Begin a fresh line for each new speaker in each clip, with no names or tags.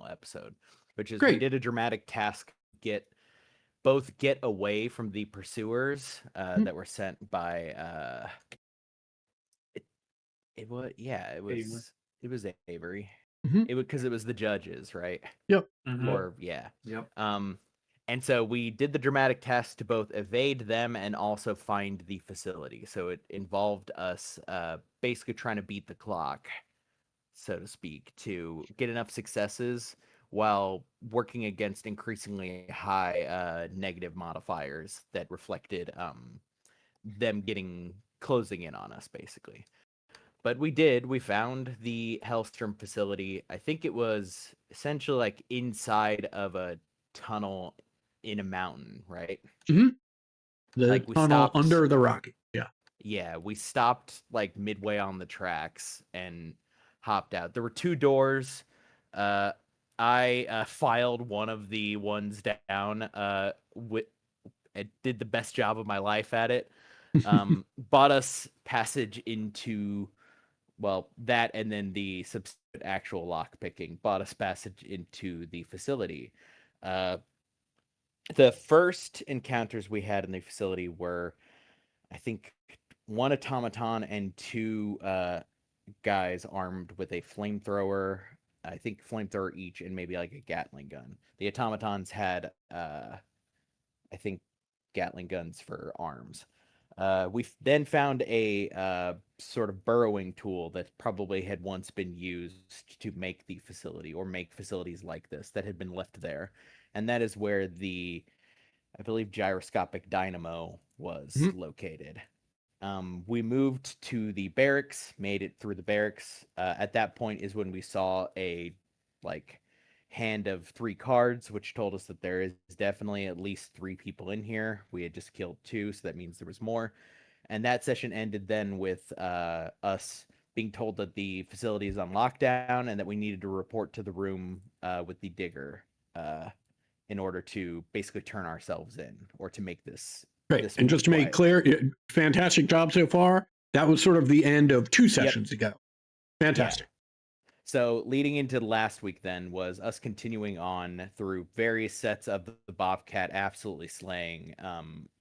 original episode, which is we
Great.
did a dramatic task, get away from the pursuers that were sent by it was
Avery.
it was Avery.
Mhm.
It was because it was the judges, right?
Yep.
Or yeah.
Yep.
And so we did the dramatic task to both evade them and also find the facility. So it involved us basically trying to beat the clock, so to speak, to get enough successes while working against increasingly high negative modifiers that reflected them closing in on us, basically. But we found the Hellstrom facility. I think it was essentially like inside of a tunnel in a mountain, right?
The
Like we
tunnel
stopped
under the rocket. Yeah.
Yeah, we stopped like midway on the tracks and hopped out. There were two doors. I filed one of the ones down. It did the best job of my life at it. Bought us passage into, well, that and then the subsequent actual lock picking bought us passage into the facility. The first encounters we had in the facility were, I think, one automaton and two guys armed with a flamethrower. I think flamethrower each and maybe like a Gatling gun. The automatons had, I think, Gatling guns for arms. We then found a sort of burrowing tool that probably had once been used to make the facility or make facilities like this that had been left there. And that is where the, I believe, gyroscopic dynamo was located. We moved to the barracks, made it through the barracks. At that point is when we saw a like hand of 3 cards, which told us that there is definitely at least 3 people in here. We had just killed 2, so that means there was more. And that session ended then with us being told that the facility is on lockdown and that we needed to report to the room with the digger in order to basically turn ourselves in or to make this.
Great. And just to make clear, fantastic job so far. That was sort of the end of 2 sessions ago. Fantastic.
Yeah. So leading into last week then was us continuing on through various sets of the Bobcat absolutely slaying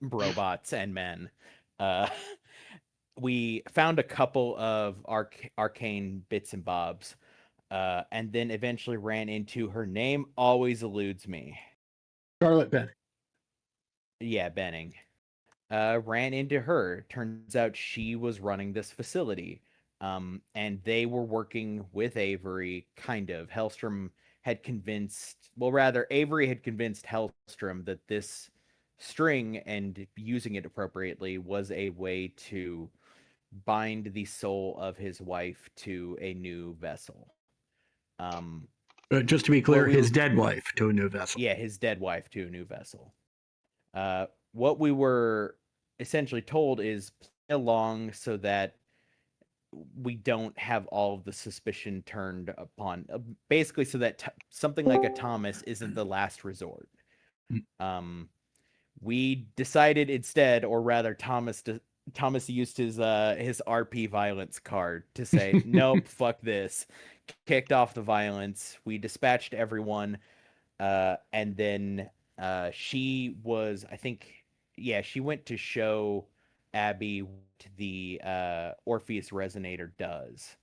robots and men. We found a couple of arcane bits and bobs, and then eventually ran into, her name always eludes me.
Charlotte Benning.
Yeah, Benning. Ran into her. Turns out she was running this facility. And they were working with Avery, kind of. Hellstrom had convinced, well, rather, Avery had convinced Hellstrom that this string and using it appropriately was a way to bind the soul of his wife to a new vessel.
Just to be clear, his dead wife to a new vessel.
Yeah, his dead wife to a new vessel. What we were essentially told is play along so that we don't have all of the suspicion turned upon, basically so that something like a Thomas isn't the last resort. We decided instead, or rather Thomas used his RP violence card to say, nope, fuck this. Kicked off the violence. We dispatched everyone. And then she was, I think, she went to show Abby what the Orpheus resonator does.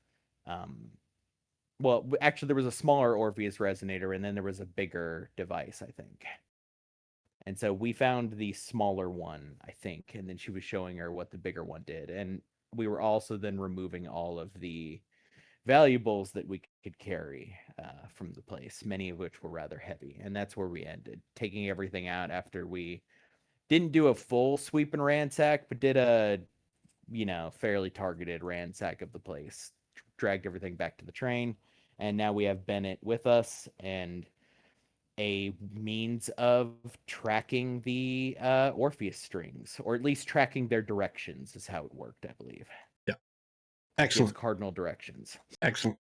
Well, actually, there was a smaller Orpheus resonator, and then there was a bigger device, I think. And so we found the smaller one, I think, and then she was showing her what the bigger one did. And we were also then removing all of the valuables that we could carry from the place, many of which were rather heavy. And that's where we ended, taking everything out after we didn't do a full sweep and ransack, but did a, fairly targeted ransack of the place, dragged everything back to the train. And now we have Bennett with us and a means of tracking the Orpheus strings, or at least tracking their directions is how it worked, I believe.
Yeah. Excellent.
Cardinal directions.
Excellent.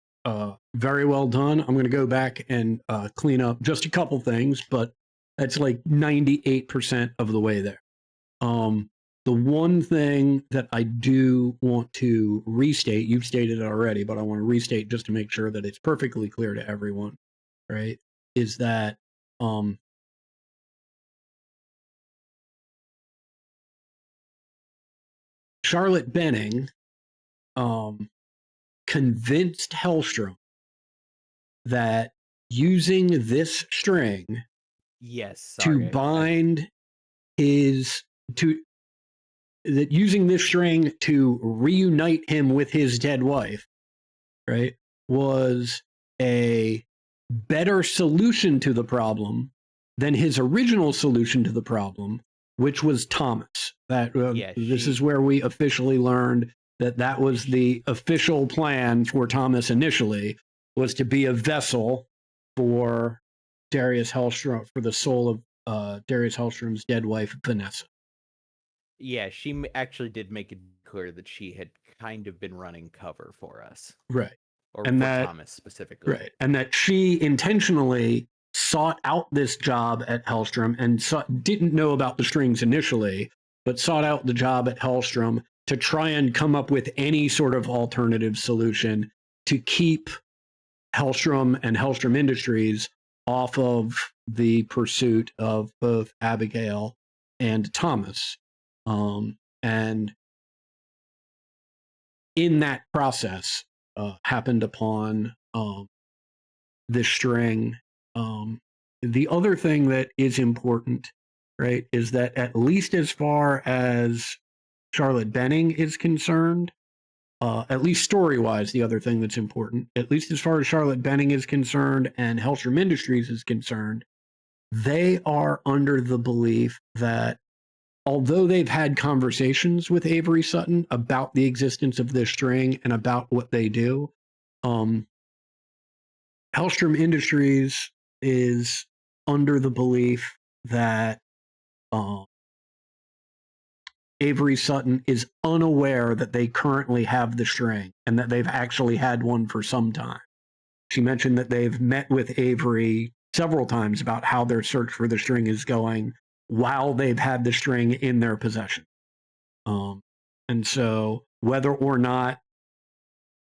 Very well done. I'm going to go back and clean up just a couple things, but that's like 98% of the way there. The one thing that I do want to restate, you've stated it already, but I want to restate just to make sure that it's perfectly clear to everyone. right, is that Charlotte Benning convinced Hellstrom that using this string
Yes,
to
sorry.
bind his to that using this string to reunite him with his dead wife, right, was a better solution to the problem than his original solution to the problem, which was Thomas. That
Yeah,
this is where we officially learned that that was the official plan for Thomas initially, was to be a vessel for Darius Hellstrom, for the soul of Darius Hellstrom's dead wife, Vanessa.
yeah, she actually did make it clear that she had kind of been running cover for us,
Right.
or
And
for
that
Thomas specifically.
Right. And that she intentionally sought out this job at Hellstrom and didn't know about the strings initially, but sought out the job at Hellstrom to try and come up with any sort of alternative solution to keep Hellstrom and Hellstrom Industries off of the pursuit of both Abigail and Thomas. And in that process, happened upon this string. The other thing that is important, right, is that at least as far as Charlotte Benning is concerned, at least story-wise, the other thing that's important, at least as far as Charlotte Benning is concerned and Hellstrom Industries is concerned, they are under the belief that although they've had conversations with Avery Sutton about the existence of this string and about what they do, Hellstrom Industries is under the belief that Avery Sutton is unaware that they currently have the string and that they've actually had one for some time. She mentioned that they've met with Avery several times about how their search for the string is going while they've had the string in their possession. And so whether or not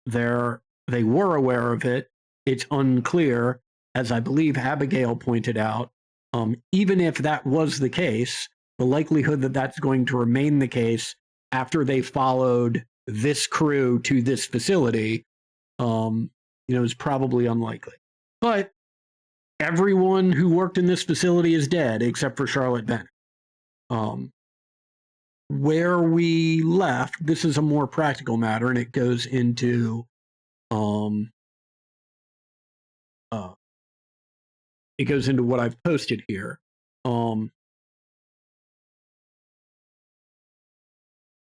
they were aware of it, it's unclear, as I believe Abigail pointed out. Even if that was the case, the likelihood that that's going to remain the case after they followed this crew to this facility, is probably unlikely. But everyone who worked in this facility is dead except for Charlotte Benning. Where we left, this is a more practical matter, and it goes into what I've posted here.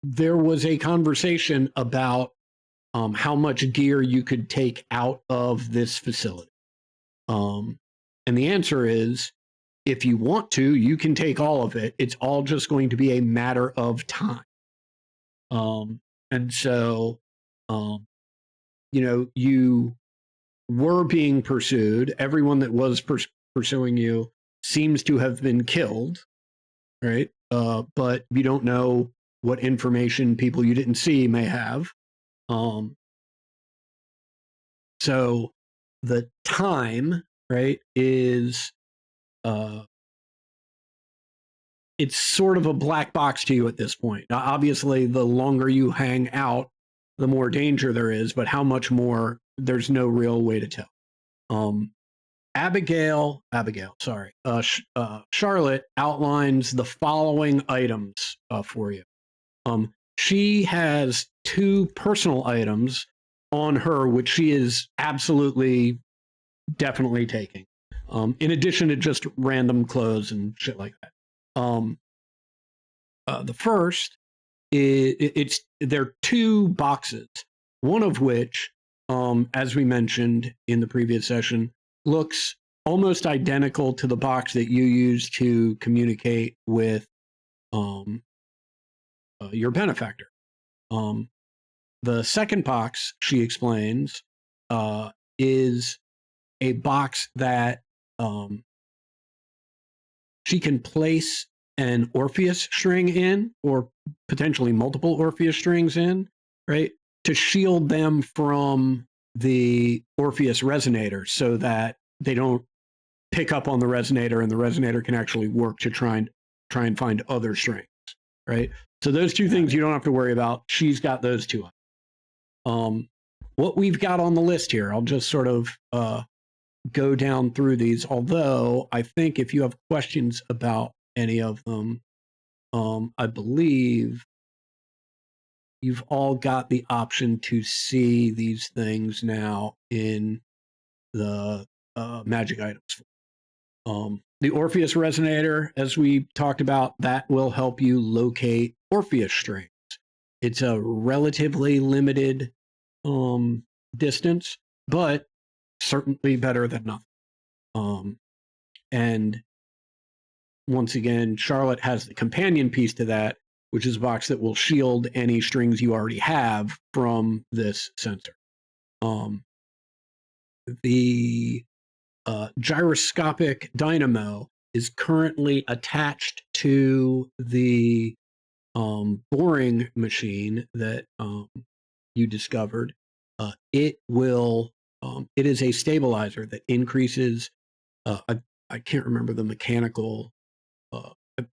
There was a conversation about how much gear you could take out of this facility. And the answer is, if you want to, you can take all of it. It's all just going to be a matter of time. And so, you were being pursued. Everyone that was pursuing you seems to have been killed, right? But you don't know what information people you didn't see may have. So the time, right, is it's sort of a black box to you at this point. Now, obviously, the longer you hang out, the more danger there is, but how much more, there's no real way to tell. Charlotte outlines the following items for you. She has 2 personal items on her, which she is absolutely, definitely taking. In addition to just random clothes and shit like that. The first is there are 2 boxes, one of which, as we mentioned in the previous session, looks almost identical to the box that you used to communicate with your benefactor. The second box, she explains, is a box that she can place an Orpheus string in, or potentially multiple Orpheus strings in, right, to shield them from the Orpheus resonator, so that they don't pick up on the resonator, and the resonator can actually work to try and find other strings, right? So those two things you don't have to worry about. She's got those two. What we've got on the list here, I'll just sort of go down through these. Although I think if you have questions about any of them, I believe you've all got the option to see these things now in the magic items. The Orpheus resonator, as we talked about, that will help you locate Orpheus strings. It's a relatively limited distance, but certainly better than nothing. And once again, Charlotte has the companion piece to that, which is a box that will shield any strings you already have from this sensor. The gyroscopic dynamo is currently attached to the boring machine that you discovered. It will. It is a stabilizer that increases. I can't remember the mechanical.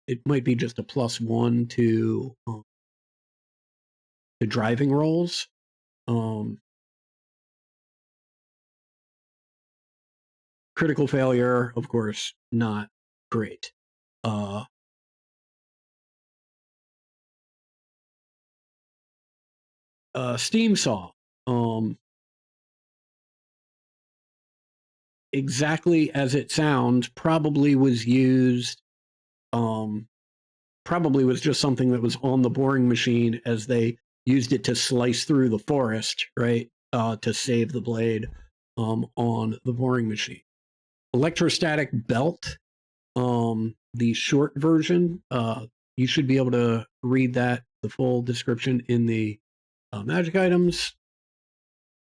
It might be just a +1 to the driving rolls. Critical failure, of course, not great. Steam saw. Exactly as it sounds, probably was used. Probably was just something that was on the boring machine as they used it to slice through the forest, right? To save the blade on the boring machine. Electrostatic belt, the short version. You should be able to read that, the full description in the magic items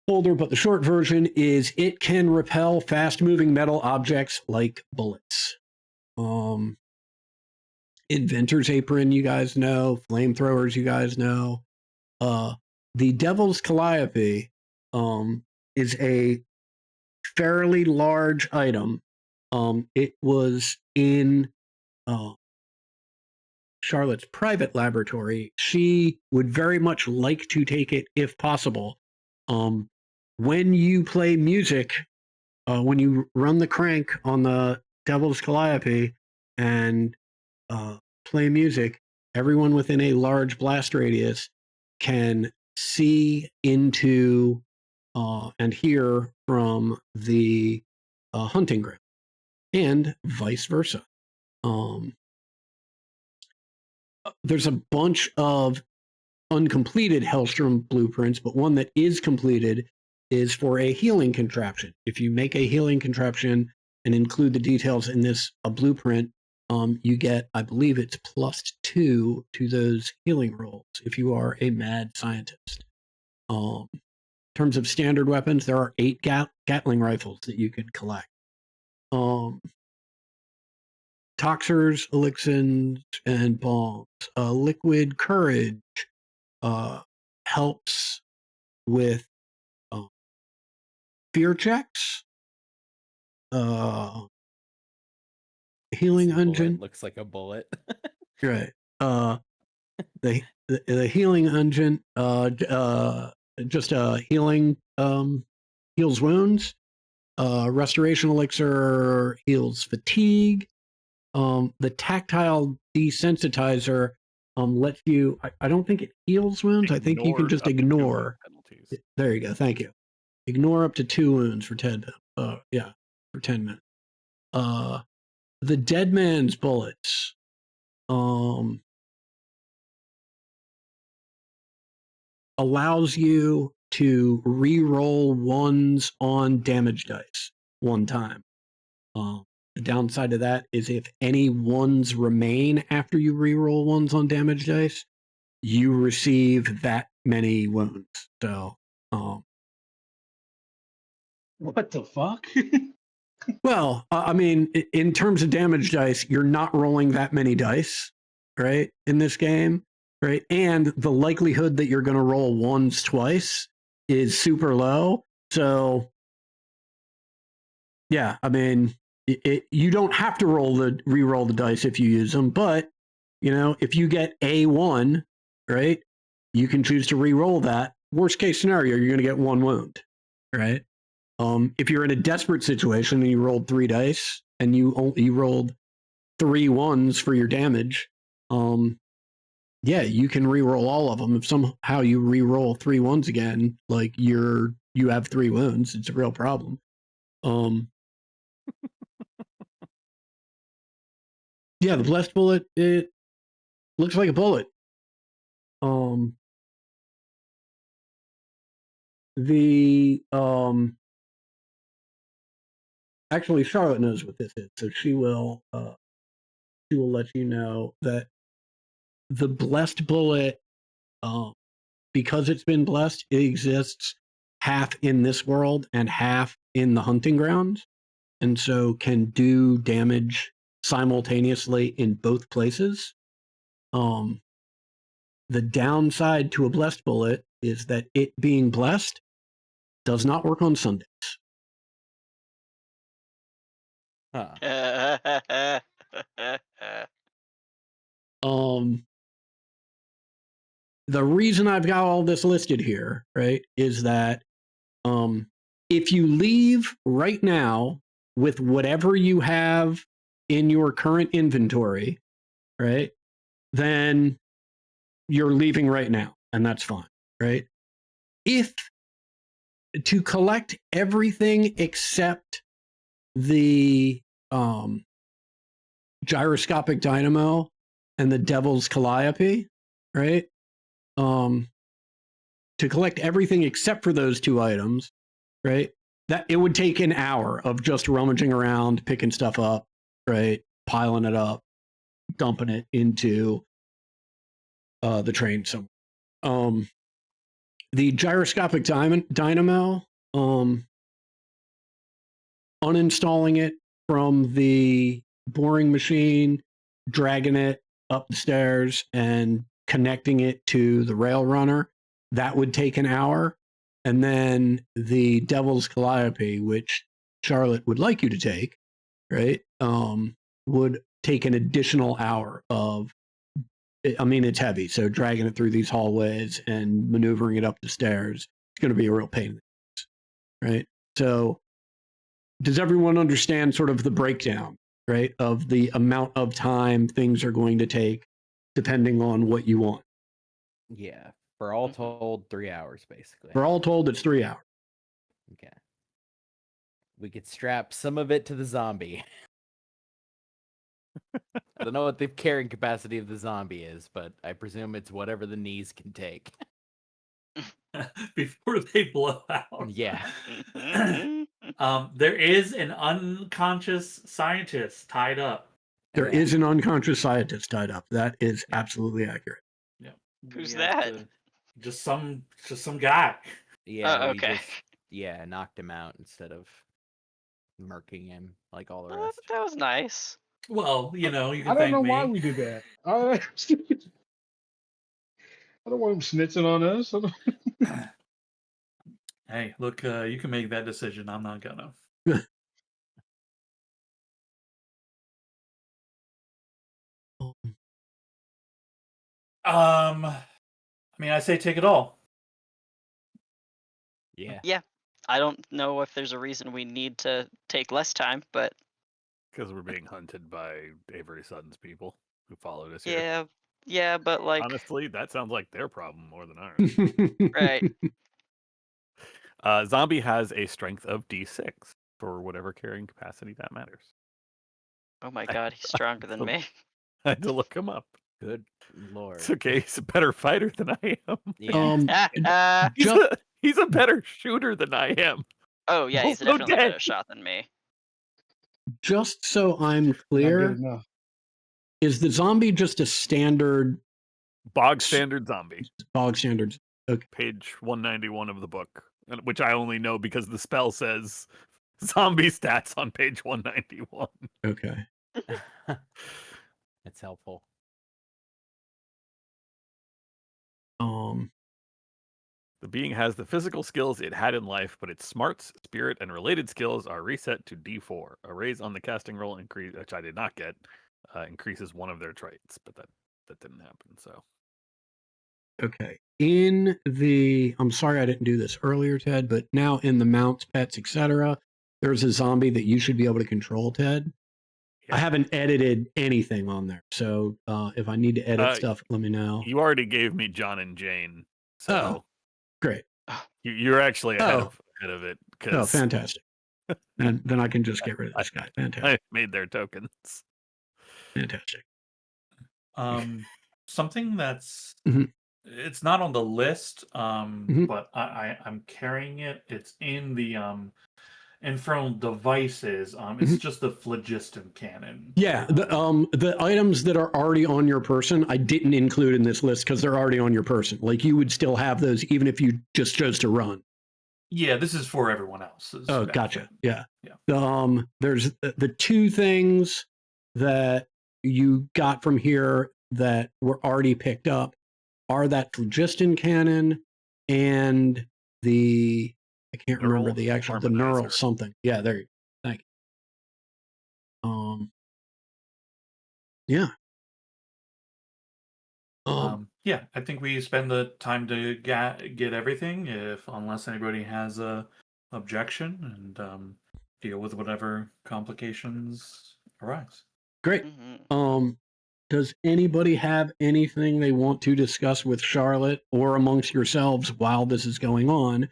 folder, but the short version is it can repel fast-moving metal objects like bullets. Inventor's apron, you guys know. Flamethrowers, you guys know. The Devil's Calliope is a fairly large item. It was in Charlotte's private laboratory. She would very much like to take it if possible. When you play music, when you run the crank on the Devil's Calliope and play music, everyone within a large blast radius can see into and hear from the hunting ground, and vice versa. There's a bunch of uncompleted Hellstrom blueprints, but one that is completed is for a healing contraption. If you make a healing contraption and include the details in this blueprint, you get, I believe it's +2 to those healing rolls if you are a mad scientist. In terms of standard weapons, there are 8 Gatling rifles that you can collect. Toxers, elixirs, and bombs. Liquid courage helps with fear checks. Healing engine
looks like a bullet.
Right. The healing engine just healing heals wounds. Restoration elixir heals fatigue. The tactile desensitizer lets you. I don't think it heals wounds. I think you can just ignore. There you go. Thank you. Ignore up to 2 wounds for 10. For 10 minutes. The dead man's bullets. Allows you to re-roll ones on damage dice one time. The downside of that is if any ones remain after you re-roll ones on damage dice, you receive that many wounds. So,
what the fuck?
well, I mean, in terms of damage dice, you're not rolling that many dice, right, in this game, right? And the likelihood that you're going to roll ones twice is super low. So, Yeah, I mean, you don't have to re-roll the dice if you use them, but if you get A1, right, you can choose to re-roll that. Worst case scenario, you're going to get 1 wound, right? If you're in a desperate situation and you rolled 3 dice and you rolled 3 ones for your damage, yeah, you can re-roll all of them. If somehow you re-roll 3 ones again, like you have 3 wounds, it's a real problem. Yeah, the blessed bullet, it looks like a bullet. Actually, Charlotte knows what this is, so she will let you know that the blessed bullet, because it's been blessed, it exists half in this world and half in the hunting grounds, and so can do damage simultaneously in both places. The downside to a blessed bullet is that it being blessed does not work on Sundays.
Huh.
The reason I've got all this listed here, right, is that if you leave right now with whatever you have in your current inventory, right, then you're leaving right now, and that's fine, right? If to collect everything except the gyroscopic dynamo and the devil's calliope, right? To collect everything except for those 2 items, right? That it would take an hour of just rummaging around, picking stuff up, right? Piling it up, dumping it into the train somewhere. The gyroscopic dynamo, uninstalling it from the boring machine, dragging it up the stairs, and connecting it to the rail runner, that would take an hour. And then the Devil's Calliope, which Charlotte would like you to take, right, would take an additional hour of, I mean, it's heavy, so dragging it through these hallways and maneuvering it up the stairs, it's going to be a real pain, right? So does everyone understand sort of the breakdown, right, of the amount of time things are going to take depending on what you want?
Yeah. For all told, 3 hours, basically.
For all told, it's 3 hours.
Okay. We could strap some of it to the zombie. I don't know what the carrying capacity of the zombie is, but I presume it's whatever the knees can take.
Before they blow out.
Yeah.
There is an unconscious scientist tied up.
There
Yeah.
is an unconscious scientist tied up. That is absolutely accurate.
Yeah.
Who's
We have
that?
just some guy.
Yeah, we
okay.
just knocked him out instead of murking him like all the rest.
That was nice.
Well, you can
I don't
thank
know
me.
why we did that. I don't want him snitching on us.
Hey, look, you can make that decision. I'm not gonna. I mean, I say take it all.
Yeah.
Yeah. I don't know if there's a reason we need to take less time, but
Because we're being hunted by Avery Sutton's people who followed us here.
yeah, yeah, but like,
Honestly, that sounds like their problem more than ours.
right.
Zombie has a strength of D6 for whatever carrying capacity that matters.
Oh my god, he's stronger than me.
I had to look him up.
Good lord.
It's okay. He's a better fighter than I am.
Yeah.
He's a better shooter than I am.
Oh yeah, he's
Also
definitely a
dead.
better shot than me.
Just so I'm
Not
clear,
good enough.
is the zombie just a standard
Bog standard zombie.
bog standard?
Page 191 of the book, which I only know because the spell says zombie stats on page 191.
Okay.
That's helpful.
The being has the physical skills it had in life, but its smarts, spirit, and related skills are reset to D4. A raise on the casting roll increase, which I did not get, increases one of their traits, but that didn't happen. So
Okay. I'm sorry I didn't do this earlier, Ted, but now in the mounts, pets, etc., there's a zombie that you should be able to control, Ted. I
Yeah.
haven't edited anything on there, so if I need to edit stuff, let me know.
you already gave me John and Jane, so
Oh, great.
you're actually ahead
Oh.
of it
Oh,
because
fantastic. And then I can just get rid of this guy. Fantastic.
I made their tokens.
Fantastic.
Something that's
Mhm.
it's not on the list,
Mhm.
but I'm carrying it. It's in the infernal devices. It's
Mhm.
just the phlogiston cannon.
Yeah, the items that are already on your person, I didn't include in this list because they're already on your person. Like you would still have those even if you just chose to run.
Yeah, this is for everyone else's.
Oh,
benefit.
gotcha. Yeah.
Yeah.
There's the two things that you got from here that were already picked up are that phlogiston cannon and the I can't remember
Neural
the actual the neural
harmonizer.
something. Yeah, there you go. Thank you. Yeah.
Yeah, I think we spend the time to get everything, unless anybody has a objection, and deal with whatever complications arise.
Great.
Mm-hmm.
Does anybody have anything they want to discuss with Charlotte or amongst yourselves while this is going on?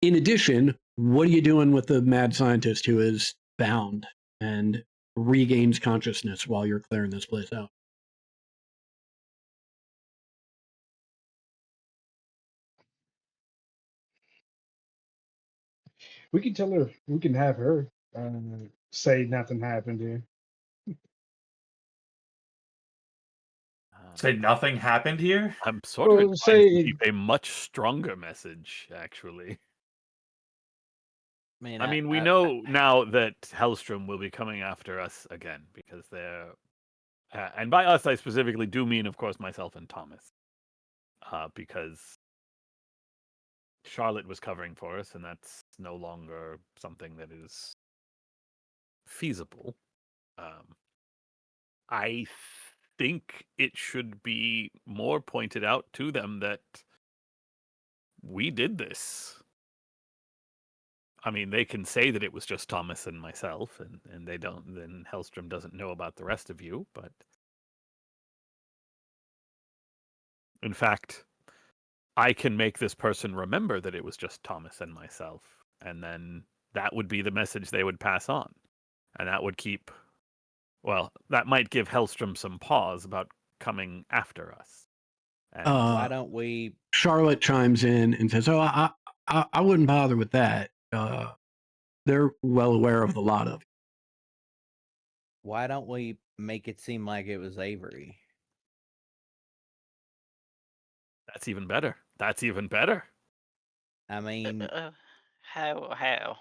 In addition, what are you doing with the mad scientist who is bound and regains consciousness while you're clearing this place out?
We can tell her. We can have her say nothing happened here.
Say nothing happened here.
I'm sort of
Well,
inclined to
say
keep a much stronger message, actually.
Man,
I mean, we know now that Hellstrom will be coming after us again because they're, and by us I specifically do mean, of course, myself and Thomas, because Charlotte was covering for us, and that's no longer something that is feasible. I think it should be more pointed out to them that we did this. I mean, they can say that it was just Thomas and myself, and they don't. Then Hellstrom doesn't know about the rest of you. But in fact, I can make this person remember that it was just Thomas and myself, and then that would be the message they would pass on, and that would keep. Well, that might give Hellstrom some pause about coming after us. And
why don't we?
Charlotte chimes in and says, "Oh, I wouldn't bother with that. They're well aware of the lot of."
Why don't we make it seem like it was Avery?
that's even better. That's even better.
I mean,
How?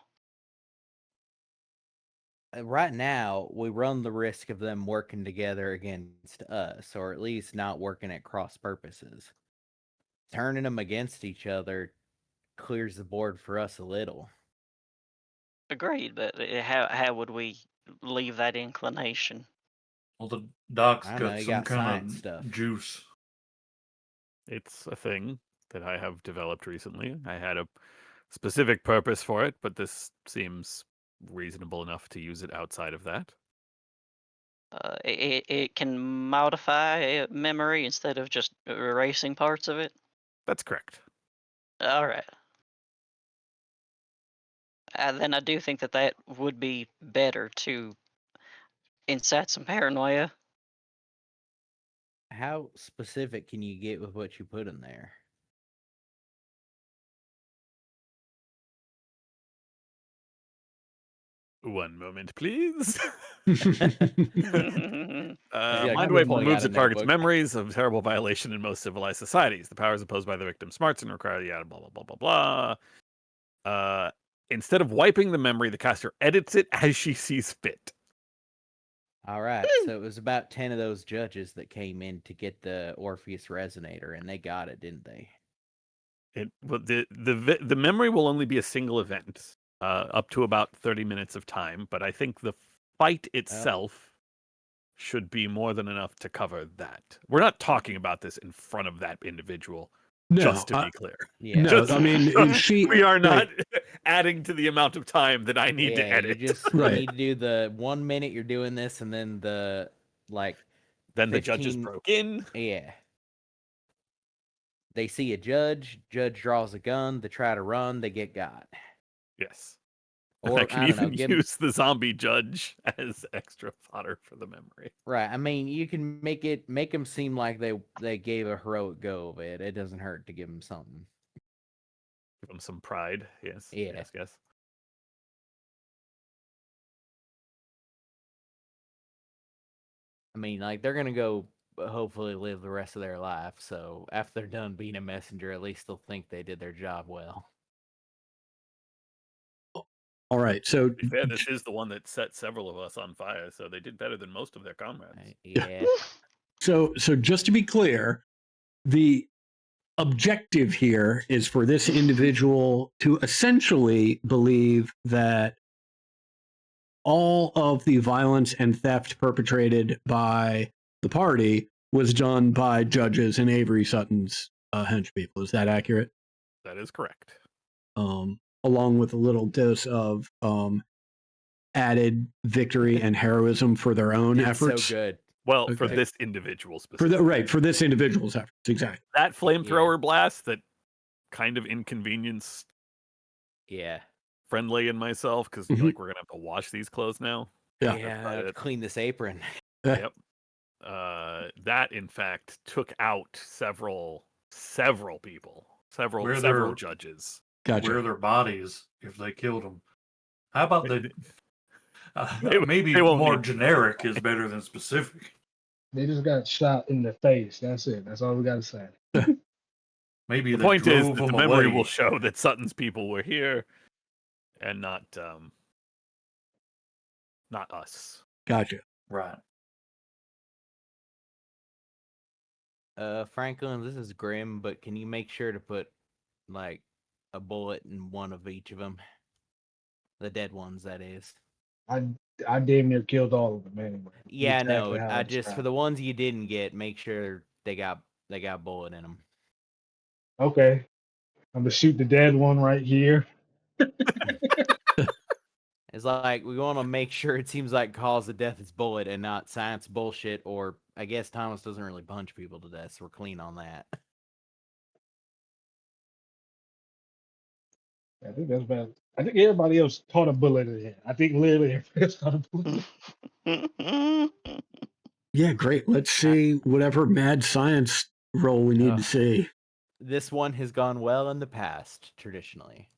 right now we run the risk of them working together against us, or at least not working at cross purposes. Turning them against each other clears the board for us a little.
Agreed, but how would we leave that inclination?
Well, the doc's
I know
got
you
some
got
kind
science
of
stuff.
juice.
It's a thing that I have developed recently. I had a specific purpose for it, but this seems reasonable enough to use it outside of that.
It can modify memory instead of just erasing parts of it.
That's correct.
All right. Then I do think that would be better to incite some paranoia.
How specific can you get with what you put in there?
One moment, please.
Yeah,
Mind
we're
Wave
pulling
removes
out
a
a
target's
notebook.
memories of terrible violation in most civilized societies. The power is opposed by the victim smarts and require the blah blah blah blah blah. Instead of wiping the memory, the caster edits it as she sees fit.
All right, so it was about 10 of those judges that came in to get the Orpheus resonator, and they got it, didn't they?
The memory will only be a single event, up to about 30 minutes of time. But I think the fight itself should be more than enough to cover that. We're not talking about this in front of that individual.
No,
just to be clear.
Yeah.
No,
Just-
I mean, she.
We are not
like,
adding to the amount of time that I need to
Yeah,
edit.
you just
Right.
need to do the 1 minute you're doing this, and then the like.
Then the judges
15
broke in.
Yeah. They see a judge. Judge draws a gun. They try to run. They get got.
Yes.
Or
I can
I don't know.
even
Give 'em-
use the zombie judge as extra fodder for the memory.
Right. I mean, you can make them seem like they gave a heroic go of it. It doesn't hurt to give them something.
Give them some pride. Yes.
Yeah.
Yes. Yes.
I mean, like they're gonna go hopefully live the rest of their life. So after they're done being a messenger, at least they'll think they did their job well.
all right. So,
To be fair, this is the one that set several of us on fire, so they did better than most of their comrades.
Yeah.
so just to be clear, the objective here is for this individual to essentially believe that all of the violence and theft perpetrated by the party was done by judges and Avery Sutton's henchpeople. Is that accurate?
That is correct.
Along with a little dose of added victory and heroism for their own
Did
efforts.
so good.
Well, for
Okay.
this individual
For
specifically.
for this individual's efforts, exactly.
That flamethrower blast that kind of inconvenienced
Yeah.
Friendly and myself because
Mhm.
like we're gonna have to wash these clothes now.
Yeah.
Yeah.
about
I have to
it.
clean this apron.
Yep. That in fact took out several people, several
Where they're-
judges.
Gotcha.
Where are their bodies if they killed them? How about
They-
the
they-
maybe
they won't
more
need-
generic is better than specific.
They just got shot in the face. That's it. That's all we got to say.
Maybe
The
they
point is
drove
that the
them
memory
away.
will show that Sutton's people were here and not us.
Gotcha.
Right.
Franklin, this is grim, but can you make sure to put like a bullet in one of each of them? The dead ones, that is.
I damn near killed all of them anyway.
Yeah,
Exactly
no.
how
I
it's
just for
described.
the ones you didn't get, make sure they got bullet in them.
Okay. I'm gonna shoot the dead one right here.
It's like we want to make sure it seems like cause of death is bullet and not science bullshit. Or I guess Thomas doesn't really punch people to death, so we're clean on that.
I think that's bad. I think everybody else caught a bullet in the head. I think literally everybody else caught a bullet.
Yeah, great. Let's see whatever mad science role we need
Ugh.
to see.
This one has gone well in the past, traditionally.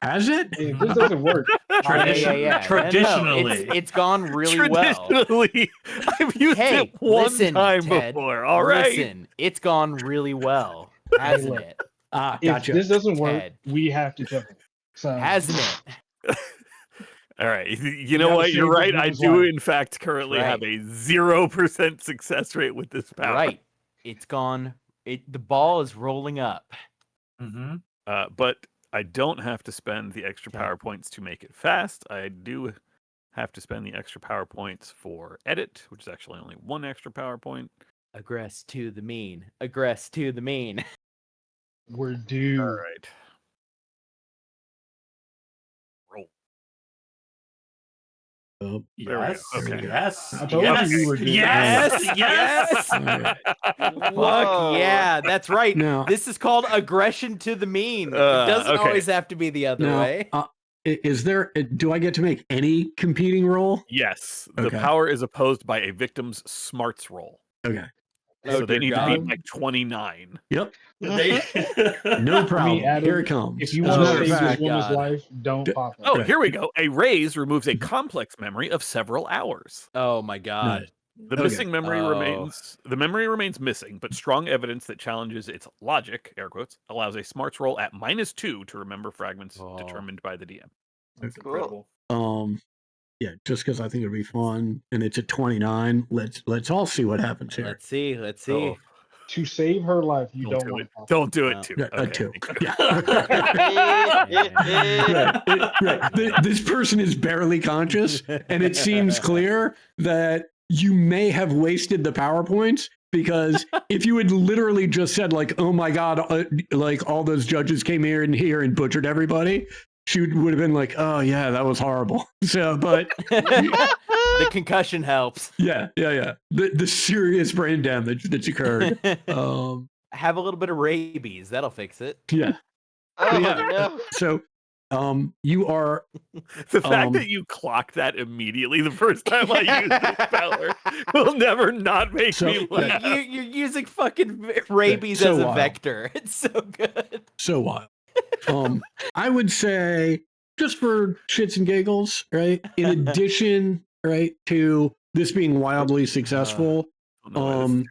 Has it?
If this doesn't work,
Yeah.
Traditionally.
It's gone really well.
Traditionally, I've used
Hey,
it one
listen,
time
Ted,
before. All right.
Listen, it's gone really well, hasn't
look.
it?
Ah,
if
gotcha.
this doesn't work,
Ted.
we have to jump. So
Hasn't it?
All right. You know
gotta
what? You're
save this
right. I
man's
do,
life.
in fact, currently
Right.
have a 0% success rate with this power.
Right. It's gone. The ball is rolling up.
Mm-hmm.
But I don't have to spend the extra
Okay.
power points to make it fast. I do have to spend the extra power points for edit, which is actually only one extra power point.
Aggress to the mean. Aggress to the mean.
we're due.
All right. Roll.
Oh,
There we go.
Yes.
Okay.
Yes.
I told
yes.
you we were due.
Yes.
Yes.
Alright.
Fuck yeah, that's right.
Now,
This is called aggression to the mean. It
Uh,
doesn't
okay.
always have to be the other
now
way.
is there? Do I get to make any competing role?
Yes. The
Okay.
power is opposed by a victim's smarts roll.
Okay.
Oh,
So they
dear
need to
God.
beat like 29.
Yep.
They-
No problem.
Adam,
Here it comes.
If you
As a
want
matter
to
of
save this
fact,
woman's
God.
life, don't
Yep.
pop it.
Oh,
Okay.
here we go. A raise removes a complex memory of several hours.
Oh my God.
Nice.
The
Okay.
missing memory
Oh.
remains missing, but strong evidence that challenges its logic, air quotes, allows a smarts roll at -2 to remember fragments
Oh.
determined by the DM.
That's
Cool.
incredible.
Yeah, just because I think it'd be fun, and it's at 29. Let's all see what happens here.
Let's see.
Oh,
to save her life, you
Don't
don't
do
want
it.
to.
Don't do it
No.
too.
Yeah,
Okay.
two.
thank you.
Right. This person is barely conscious, and it seems clear that you may have wasted the PowerPoints, because if you had literally just said like, "Oh my God," like all those judges came here and butchered everybody, she would have been like, "Oh yeah, that was horrible." So, but
The concussion helps.
yeah. The serious brain damage that's occurred.
Have a little bit of rabies. That'll fix it.
Yeah.
Oh
Yeah.
no!
So, you are
The fact
Um,
that you clocked that immediately the first time I used this power will never not make
So-
me laugh.
You're using fucking rabies
so
as a
wild.
vector. It's so good.
so wild. I would say, just for shits and giggles, right? In addition, right, to this being wildly successful,
I don't know why this is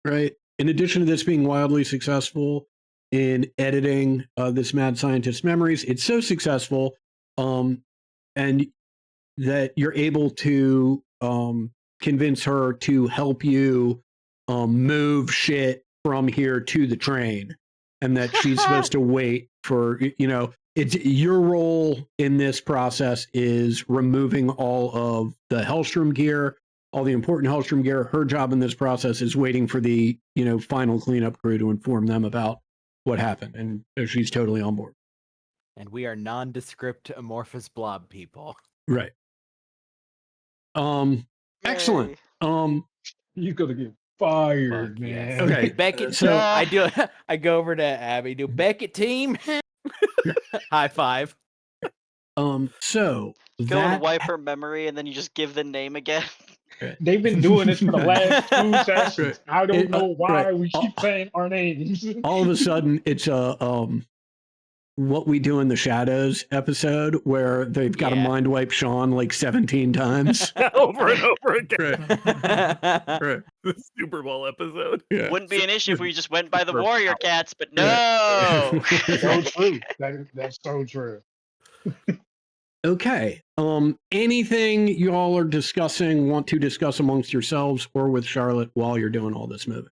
right? In addition to this being wildly successful in editing this mad scientist's memories, it's so successful, and that you're able to convince her to help you move shit from here to the train, and that she's supposed to wait for, it's your role in this process is removing all of the Hellstrom gear, all the important Hellstrom gear. Her job in this process is waiting for the final cleanup crew to inform them about what happened, and she's totally on board.
And we are nondescript amorphous blob people.
Right. Excellent.
Yay.
You're gonna get fired,
Fuck
man.
yes.
Okay,
Beckett.
so-
I go over to Abby. Do Beckett team. High five.
So
Go and
that
wipe her memory, and then you just give the name again.
They've been doing this for the last 2 sessions. I don't know why
right.
we keep saying our names.
all of a sudden it's a what we do in the shadows episode where they've got to
Yeah.
mind wipe Sean like 17 times.
over and over again.
Right.
The Super Bowl episode.
Yeah.
Wouldn't be an issue if we just went by the
Super
warrior
power.
cats, but no.
So true. That's so true.
Okay. Anything you all are discussing, want to discuss amongst yourselves or with Charlotte while you're doing all this moving?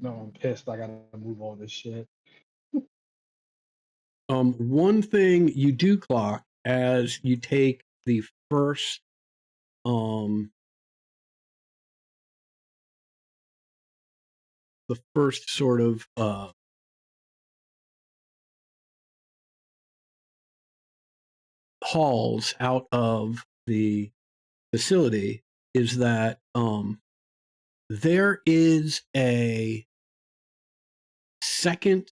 No, I'm pissed. I gotta move all this shit.
One thing you do clock as you take the first sort of hauls out of the facility is that there is a second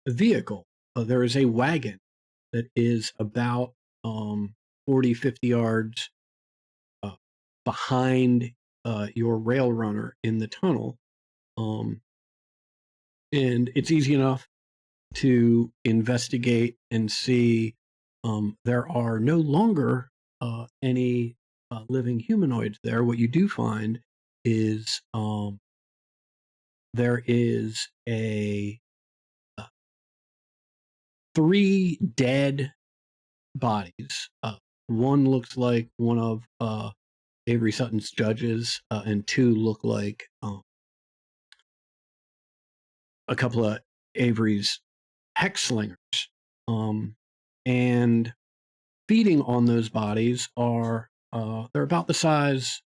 vehicle. There is a wagon that is about 40, 50 yards behind your rail runner in the tunnel. And it's easy enough to investigate and see there are no longer any living humanoids there. What you do find is there is a 3 dead bodies. One looks like one of Avery Sutton's judges, and 2 look like a couple of Avery's hex slingers. And feeding on those bodies are they're about the size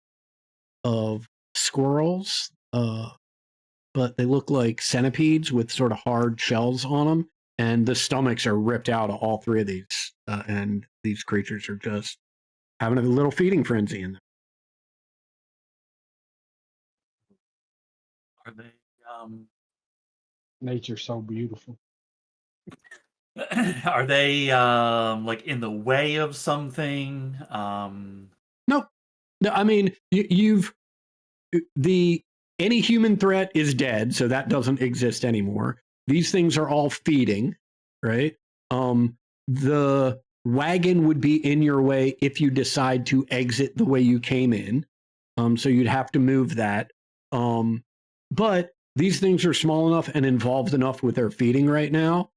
of squirrels, but they look like centipedes with sort of hard shells on them, and the stomachs are ripped out of all 3 of these, and these creatures are just having a little feeding frenzy in them.
Are they
Nature's so beautiful.
are they like in the way of something?
No, I mean you've any human threat is dead, so that doesn't exist anymore. These things are all feeding, right? The wagon would be in your way if you decide to exit the way you came in. So you'd have to move that. But these things are small enough and involved enough with their feeding right now.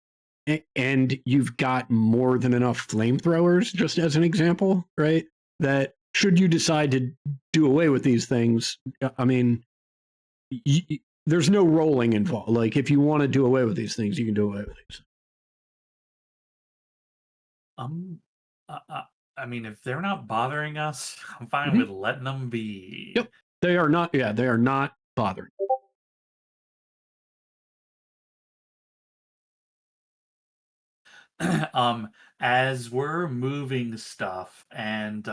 And you've got more than enough flamethrowers, just as an example, right? that should you decide to do away with these things, I mean, there's no rolling involved. Like, if you want to do away with these things, you can do away with these.
I mean, if they're not bothering us, I'm fine
Mhm.
with letting them be.
Yep. They are not. Yeah, they are not bothering.
As we're moving stuff and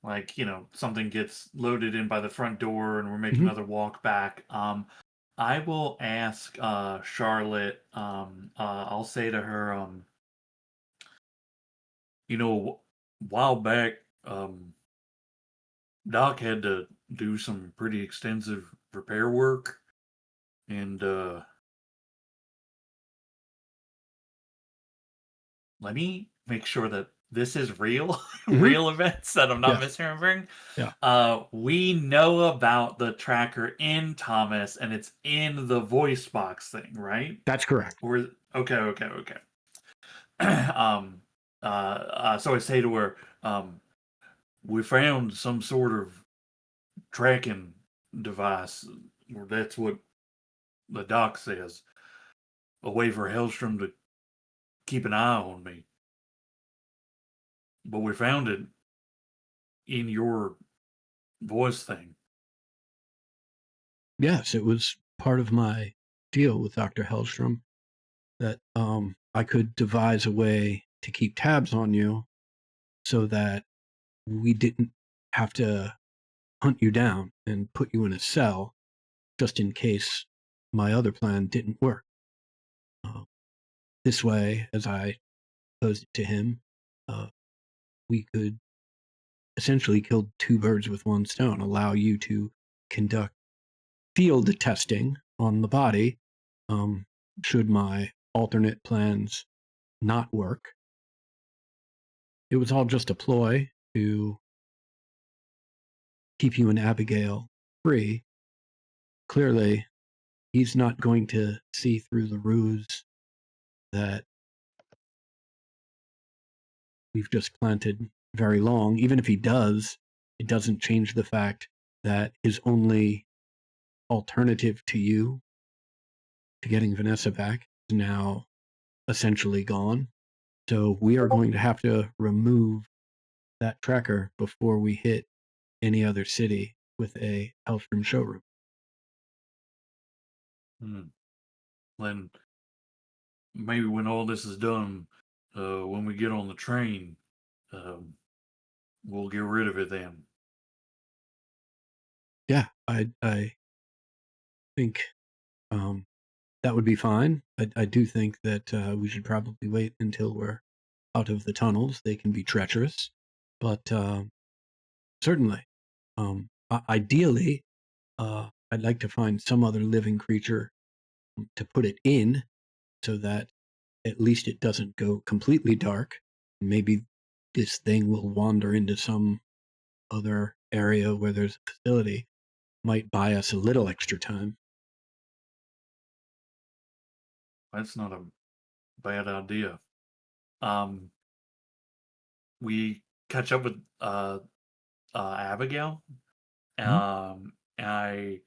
like, something gets loaded in by the front door and we're making
Mhm.
another walk back, I will ask Charlotte, I'll say to her, a while back, Doc had to do some pretty extensive repair work, and let me make sure that this is real,
Mhm.
real events that I'm not
Yeah.
misremembering.
Yeah.
We know about the tracker in Thomas, and it's in the voice box thing, right?
That's correct.
Or okay. So I say to her, we found some sort of tracking device, or that's what the doc says, a way for Hellstrom to keep an eye on me. But we found it in your voice thing.
Yes, it was part of my deal with Dr. Hellstrom that I could devise a way to keep tabs on you so that we didn't have to hunt you down and put you in a cell just in case my other plan didn't work. This way, as I posed it to him, we could essentially kill two birds with one stone, allow you to conduct field testing on the body should my alternate plans not work. It was all just a ploy to keep you and Abigail free. Clearly, he's not going to see through the ruse that we've just planted very long. Even if he does, it doesn't change the fact that his only alternative to you, to getting Vanessa back, is now essentially gone. So we are going to have to remove that tracker before we hit any other city with a Hellstrom showroom.
Then maybe when all this is done, when we get on the train, we'll get rid of it then.
Yeah, I think that would be fine. I do think that we should probably wait until we're out of the tunnels. They can be treacherous, but certainly, ideally, I'd like to find some other living creature to put it in so that at least it doesn't go completely dark. Maybe this thing will wander into some other area where there's a facility, might buy us a little extra time.
That's not a bad idea. We catch up with Abigail. And I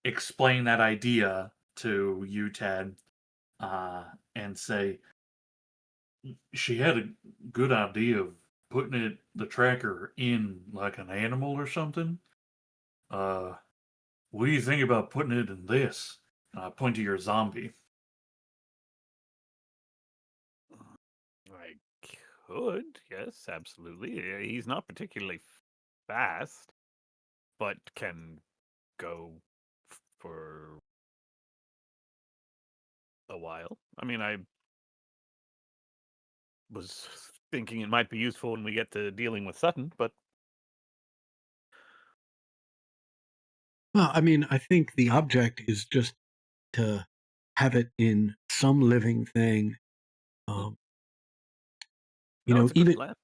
explain that idea to you, Ted, and say she had a good idea of putting the tracker in like an animal or something. What do you think about putting it in this? And I point to your zombie.
I could, yes, absolutely. He's not particularly fast, but can go for a while. I mean, I was thinking it might be useful when we get to dealing with Sutton, but
Well, I mean, I think the object is just to have it in some living thing.
no, it's a good plan.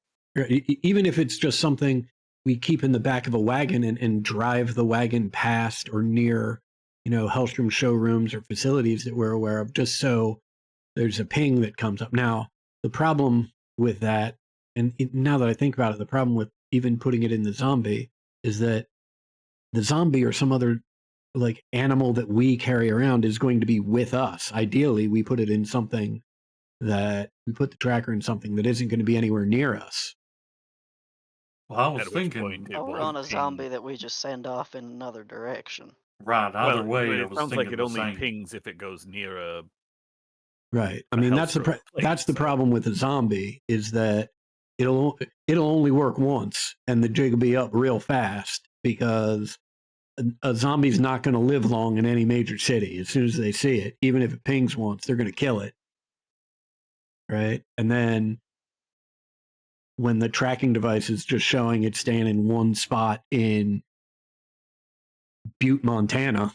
Even if it's just something we keep in the back of a wagon and drive the wagon past or near, Hellstrom showrooms or facilities that we're aware of, just so there's a ping that comes up. Now, the problem with that, and now that I think about it, the problem with even putting it in the zombie, is that the zombie or some other like animal that we carry around is going to be with us. Ideally, we put it in something that we put the tracker in something that isn't going to be anywhere near us.
Well, I was
At which
thinking,
point it
Or
won't
on a
ping.
zombie that we just send off in another direction.
right.
Well,
Either way, I
it
was
sounds like
thinking
it
the
only
same.
pings if it goes near a.
Right. I
A
mean, that's the
Hellstroke plate,
that's the
so-
problem with a zombie is that it'll only work once, and the jig will be up real fast because a zombie's not going to live long in any major city. As soon as they see it, even if it pings once, they're going to kill it. Right. And then when the tracking device is just showing it staying in one spot in Butte, Montana,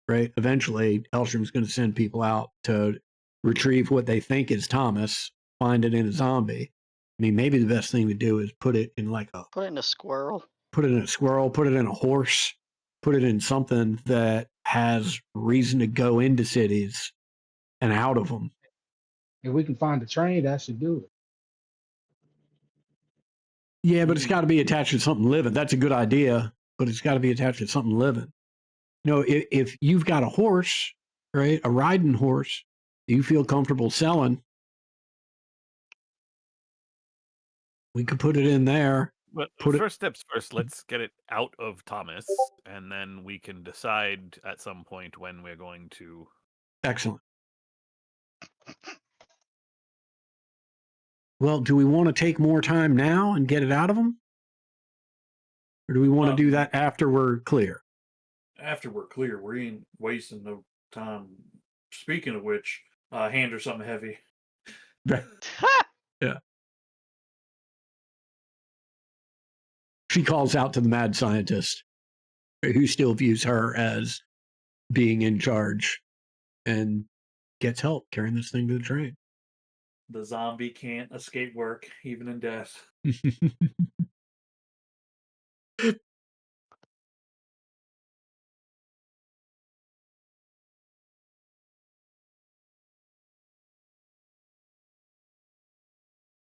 right? Eventually, Elstrom's going to send people out to retrieve what they think is Thomas, find it in a zombie. I mean, maybe the best thing to do is put it in like
Put it in a squirrel.
put it in a squirrel, put it in a horse, put it in something that has reason to go into cities and out of them.
If we can find a train, that should do it.
Yeah, but it's got to be attached to something living. That's a good idea, but it's got to be attached to something living. You know, if you've got a horse, right, a riding horse, you feel comfortable selling, we could put it in there.
But
Put it-
first steps first, let's get it out of Thomas, and then we can decide at some point when we're going to.
Excellent. Well, do we want to take more time now and get it out of them? Or do we want to do that after we're clear?
After we're clear, we ain't wasting no time. Speaking of which, hand her something heavy.
She calls out to the mad scientist, who still views her as being in charge, and gets help carrying this thing to the train.
The zombie can't escape work, even in death.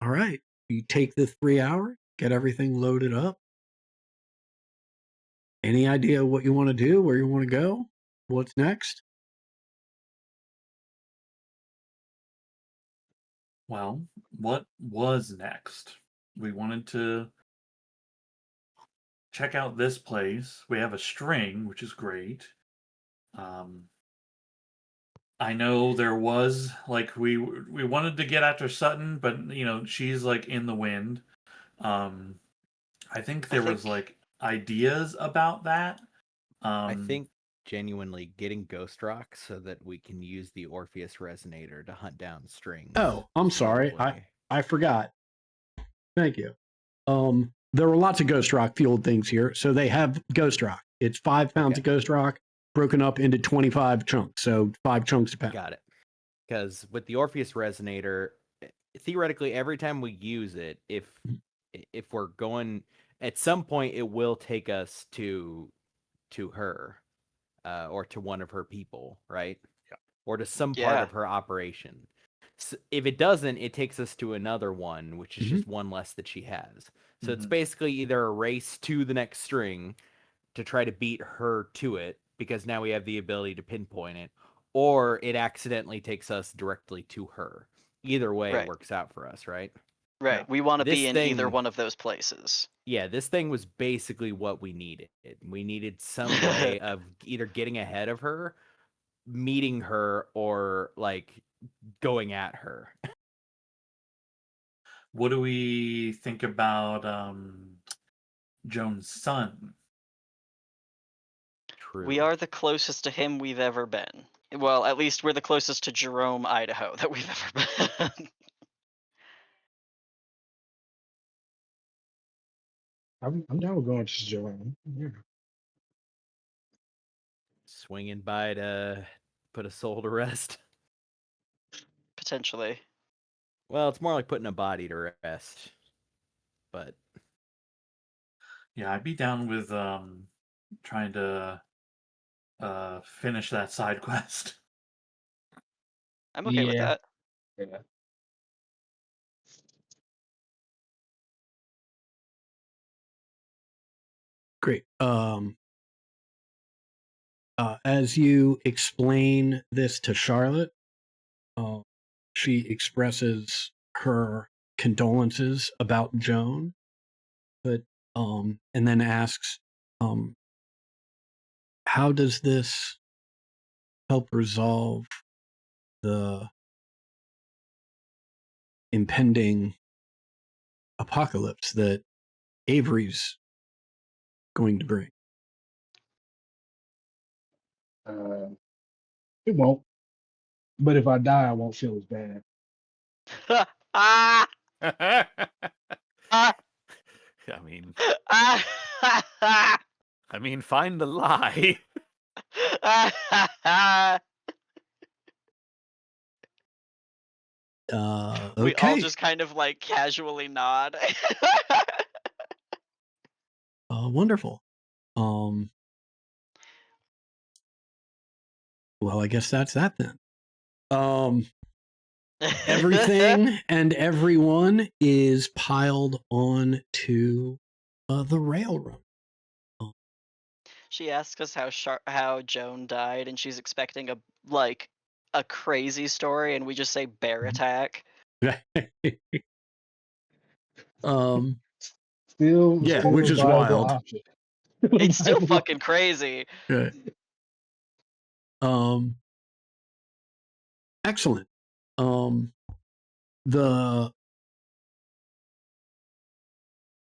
All right. You take the 3 hour, get everything loaded up. Any idea what you want to do, where you want to go? What's next?
Well, what was next? We wanted to check out this place. We have a string, which is great. I know there was like we wanted to get after Sutton, but you know she's like in the wind. I think there was like ideas about that.
I think genuinely getting Ghost Rock so that we can use the Orpheus resonator to hunt down strings.
Oh, I'm
is
sorry.
probably-
I forgot. Thank you. There were lots of Ghost Rock fueled things here. So they have Ghost Rock. It's 5 pounds of Ghost Rock broken up into 25 chunks. So 5 chunks a pound.
Got it. Because with the Orpheus resonator, theoretically, every time we use it, if we're going at some point, it will take us to her, or to one of her people, right?
Yeah.
Or to some part of her operation. So if it doesn't, it takes us to another one, which is just one less that she has. So it's basically either a race to the next string to try to beat her to it, because now we have the ability to pinpoint it, or it accidentally takes us directly to her. Either way,
Right.
it works out for us, right?
Right.
Yeah.
We want to
This
be in either
thing-
one of those places.
Yeah, this thing was basically what we needed. We needed some way of either getting ahead of her, meeting her, or like going at her.
What do we think about Joan's son?
True.
We are the closest to him we've ever been. Well, at least we're the closest to Jerome, Idaho that we've ever been.
I'm down with going to Joanne. Yeah.
Swinging by to put a soul to rest.
Potentially.
Well, it's more like putting a body to rest. But
Yeah, I'd be down with trying to finish that side quest.
I'm okay with that.
Yeah.
Great. As you explain this to Charlotte, she expresses her condolences about Joan, but and then asks, how does this help resolve the impending apocalypse that Avery's going to bring?
It won't. But if I die, I won't feel as bad.
Ah!
I
Ah!
mean,
Ah!
find the lie.
We all
Okay.
just kind of like casually nod.
Wonderful. Well, I guess that's that then. Everything and everyone is piled on to the railroad.
She asks us how Joan died, and she's expecting a crazy story, and we just say bear attack.
Still,
Yeah,
still
which
a
is
viable
wild.
option.
It's still
Viable
fucking crazy.
Right. Excellent.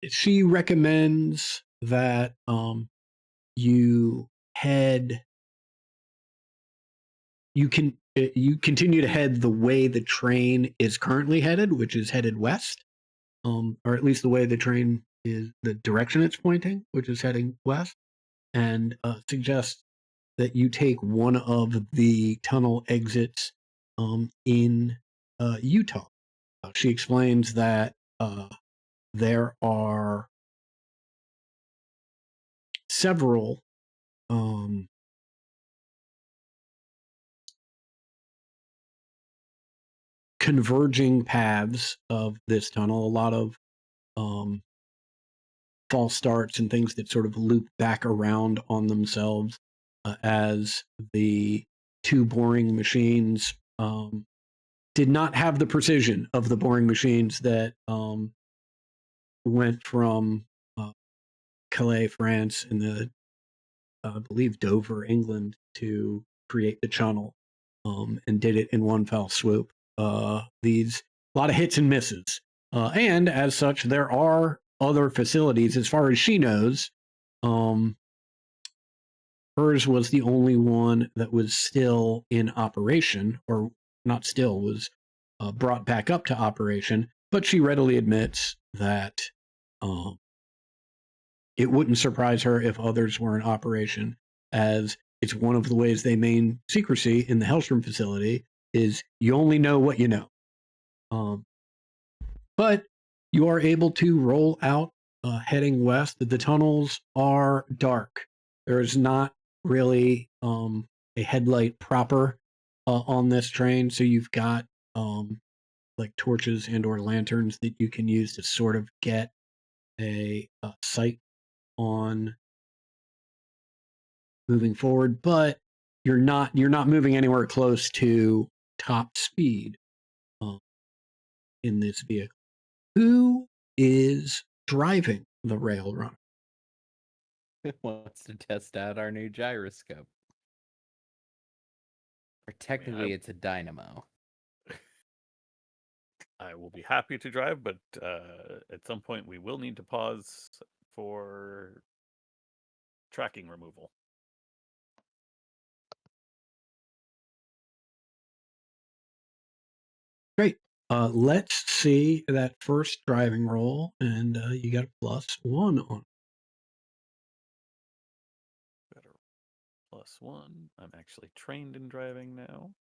She recommends that you continue to head the way the train is currently headed, which is headed west, or at least the way the train is, the direction it's pointing, which is heading west, and suggests that you take one of the tunnel exits in Utah. She explains that there are several converging paths of this tunnel, a lot of false starts and things that sort of loop back around on themselves as the two boring machines did not have the precision of the boring machines that went from Calais, France, and I believe Dover, England, to create the channel, and did it in one fell swoop. These a lot of hits and misses, and as such, there are other facilities. As far as she knows, hers was the only one that was still in operation, or not still, was brought back up to operation. But she readily admits that it wouldn't surprise her if others were in operation, as it's one of the ways they maintain secrecy in the Hellstrom facility is you only know what you know. But you are able to roll out heading west. The tunnels are dark. There is not really a headlight proper on this train, so you've got like torches and or lanterns that you can use to sort of get a sight on moving forward, but you're not moving anywhere close to top speed in this vehicle. Who is driving the rail runner?
Wants to test out our new gyroscope. Or technically, it's a dynamo.
I will be happy to drive, but at some point we will need to pause for tracking removal.
Great. Let's see that first driving roll, and you got a +1 on it.
Better +1. I'm actually trained in driving now.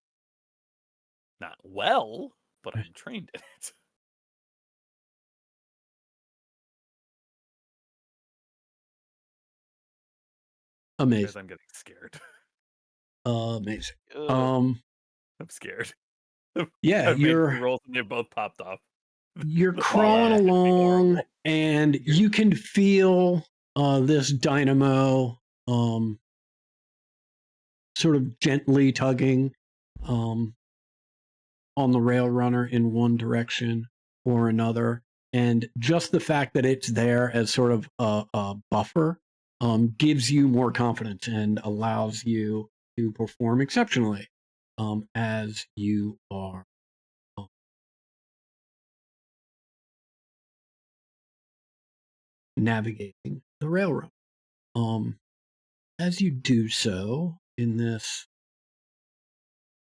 Not well, but I'm trained in it.
Amazing.
Guys, I'm getting scared.
Amazing.
Ugh.
I'm scared.
Yeah,
I've made 2 rolls and they both popped off.
You're
The
crawling
fallout is gonna be
along,
horrible.
and you can feel this dynamo sort of gently tugging on the rail runner in one direction or another. And just the fact that it's there as sort of a buffer gives you more confidence and allows you to perform exceptionally as you are navigating the railroad. As you do so in this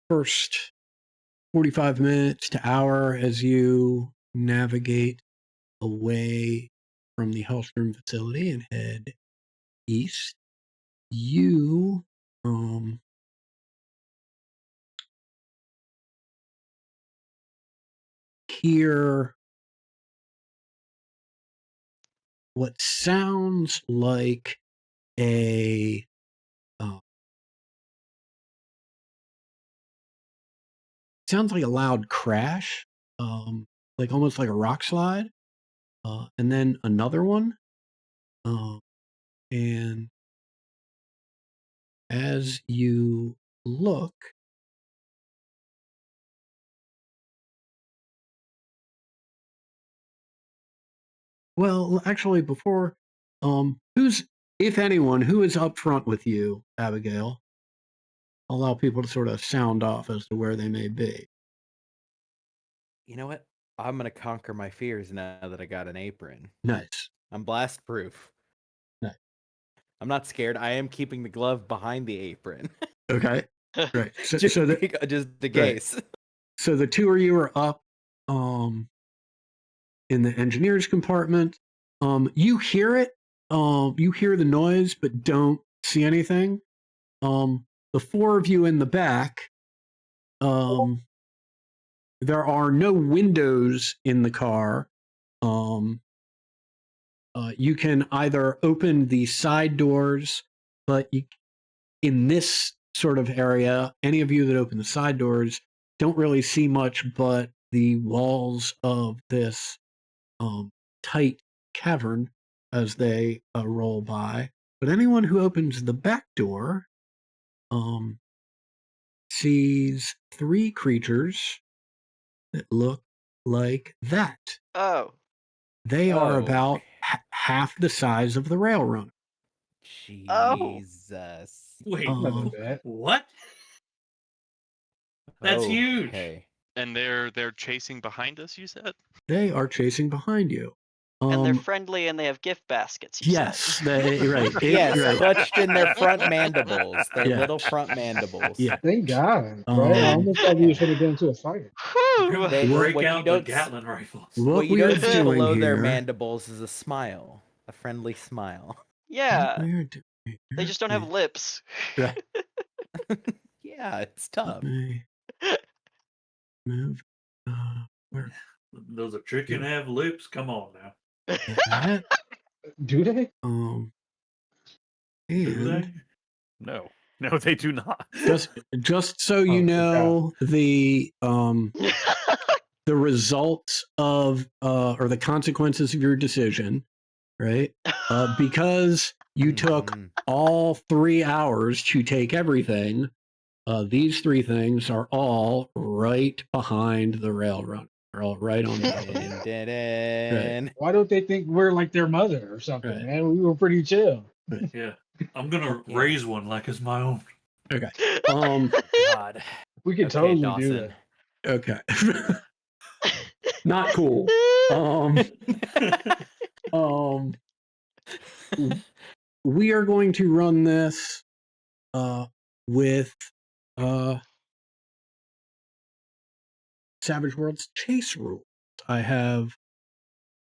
first 45 minutes to hour, as you navigate away from the Hellstrom facility and head east, you hear what sounds like a loud crash, like almost like a rock slide, and then another one, and as you look, well, actually, before, if anyone, who is up front with you, Abigail? Allow people to sort of sound off as to where they may be.
You know what? I'm gonna conquer my fears now that I got an apron.
Nice.
I'm blast proof.
Nice.
I'm not scared. I am keeping the glove behind the apron.
Okay. Right.
just the case.
Right. So the two of you are up in the engineer's compartment. You hear it. You hear the noise, but don't see anything. The four of you in the back, there are no windows in the car. You can either open the side doors, but in this sort of area, any of you that open the side doors don't really see much but the walls of this tight cavern as they roll by. But anyone who opens the back door sees three creatures that look like that.
Oh.
They are about half the size of the rail runner.
Jesus.
Wait,
Not that bad.
what? That's huge.
Okay.
And they're chasing behind us, you said?
They are chasing behind you.
And they're friendly and they have gift baskets, you
Yes,
said.
right.
Yes,
right.
clutched in their front mandibles. Their
Yeah.
little front mandibles.
Yeah.
Thank God, right? I almost thought we was going to get into a fight.
Whew.
They-
Break
what you
out the
don't
Gatlin rifles.
What
what you
we are
don't see
doing
below their
here-
mandibles is a smile. A friendly smile.
Yeah.
What we are doing
They just don't have lips.
Right.
Yeah, it's tough.
Let me move. Where
Those are chicken have lips. Come on now.
that?
Do they?
Do
And
they?
No, they do not.
just so you know, the results of or the consequences of your decision, right? Because you took
Mhm.
all 3 hours to take everything, these three things are all right behind the railroad. They're all right on top of you.
Dun-dun-dun.
Why don't they think we're like their mother or something,
Right.
man? We were pretty chill.
Yeah. I'm gonna
Yeah.
raise one like it's my own.
Okay.
God.
We could
Okay,
totally
Dawson.
do that.
Okay. Not cool. We are going to run this with Savage Worlds chase rules. I have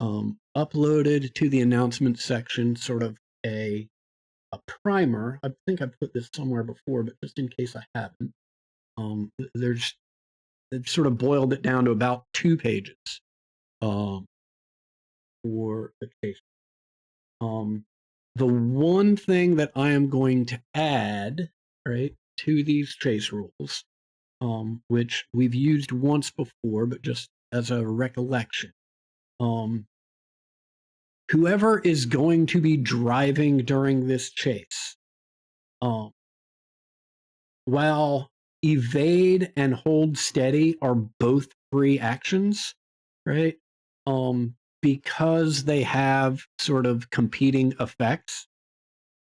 uploaded to the announcement section sort of a primer. I think I've put this somewhere before, but just in case I haven't, they've sort of boiled it down to about 2 pages for the chase. The one thing that I am going to add, right, to these chase rules, which we've used once before, but just as a recollection, whoever is going to be driving during this chase, while evade and hold steady are both free actions, right? Because they have sort of competing effects.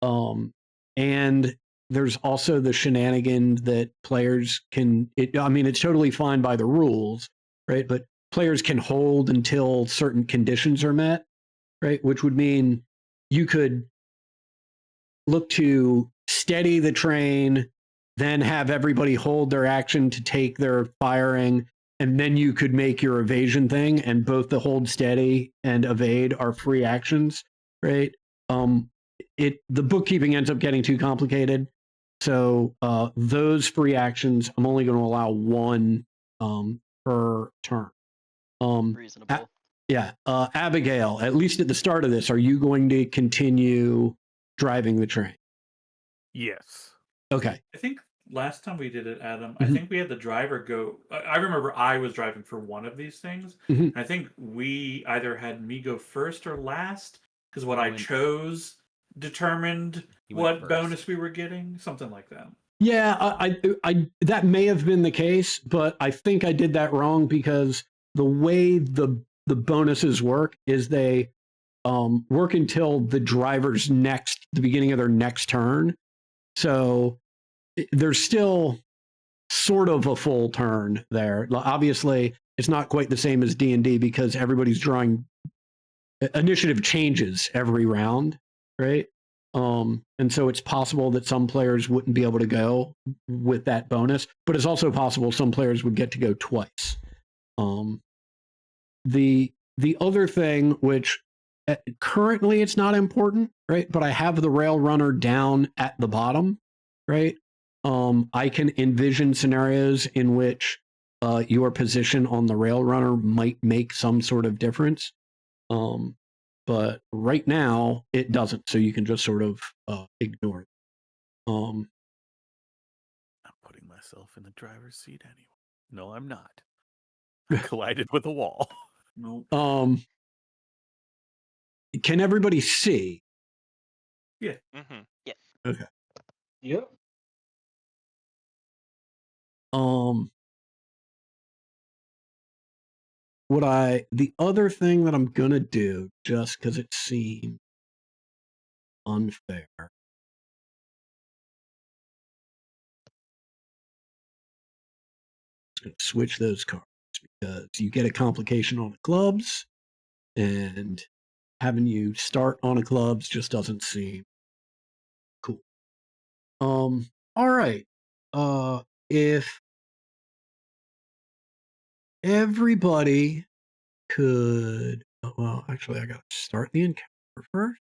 And there's also the shenanigan that players can, it's totally fine by the rules, right? But players can hold until certain conditions are met, right? Which would mean you could look to steady the train, then have everybody hold their action to take their firing, and then you could make your evasion thing, and both the hold steady and evade are free actions, right? The bookkeeping ends up getting too complicated. So those free actions, I'm only going to allow one per turn.
Reasonable.
Yeah. Abigail, at least at the start of this, are you going to continue driving the train?
Yes.
Okay.
I think last time we did it, Adam, I
Mhm.
think we had the driver go. I remember I was driving for one of these things.
Mhm.
I think we either had me go first or last because what
I
I
went-
chose determined
You went
what
first.
bonus we were getting, something like that.
Yeah, I that may have been the case, but I think I did that wrong because the way the bonuses work is they work until the driver's the beginning of their next turn. So there's still sort of a full turn there. Obviously, it's not quite the same as D&D because everybody's drawing initiative changes every round, right? And so it's possible that some players wouldn't be able to go with that bonus, but it's also possible some players would get to go twice. The other thing, which currently it's not important, right? But I have the rail runner down at the bottom, right? I can envision scenarios in which your position on the rail runner might make some sort of difference. But right now it doesn't, so you can just sort of ignore it.
I'm putting myself in the driver's seat anyway. No, I'm not. I collided with a wall.
Nope.
Can everybody see?
Mm-hmm.
Okay.
Yep.
The other thing that I'm gonna do, just because it seems unfair, I'm gonna switch those cards because you get a complication on the clubs, and having you start on a clubs just doesn't seem cool. All right. If everybody could, well, actually, I got to start the encounter first.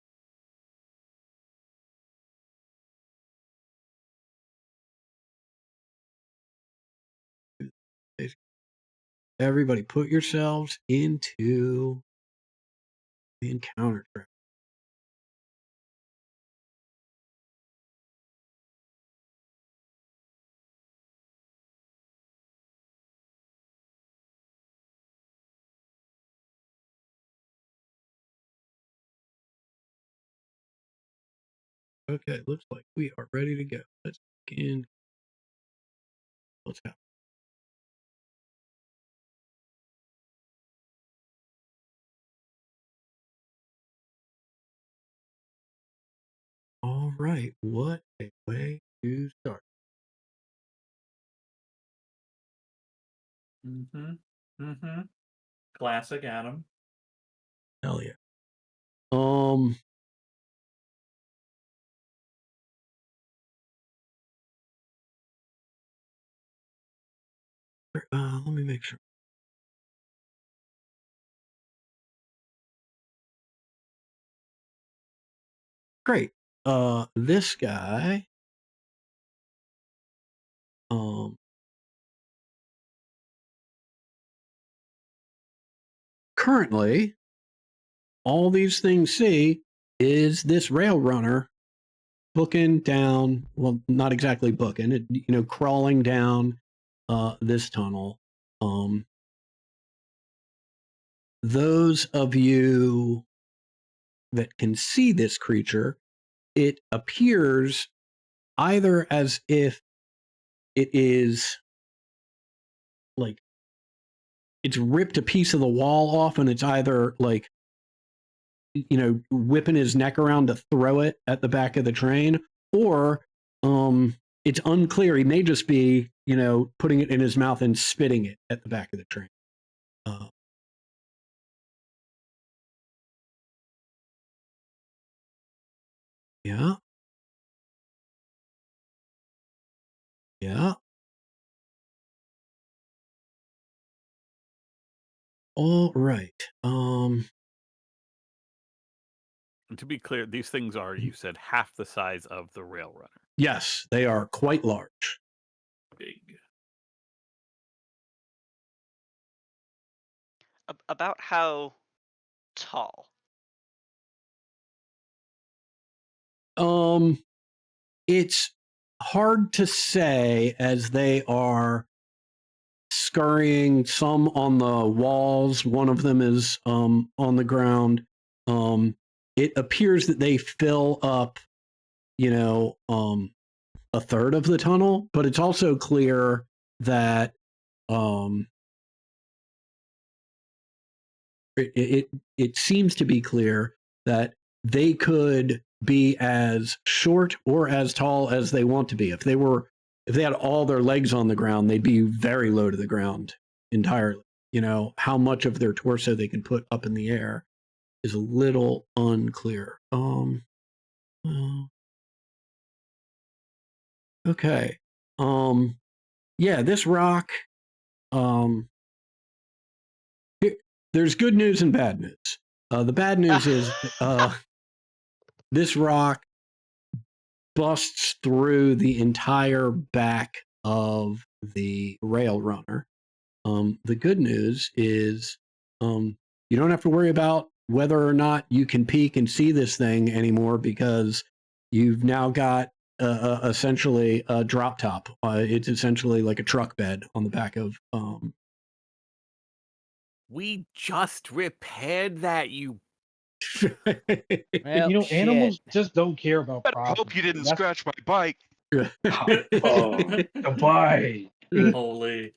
Everybody put yourselves into the encounter track. Okay, looks like we are ready to go. Let's begin. What's happening? All right, what a way to start.
Classic Adam.
Hell yeah. Let me make sure. Great. This guy, currently, all these things see is this rail runner booking down, well, not exactly booking it, crawling down this tunnel. Those of you that can see this creature, it appears either as if it is like it's ripped a piece of the wall off and it's either like, whipping his neck around to throw it at the back of the train, or it's unclear. He may just be, putting it in his mouth and spitting it at the back of the train. Yeah. Yeah. All right.
And to be clear, these things are, you said, half the size of the rail runner.
Yes, they are quite large.
Big.
About how tall?
It's hard to say as they are scurrying, some on the walls. One of them is on the ground. It appears that they fill up, a third of the tunnel, but it's also clear that it seems to be clear that they could be as short or as tall as they want to be. If they had all their legs on the ground, they'd be very low to the ground entirely. How much of their torso they can put up in the air is a little unclear. Okay. Yeah, this rock, there's good news and bad news. The bad news is this rock busts through the entire back of the rail runner. The good news is you don't have to worry about whether or not you can peek and see this thing anymore, because you've now got essentially a drop top. It's essentially like a truck bed on the back of.
We just repaired that, you.
Well,
animals
shit.
just don't care about
Better
problems.
hope you didn't
That's-
scratch my bike.
Oh, the bite.
Holy.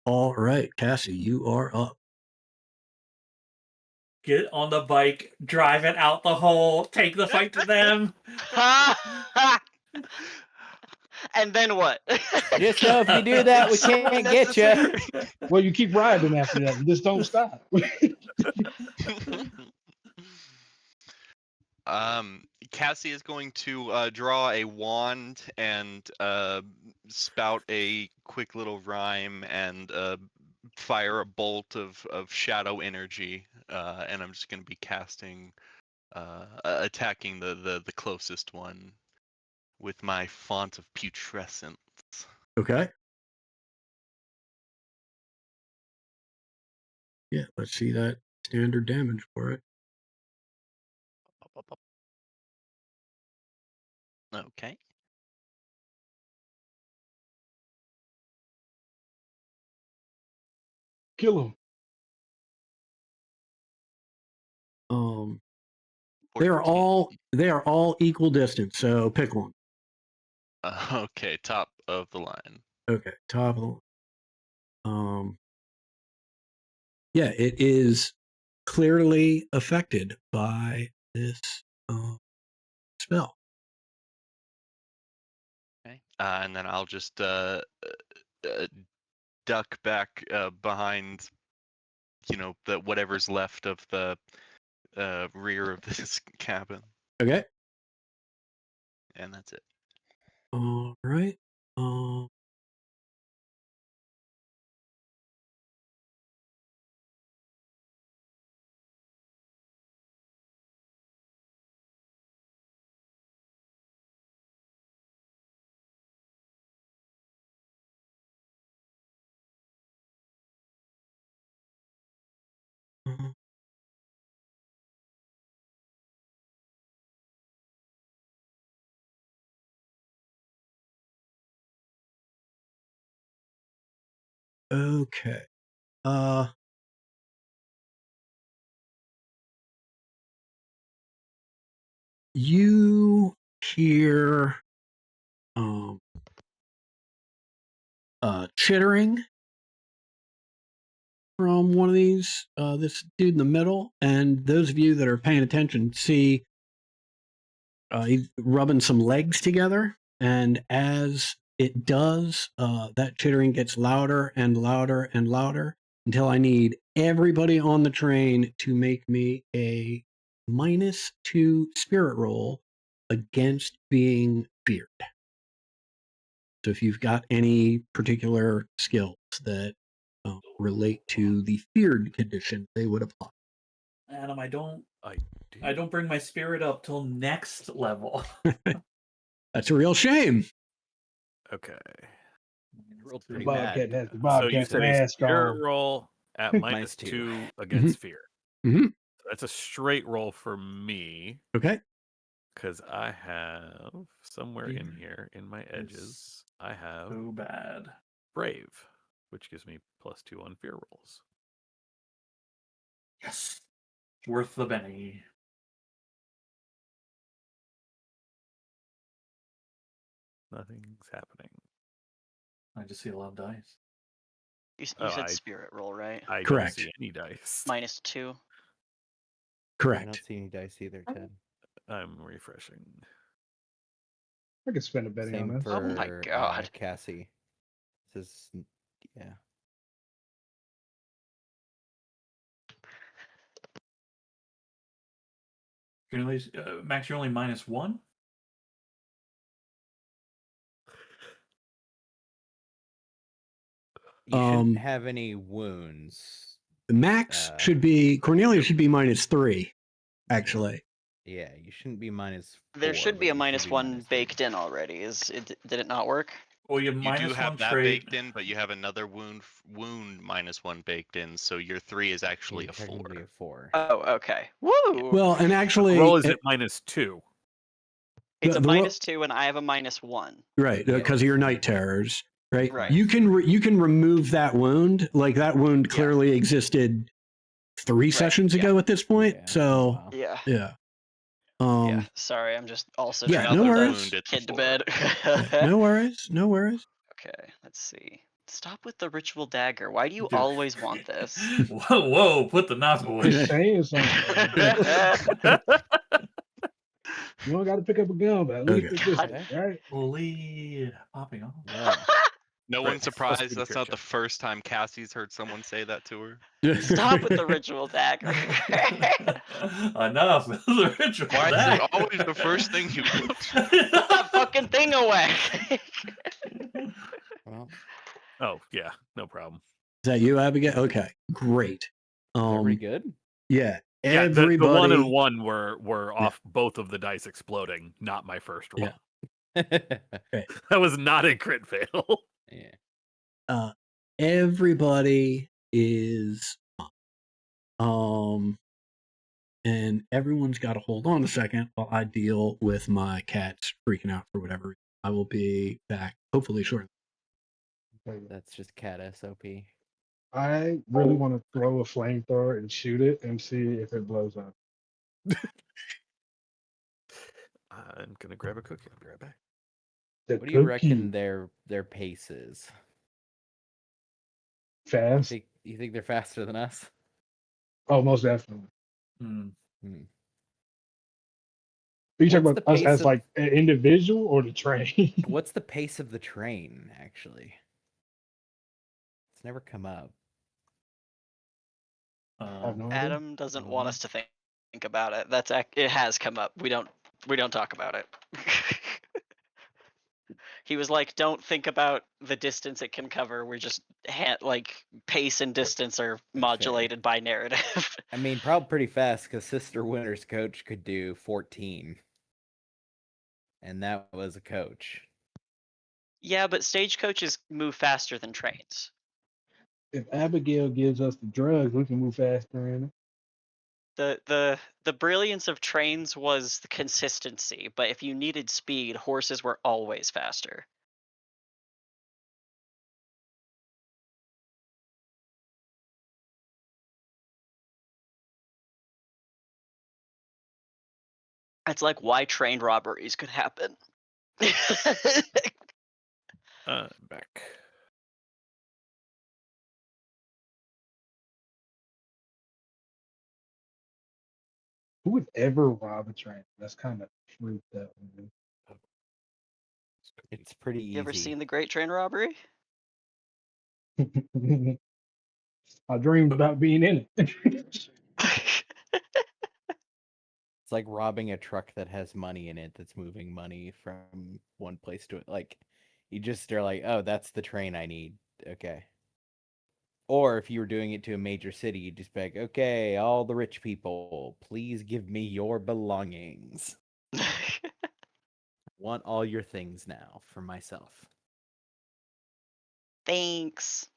All right, Cassie, you are up.
Get on the bike, drive it out the hole, take the fight to them.
And then what?
Just know if you do that, we can't get you.
Well, you keep riding after that. You just don't stop.
Cassie is going to draw a wand and spout a quick little rhyme and fire a bolt of shadow energy, and I'm just going to be casting, attacking the closest one with my font of putrescence.
Okay. Yeah, let's see that standard damage for it.
Okay.
Kill him.
They are
14.
all equal distance, so pick one.
Okay, top of the line.
Okay, top of the line. Yeah, it is clearly affected by this spell.
Okay. And then I'll just duck back behind, the whatever's left of the rear of this cabin,
Okay.
and that's it.
All right. Okay. you hear chittering from one of these, this dude in the middle, and those of you that are paying attention see he's rubbing some legs together, and as it does, that chittering gets louder and louder and louder until I need everybody on the train to make me a -2 spirit roll against being feared. So if you've got any particular skills that relate to the feared condition, they would apply.
Adam, I don't
do.
bring my spirit up till next level.
That's a real shame.
Okay.
You rolled
The
pretty
Bobcat
bad.
has the
So you
Bobcat
said a
mask
spirit
on.
roll at
-2.
-2 against fear.
Mhm.
So that's a straight roll for me
Okay.
because I have somewhere in here in my edges. I have
So bad.
brave, which gives me +2 on fear rolls.
Yes. Worth the penny.
Nothing's happening.
I just see a lot of dice.
You
Oh,
said
I-
spirit roll, right?
I
Correct.
don't see any dice.
-2.
I
Correct.
don't see any dice either, Ted.
I'm refreshing.
I could spend a penny on
Same
this.
for
Oh my God.
Cassie. This is yeah.
You're only, Max, you're only -1?
You shouldn't
Um,
have any wounds.
Max should be Cornelia should be -3, actually.
Yeah, you shouldn't be -4.
There should be a
but you should
-1
-3.
baked in already. Did it not work?
Well, you have
You do
-1
have that
trait.
baked in, but you have another wound -1 baked in, so your 3 is actually
You're
a 4.
technically a 4.
Oh, okay. Woo!
Well, and actually,
Roll is at -2.
It's a
the ro-
-2 and I have a -1.
right,
Yeah.
because of your night terrors, right?
Right.
You can you can remove that wound. Like that wound
Yeah.
clearly existed 3
Right,
sessions
yeah.
ago at this point.
Yeah,
So
wow.
Yeah.
yeah.
Yeah. Sorry, I'm just also
Yeah,
trying
no
to put
worries.
the
Wounded
kid to
before.
bed.
Yeah, no worries. No worries.
Okay, let's see. Stop with the ritual dagger. Why do you
Dude.
always want this?
Whoa, put the knots away.
Just saying something. Man. You don't got to pick up a gun, but at least
Okay.
pick this
God.
up, right?
Holy popping off.
Yeah.
No
Right,
one's
plus
surprised
the
that's not the
description.
first time Cassie's heard someone say that to her.
Stop with the ritual dagger.
Enough. The ritual
Why is
dagger.
it always the first thing you go to?
Put that fucking thing away.
Well,
Oh, yeah, no problem.
Is that you, Abigail? Okay, great.
is everybody good?
Yeah,
Yeah,
everybody.
the 1 and 1 were off both of the dice exploding, not my first roll.
Yeah.
That was not a crit fail.
Yeah.
Everybody is and everyone's got to hold on a second while I deal with my cats freaking out for whatever reason. I will be back hopefully shortly.
That's just cat SOP.
I really want to throw a flamethrower and shoot it and see if it blows up.
I'm gonna grab a cookie. I'll be right back.
The
What do you reckon
cookie.
their pace is?
Fast?
You think they're faster than us?
Oh, most definitely.
Hmm.
Hmm.
Are you talking
What's
about
the
us
pace
as
of-
like an individual or the train?
What's the pace of the train, actually? It's never come up.
I have no idea.
Adam doesn't want us to think about it. It has come up. We don't talk about it. He was like, "Don't think about the distance it can cover. We're just like pace and distance are modulated by narrative."
I mean, probably pretty fast because Sister Winter's coach could do 14. And that was a coach.
Yeah, but stagecoaches move faster than trains.
If Abigail gives us the drugs, we can move faster in it.
The brilliance of trains was the consistency, but if you needed speed, horses were always faster. It's like why train robberies could happen.
Back.
Who would ever rob a train? That's kind of freaked out.
It's pretty
You ever
easy.
seen the Great Train Robbery?
I dreamed about being in it.
It's like robbing a truck that has money in it that's moving money from one place to it. Like, you just are like, oh, that's the train I need. Okay. Or if you were doing it to a major city, you'd just be like, okay, all the rich people, please give me your belongings. I want all your things now for myself.
Thanks.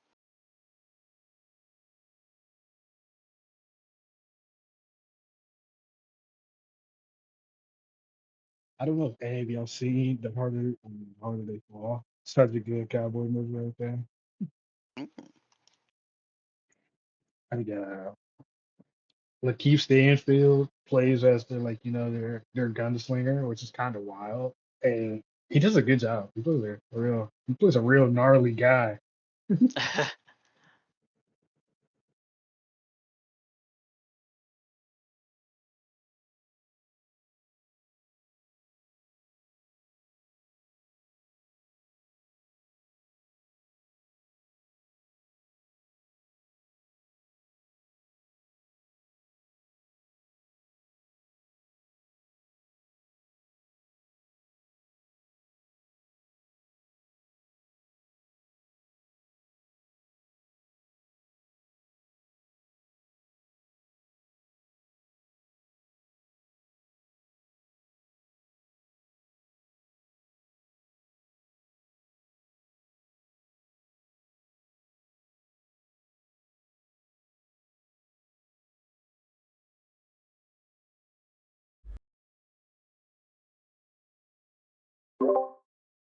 I don't know if any of y'all seen the harder they fall. Such a good cowboy movie right there.
Mm.
And Lakeith Stanfield plays as their gunslinger, which is kind of wild. And he does a good job. He plays a real gnarly guy.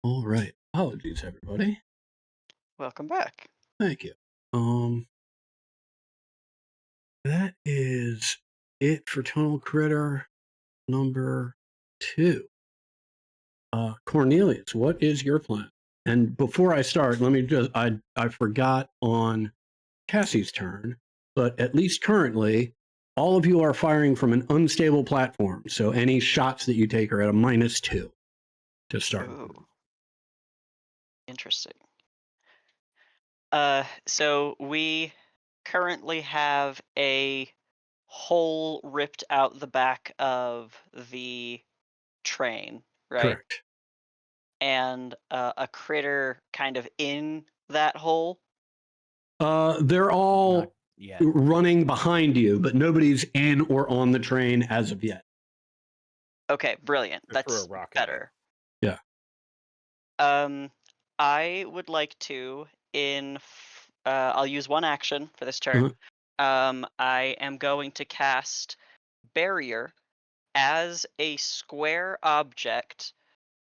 All right. Apologies, everybody.
Welcome back.
Thank you. That is it for Tunnel Critter number 2. Cornelius, what is your plan? And before I start, let me just, I forgot on Cassie's turn, but at least currently, all of you are firing from an unstable platform. So any shots that you take are at a -2 to start.
Ooh. Interesting. So we currently have a hole ripped out the back of the train, right?
Correct.
And a critter kind of in that hole.
They're all
Not yet.
running behind you, but nobody's in or on the train as of yet.
Okay, brilliant.
I threw a
That's
rock at it.
better.
Yeah.
I would like to I'll use one action for this turn. I am going to cast Barrier as a square object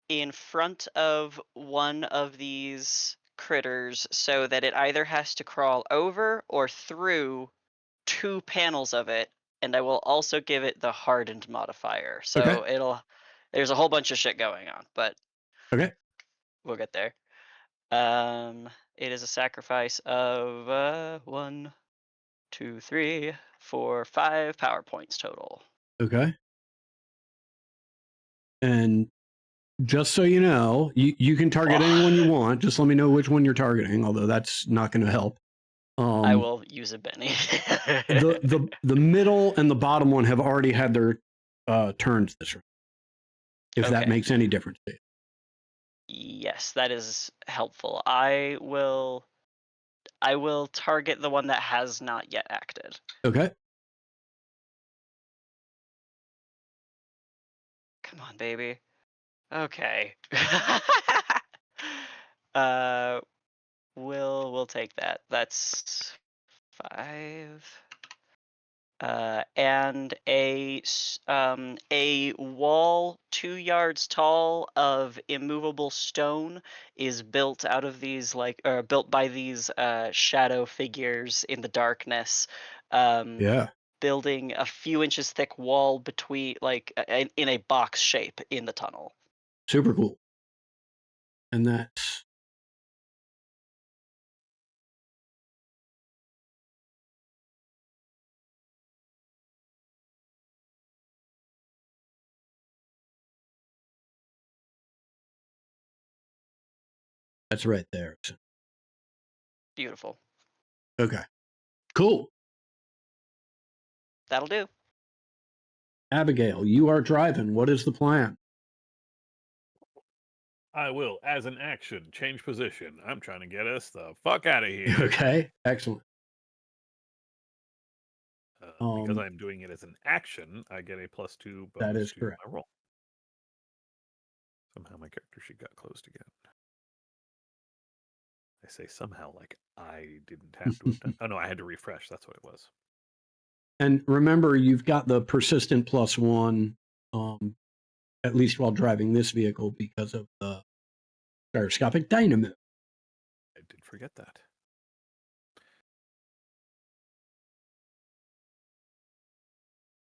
in front of one of these critters so that it either has to crawl over or through 2 panels of it, and I will also give it the hardened modifier. So there's a whole bunch of shit going on, but
Okay.
we'll get there. It is a sacrifice of 1, 2, 3, 4, 5 power points total.
Okay. And just so you know, you can target anyone you want. Just let me know which one you're targeting, although that's not going to help.
I will use a Benny.
the middle and the bottom one have already had their turns this round. If that
Okay.
makes any difference to you.
Yes, that is helpful. I will target the one that has not yet acted.
Okay.
Come on, baby. Okay. We'll take that. That's 5. And a wall 2 yards tall of immovable stone is built out of these built by these shadow figures in the darkness.
Yeah.
building a few inches thick wall between, like, in a box shape in the tunnel.
Super cool. And that's right there.
Beautiful.
Okay. Cool.
That'll do.
Abigail, you are driving. What is the plan?
I will, as an action, change position. I'm trying to get us the fuck out of here.
Okay. Excellent.
Because I'm doing it as an action, I get a +2 bonus
That is
to
correct.
my roll. Somehow my character sheet got closed again. I say somehow like I didn't have to have done. Oh no, I had to refresh. That's what it was.
And remember, you've got the persistent +1, at least while driving this vehicle, because of the gyroscopic dynamo.
I did forget that.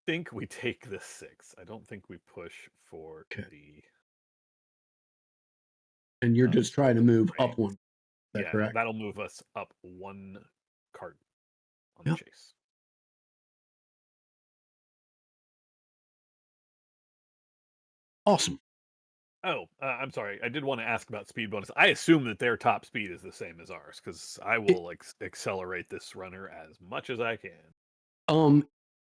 I think we take the 6. I don't think we push for the.
And you're just trying to move
right.
up one. Is that correct?
That'll move us up 1 cart on
Yep.
the chase.
Awesome.
Oh, I'm sorry. I did want to ask about speed bonus. I assume that their top speed is the same as ours, because I will accelerate this runner as much as I can.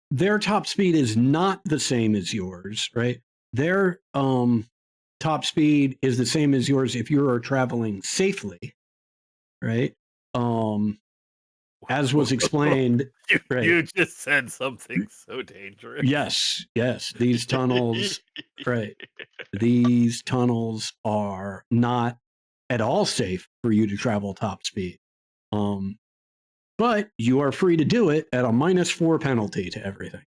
Their top speed is not the same as yours, right? Their top speed is the same as yours if you are traveling safely, right? As was explained, right?
You just said something so dangerous.
Yes. These tunnels, right? These tunnels are not at all safe for you to travel top speed. But you are free to do it at a -4 penalty to everything.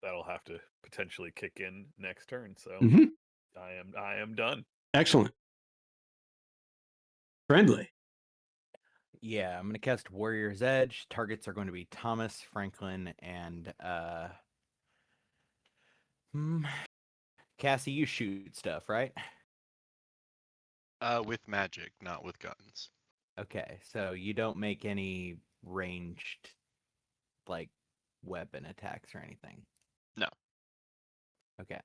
That'll have to potentially kick in next turn. So
Mhm.
I am done.
Excellent. Friendly.
Yeah, I'm going to cast Warrior's Edge. Targets are going to be Thomas, Franklin, and Cassie, you shoot stuff, right?
With magic, not with guns.
Okay, so you don't make any ranged, like, weapon attacks or anything?
No.
Okay.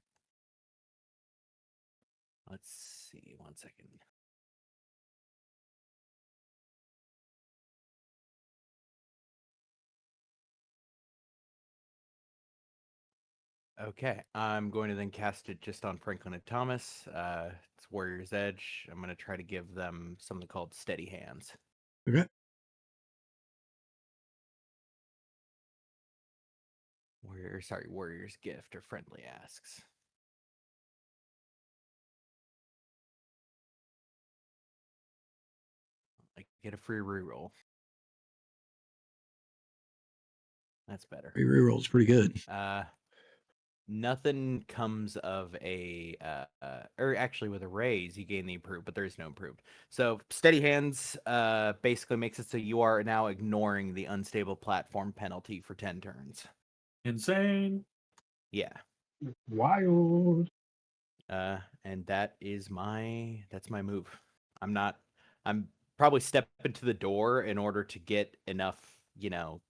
Let's see, 1 second. Okay, I'm going to then cast it just on Franklin and Thomas. It's Warrior's Edge. I'm going to try to give them something called Steady Hands.
Okay.
Warrior's Gift or Friendly asks. I get a free reroll. That's better.
Free reroll's pretty good.
Nothing comes of a, or actually with a raise, you gain the improved, but there is no improved. So Steady Hands basically makes it so you are now ignoring the unstable platform penalty for 10 turns.
Insane.
Yeah.
Wild.
And that's my move. I'm probably stepping to the door in order to get enough,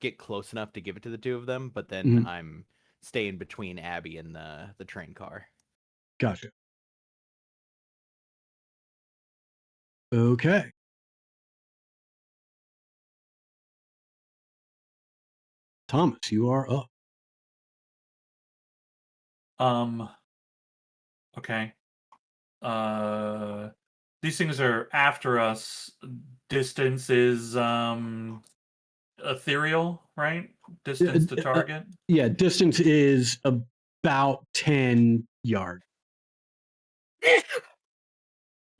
get close enough to give it to the two of them, but then I'm staying between Abby and the train car.
Gotcha. Okay. Thomas, you are up.
Okay. These things are after us. Distance is ethereal, right? Distance to target.
Yeah, distance is about 10 yards.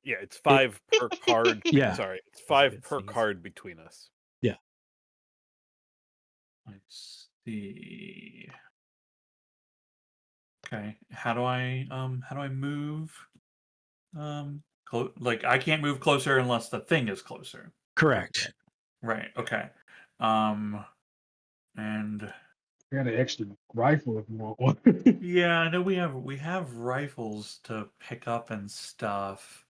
Yeah, it's 5 per card.
Yeah.
Sorry, it's 5
good
per
sneeze.
card between us.
Yeah.
Let's see. Okay, how do I move? Like I can't move closer unless the thing is closer.
Correct.
Right. Okay. And
I got an extra rifle if you want one.
yeah, I know we have rifles to pick up and stuff.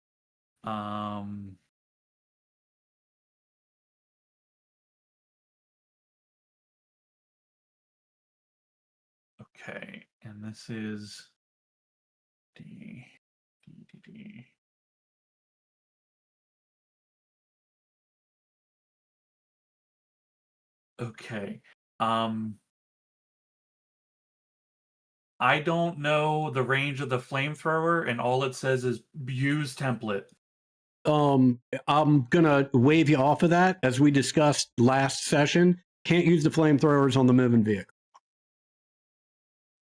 Okay, and this is D. Okay. I don't know the range of the flamethrower, and all it says is use template.
I'm gonna wave you off of that, as we discussed last session. Can't use the flamethrowers on the moving vehicle.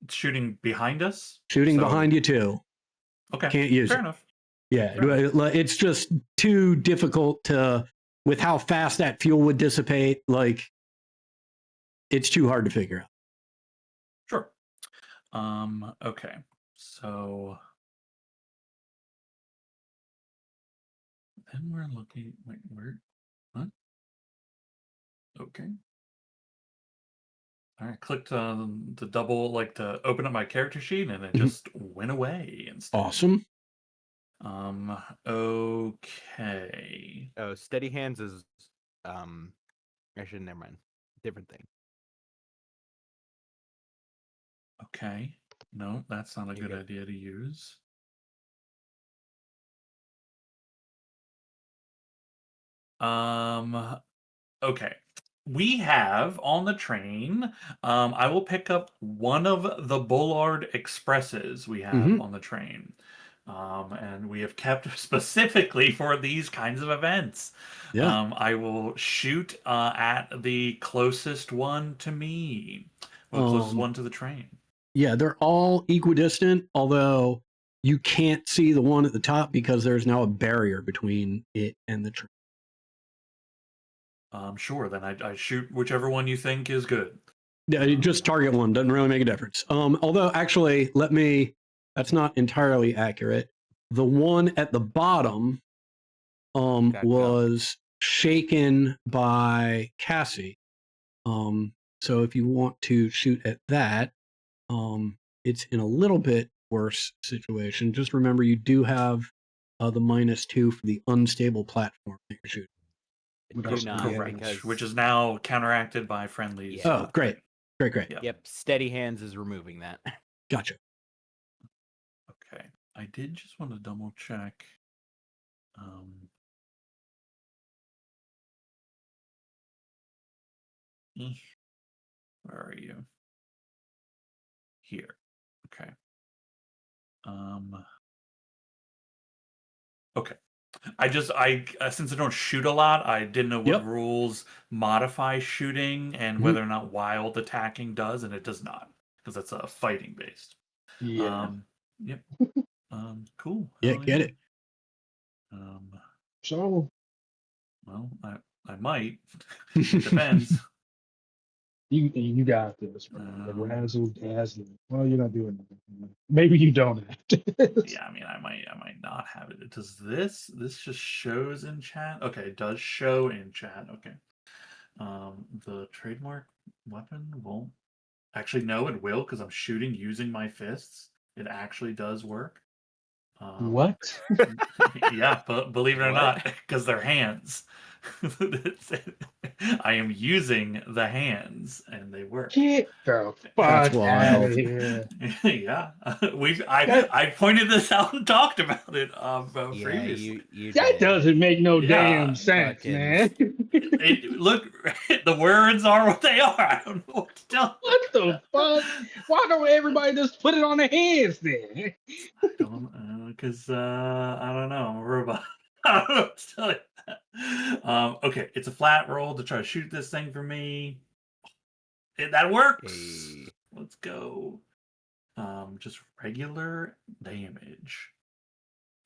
It's shooting behind us.
Shooting
so-
behind you too.
Okay.
Can't use
Fair
it.
enough.
Yeah,
Fair enough.
it's just too difficult to, with how fast that fuel would dissipate. Like, it's too hard to figure out.
Sure. Okay. So then we're looking. Wait, where? What? Okay. All right. Clicked on the double, like to open up my character sheet, and it
Mhm.
just went away instead.
Awesome.
Okay.
Oh, steady hands is actually never mind. Different thing.
Okay. No, that's not a
There you
good
go.
idea to use. Okay. We have on the train, I will pick up one of the Bullard Expresses we have
Mhm.
on the train. And we have kept specifically for these kinds of events.
Yeah.
I will shoot at the closest one to me, or the closest one to the train.
Yeah, they're all equidistant, although you can't see the one at the top because there's now a barrier between it and the train.
Sure, then I shoot whichever one you think is good.
Yeah, you just target one, doesn't really make a difference. Although actually, that's not entirely accurate. The one at the bottom
Got
was shaken by Cassie. So if you want to shoot at that, it's in a little bit worse situation. Just remember you do have the -2 for the unstable platform that you're shooting.
Do
That's
not,
Correct,
because
which is now counteracted by friendlies.
Yeah.
Oh, great. Great.
Yeah.
Yep, steady hands is removing that.
Gotcha.
Okay. I did just want to double check. Where are you? Here. Okay. Okay. I since I don't shoot a lot, I didn't know what
Yep.
rules modify shooting and
Mhm.
whether or not wild attacking does, and it does not, because that's a fighting based.
Yeah.
Yep. Cool.
Yeah,
Hell
get it.
So
Well, I might. It depends.
you got this, man. The
Um,
razzle dazzle. Well, you're not doing that. Maybe you don't have to.
Yeah, I mean, I might not have it. Does this just shows in chat? Okay, it does show in chat. Okay. The trademark weapon won't actually. No, it will, because I'm shooting using my fists. It actually does work.
What?
Yeah, but believe it or
What?
not, because they're hands. I am using the hands, and they work.
Get the
That's
fuck out
wild.
of here.
Yeah, I pointed this out and talked about it
Yeah,
previously.
you
That
did.
doesn't make no
Yeah,
damn sense,
fucking-
man.
Look, the words are what they are. I don't know what to tell you.
What the fuck? Why don't everybody just put it on their hands then?
I don't, because I don't know. I'm a robot. I don't know what to tell you. Okay, it's a flat roll to try to shoot this thing for me. That works.
Hey.
Let's go. Just regular damage.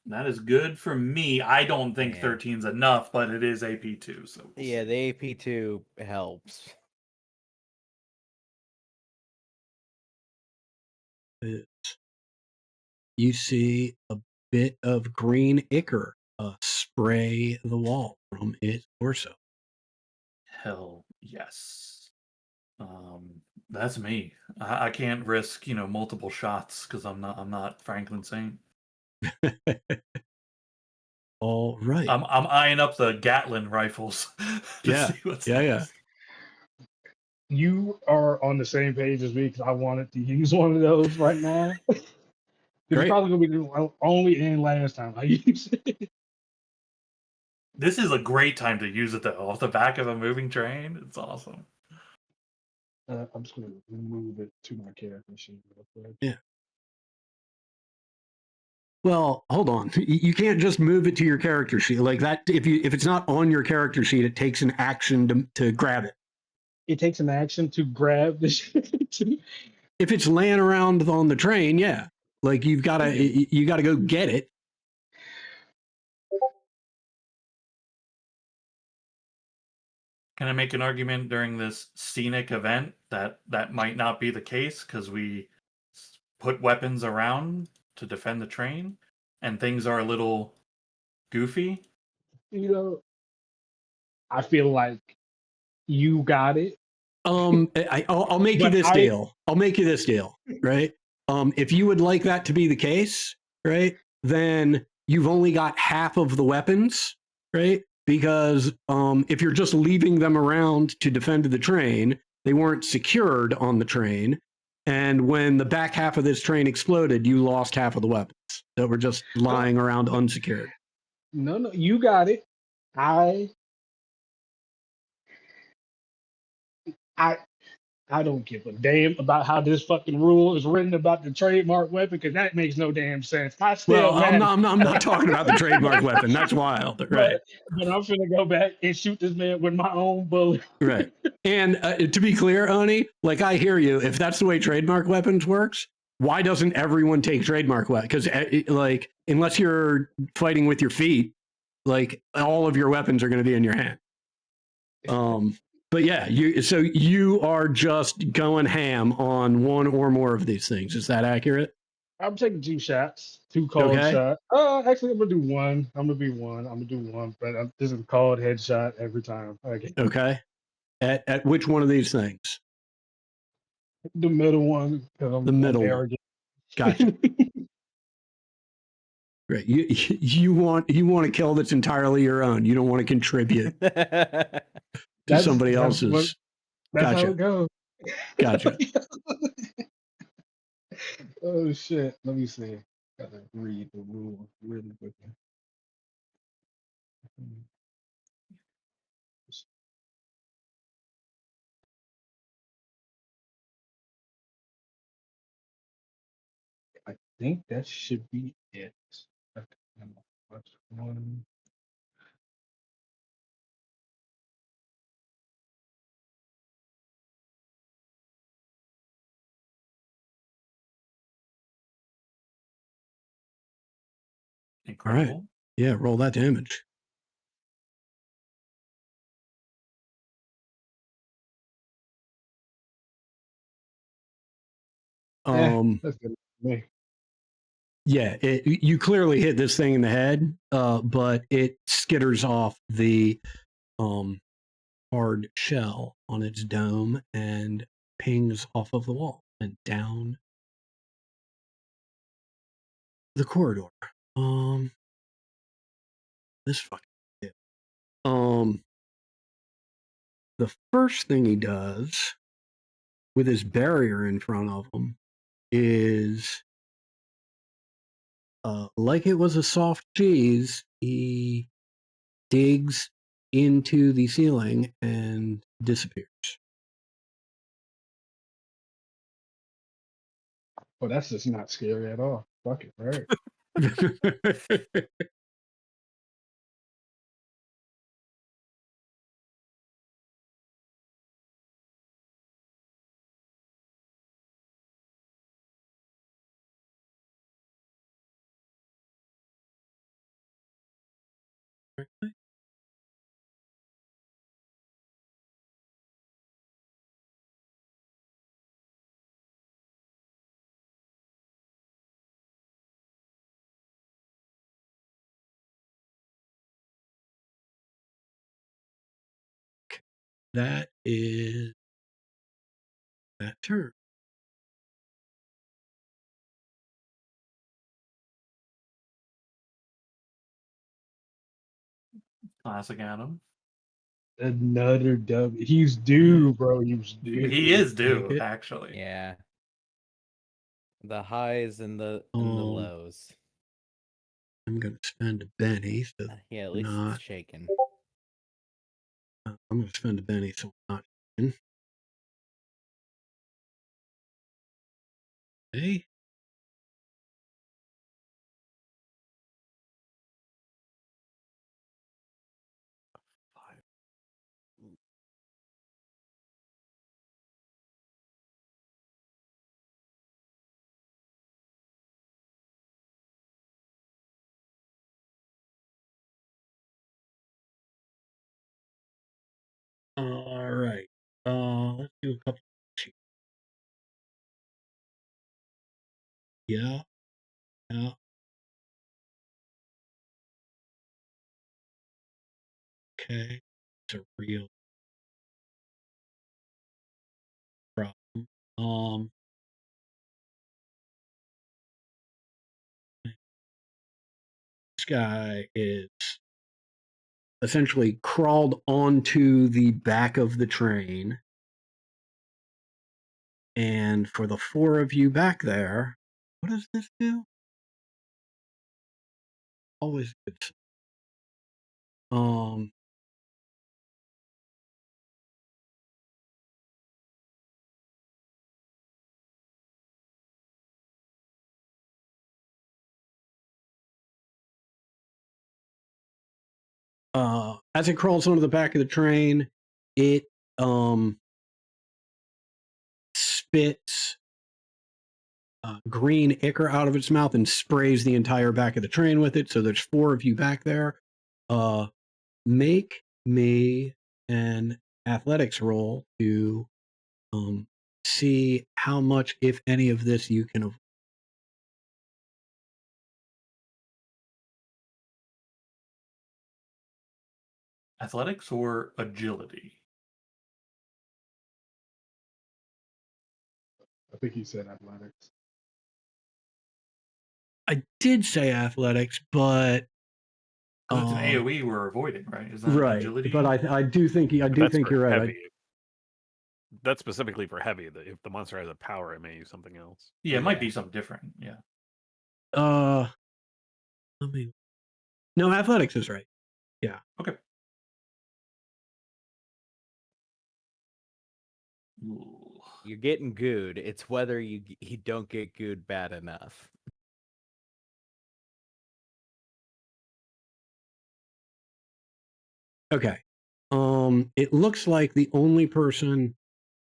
That is good for me. I don't think
Yeah.
13's enough, but it is AP2, so we'll
Yeah,
see.
the AP2 helps.
You see a bit of green ichor spray the wall from its torso.
Hell yes. That's me. I can't risk, multiple shots because I'm not Franklin Saint.
All right.
I'm eyeing up the Gatlin rifles to
Yeah.
see what's
Yeah, yeah.
next.
You are on the same page as me because I wanted to use one of those right now. It's
Great.
probably gonna be the only and last time I use it.
This is a great time to use it though. Off the back of a moving train, it's awesome.
I'm just gonna move it to my character sheet real quick.
Yeah. Well, hold on. You can't just move it to your character sheet like that. If it's not on your character sheet, it takes an action to grab it.
It takes an action to grab the shit.
If it's laying around on the train, yeah, like you gotta go get it.
Can I make an argument during this scenic event that might not be the case because we put weapons around to defend the train and things are a little goofy?
I feel like you got it.
I'll make you
But
this deal. I'll make you this deal, right? If you would like that to be the case, right, then you've only got half of the weapons, right? Because if you're just leaving them around to defend the train, they weren't secured on the train. And when the back half of this train exploded, you lost half of the weapons that were just lying around unsecured.
No, you got it. I don't give a damn about how this fucking rule is written about the trademark weapon because that makes no damn sense. I still
Well, I'm
mad,
not talking about the trademark weapon. That's wild, right?
but I'm finna go back and shoot this man with my own bullet.
Right. And to be clear, Oni, like I hear you. If that's the way trademark weapons works, why doesn't everyone take trademark weapons? Because like, unless you're fighting with your feet, like all of your weapons are going to be in your hand. But yeah, you are just going ham on one or more of these things. Is that accurate?
I'm taking 2 shots, 2 cold
Okay.
shots. Actually, I'm gonna do one. I'm gonna do one, but this is a cold headshot every time. Okay.
Okay. At which one of these things?
The middle one because
The middle
I'm
one.
arrogant.
Gotcha. Right. You want a kill that's entirely your own. You don't want to contribute to somebody else's.
That's how
Gotcha.
it goes.
Gotcha.
Oh shit. Let me see. Gotta read the rule really quickly. I think that should be it. Okay, what's one?
Incredible.
Yeah, roll that damage.
That's good for me.
Yeah, you clearly hit this thing in the head, but it skitters off the hard shell on its dome and pings off of the wall and down the corridor. This fucking kid. The first thing he does with his barrier in front of him is, like it was a soft cheese, he digs into the ceiling and disappears.
Well, that's just not scary at all. Fuck it, right?
That is that turn.
Classic Adam.
Another W. He's due, bro. He was due.
He is
Take
due,
it.
actually.
Yeah. The highs and the lows.
I'm going to spend a Benny, so
Yeah, at
we're
least
not.
it's shaken.
I'm going to spend a Benny, so we're not. In. Okay. All right. Let's do a couple. Yeah. Yeah. Okay. It's a real problem. This guy is essentially crawled onto the back of the train. And for the four of you back there, what does this do? Always good. As it crawls onto the back of the train, it spits green ichor out of its mouth and sprays the entire back of the train with it. So there's four of you back there. Make me an athletics roll to see how much, if any, of this you can avoid.
Athletics or agility?
I think he said athletics.
I did say athletics, but
'Cause it's an AoE we're avoiding, right? Is that
right.
agility?
But I do think
That's for
you're right.
heavy. That's specifically for heavy. If the monster has a power, it may use something else.
Yeah, it might be something different. Yeah.
Let me. No, athletics is right. Yeah.
Okay. Ooh.
You're getting gooed. It's whether you don't get gooed bad enough.
Okay. It looks like the only person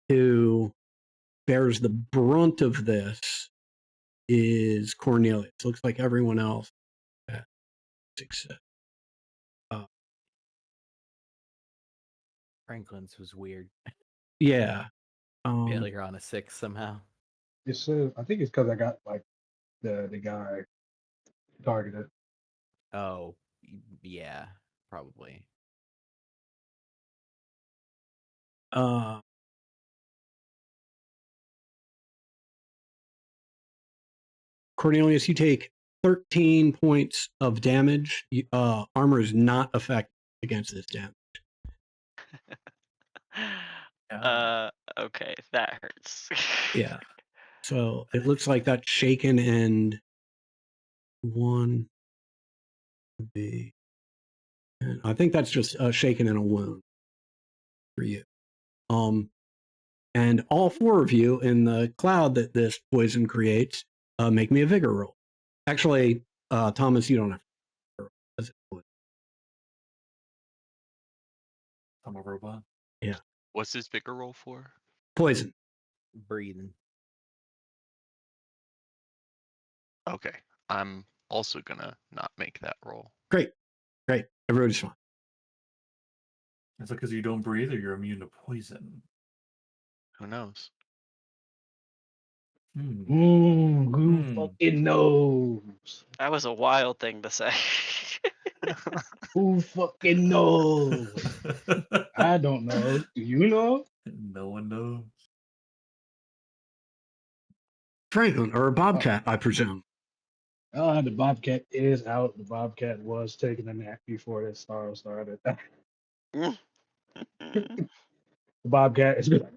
who bears the brunt of this is Cornelius. Looks like everyone else has success.
Franklin's was weird.
Yeah.
Failure on a 6 somehow.
It says, I think it's because I got like the guy targeted.
Oh, yeah, probably.
Cornelius, you take 13 points of damage. Armor is not effective against this damage.
Okay, that hurts.
Yeah. So it looks like that's shaken and one would be. And I think that's just shaken in a wound for you. And all four of you in the cloud that this poison creates, make me a vigor roll. Actually, Thomas, you don't have to roll.
I'm a robot.
Yeah.
What's this vigor roll for?
Poison.
Breathing.
Okay. I'm also gonna not make that roll.
Great. Everybody's fine.
Is it because you don't breathe or you're immune to poison?
Who knows?
Who fucking knows?
That was a wild thing to say.
Who fucking knows? I don't know. Do you know?
No one knows.
Franklin, or a bobcat, I presume.
The Bobcat is out. The Bobcat was taking a nap before this star started. The Bobcat is good.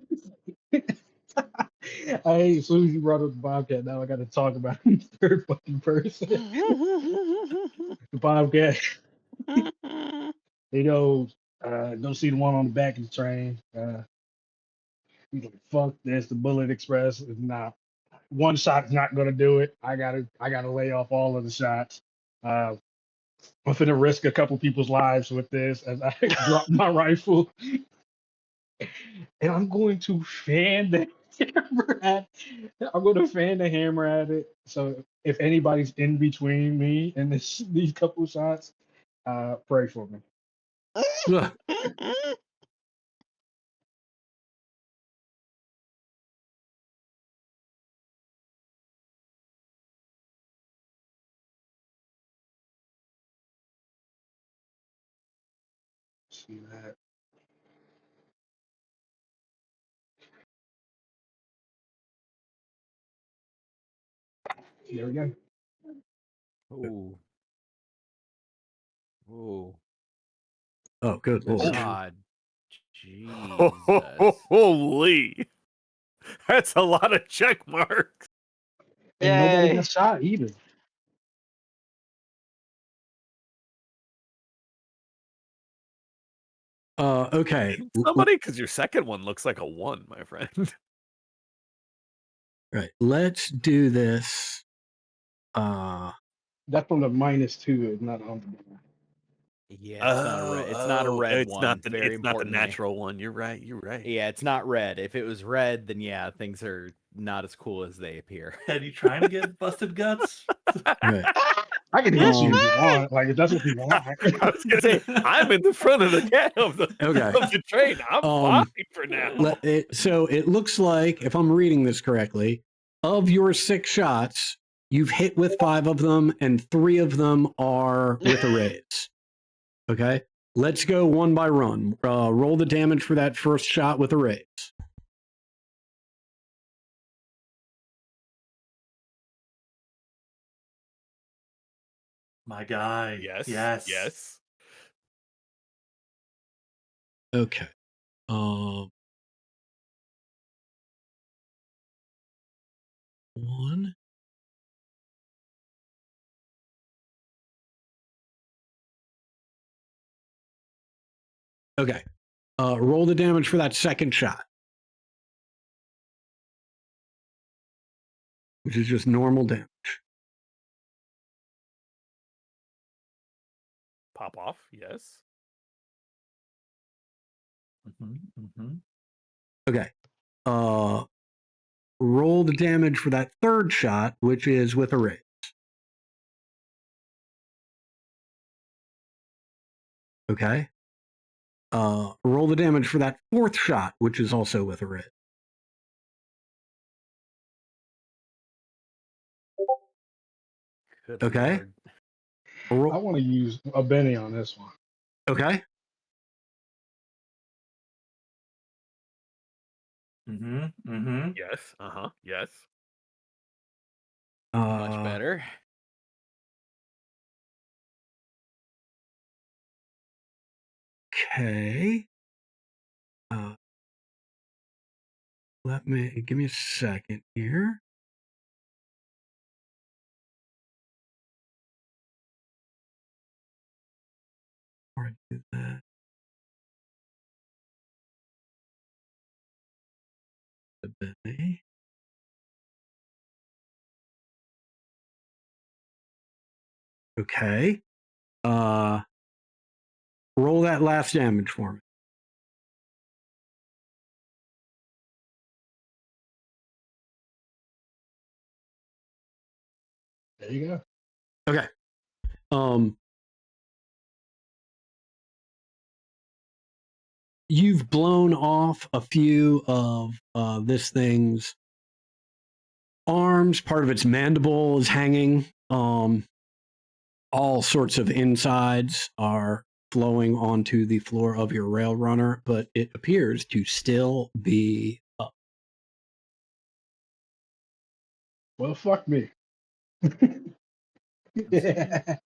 As soon as you brought up the Bobcat, now I got to talk about it in third fucking person. The Bobcat, go see the one on the back of the train. He's like, fuck this. The Bullet Express is not. One shot is not gonna do it. I gotta lay off all of the shots. I'm gonna risk a couple people's lives with this as I drop my rifle, and I'm going to fan the hammer at. I'm going to fan the hammer at it. So if anybody's in between me and these couple shots, pray for me.
Ugh.
See that? There we go.
Ooh. Ooh.
Oh, good
Good
lord.
God. Jesus.
Holy. That's a lot of check marks.
And nobody
Yay.
got shot either.
Okay.
Somebody, because your second one looks like a 1, my friend.
Right. Let's do this.
That's from the -2. It's not on the.
Yeah, it's not a red. It's not a red
it's
one.
Not the,
very
it's not the
importantly.
natural one. You're right. You're right.
Yeah, it's not red. If it was red, then yeah, things are not as cool as they appear.
Ted, you trying to get busted guts?
Right.
I can hit you if you want. Like if that's what you want.
I was gonna say I'm in the front of the
Okay.
of the train. I'm fine for now.
So it looks like, if I'm reading this correctly, of your 6 shots, you've hit with 5 of them, and 3 of them are with a raise. Okay. Let's go one by one. Roll the damage for that first shot with a raise.
My guy.
Yes.
Yes.
Yes.
Okay. 1. Okay. Roll the damage for that second shot, which is just normal damage.
Pop off. Yes.
Okay. Roll the damage for that third shot, which is with a raise. Okay. Roll the damage for that fourth shot, which is also with a raise.
Good
Okay.
Lord.
I want to use a Benny on this one.
Okay.
Yes. Yes.
Much better.
Okay. Give me a second here. Before I do that. The Benny. Okay. Roll that last damage for me.
There you go.
Okay. You've blown off a few of this thing's arms. Part of its mandible is hanging. All sorts of insides are flowing onto the floor of your rail runner, but it appears to still be up.
Well, fuck me. Yeah.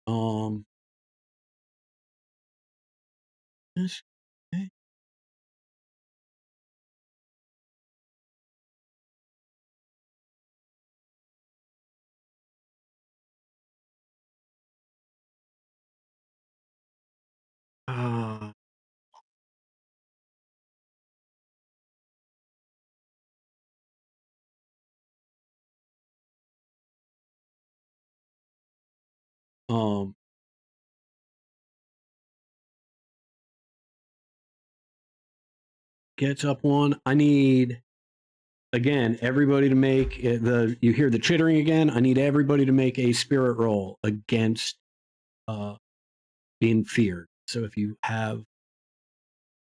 Um. Yes, okay. Uh, um. Gets up one. I need again everybody to make you hear the chittering again. I need everybody to make a spirit roll against being feared. So if you have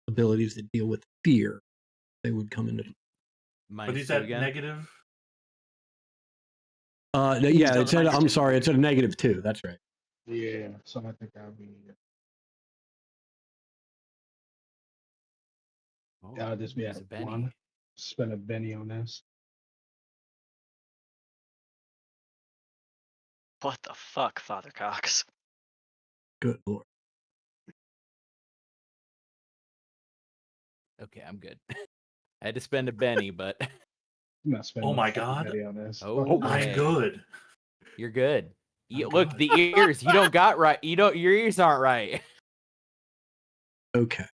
abilities that deal with fear, they would come into.
But is
-2
that
again.
negative?
Yeah,
Still
it
the
said. I'm
-2.
sorry, it said a -2. That's right.
Yeah, so I think I'll be.
Oh,
I'll just be
use
at
a Benny.
one. Spend a Benny on this.
What the fuck, Father Cox?
Good lord.
Okay, I'm good. I had to spend a Benny, but
I'm not spending
Oh
no
my
fucking
God.
Benny on this.
Oh,
Fuck
I'm
okay.
good.
you're good.
I'm
Look,
good.
the ears. You don't got right. You don't. Your ears aren't right.
Okay.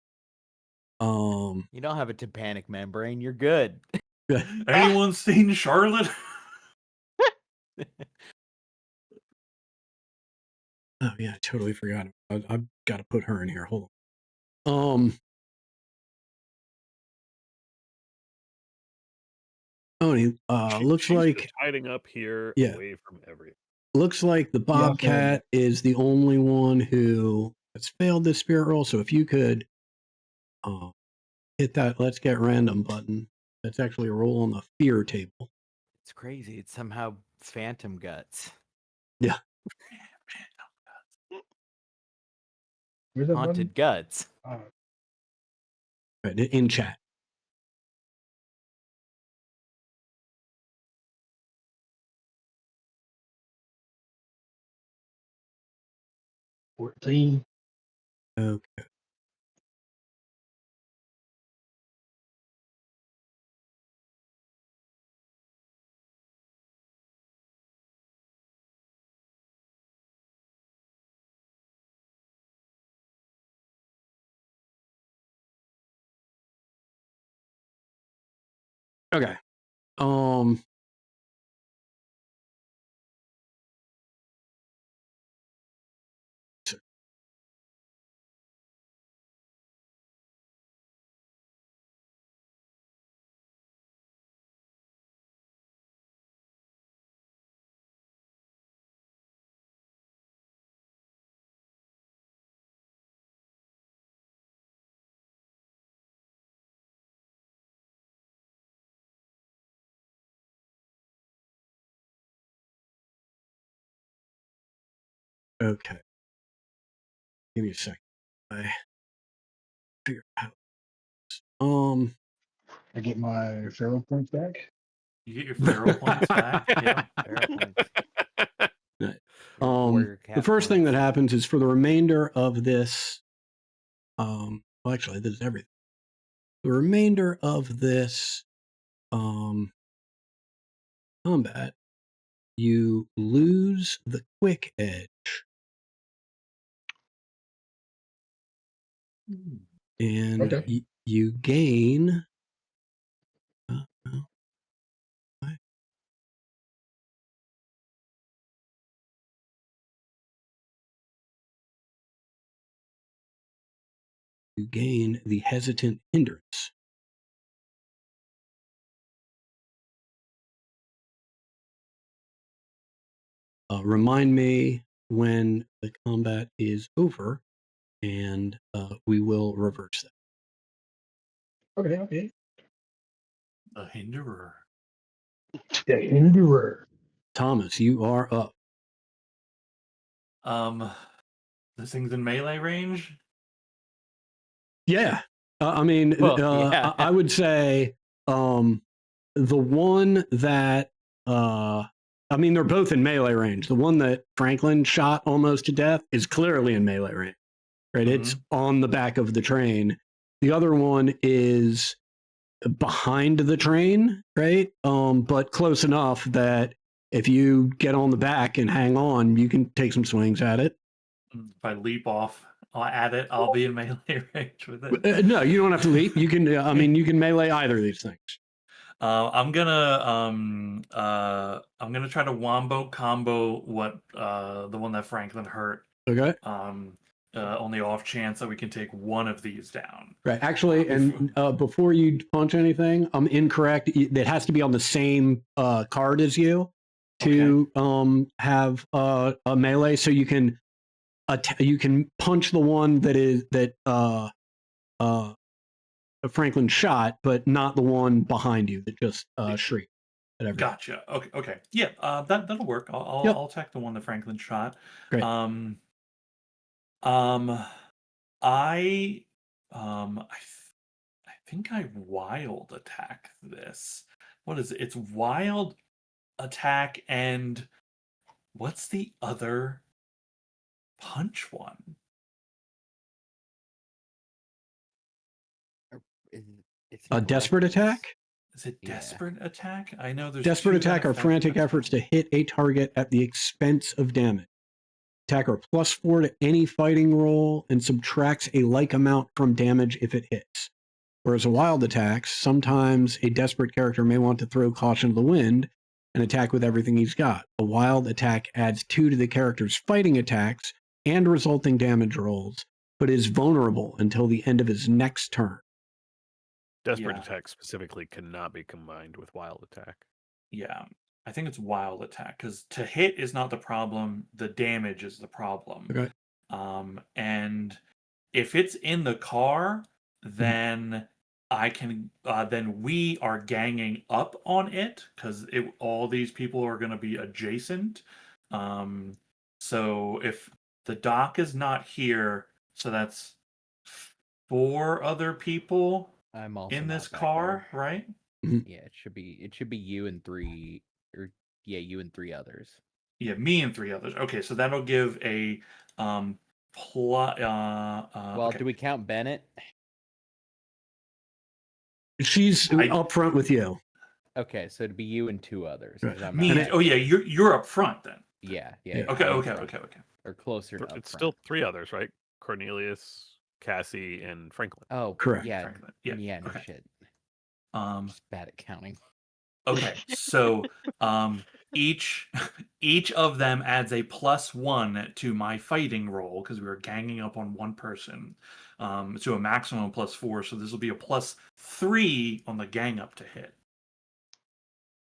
You don't have a tympanic membrane. You're good.
Anyone seen Charlotte?
Oh yeah, I totally forgot. I've got to put her in here. Hold on. Looks
She's
like
just hiding up here,
yeah.
away from everything.
Looks like the
Yeah,
Bobcat is the only one who has failed this spirit roll. So if you could hit that let's get random button. That's actually a roll on the fear table.
It's crazy. It's somehow phantom guts.
Yeah.
Where's that
Haunted guts.
button?
Right, in chat.
Oh, 14.
Okay. Okay. Okay. Give me a second. I figure out.
I get my feral points back.
You get your feral points back? Yeah.
Feral points.
Right.
Your warrior
The
cat
first thing that
points.
happens is for the remainder of this. Well, actually, this is everything. The remainder of this combat, you lose the quick edge, and
Okay.
you gain. You gain the hesitant hindrance. Remind me when the combat is over, and we will reverse that.
Okay.
The Hinderer.
The Hinderer.
Thomas, you are up.
This thing's in melee range.
Yeah. I mean,
Well, yeah.
I would say the one that, I mean, they're both in melee range. The one that Franklin shot almost to death is clearly in melee range, right? It's on the back of the train. The other one is behind the train, right? But close enough that if you get on the back and hang on, you can take some swings at it.
If I leap off at it, I'll be in melee range with it.
No, you don't have to leap. You can, I mean, you can melee either of these things.
I'm gonna try to wombo combo what the one that Franklin hurt.
Okay.
On the off chance that we can take one of these down.
Right. Actually, and before you punch anything, I'm incorrect. It has to be on the same card as you to have a melee. So you can punch the one that Franklin shot, but not the one behind you that just shrieked.
Gotcha. Okay. Yeah. That'll work. I'll attack the one that Franklin shot.
Great.
I think I wild attack this. What is it? It's wild attack and what's the other punch one?
It's
A desperate
reckless.
attack?
Is it desperate attack? I know there's
desperate
two that
attack are
affect
frantic
that.
efforts to hit a target at the expense of damage. Attacker +4 to any fighting roll and subtracts a like amount from damage if it hits. Whereas a wild attack, sometimes a desperate character may want to throw caution to the wind and attack with everything he's got. A wild attack adds 2 to the character's fighting attacks and resulting damage rolls, but is vulnerable until the end of his next turn.
Desperate attack specifically cannot be combined with wild attack.
Yeah, I think it's wild attack because to hit is not the problem. The damage is the problem.
Okay.
And if it's in the car, then I can. Then we are ganging up on it because all these people are going to be adjacent. So if the dock is not here, so that's 4 other people
I'm also
in
not
this
back
car,
there.
right?
Yeah, it should be you and 3, or yeah, you and 3 others.
Yeah, me and 3 others. Okay, so that'll give a plot.
Well,
Okay.
do we count Bennett?
She's up front with you.
Okay, so it'd be you and 2 others. 'cause I'm
Me?
not
Oh yeah, you're up front then.
Yeah.
Okay.
I'm up front.
Okay.
Or closer to up
It's
front.
still 3 others, right? Cornelius, Cassie, and Franklin.
Oh,
correct.
Yeah,
Franklin.
yeah, no
Okay.
shit. Just bad at counting.
Okay, so each of them adds a +1 to my fighting roll because we were ganging up on one person, to a maximum of +4. So this will be a +3 on the gang up to hit,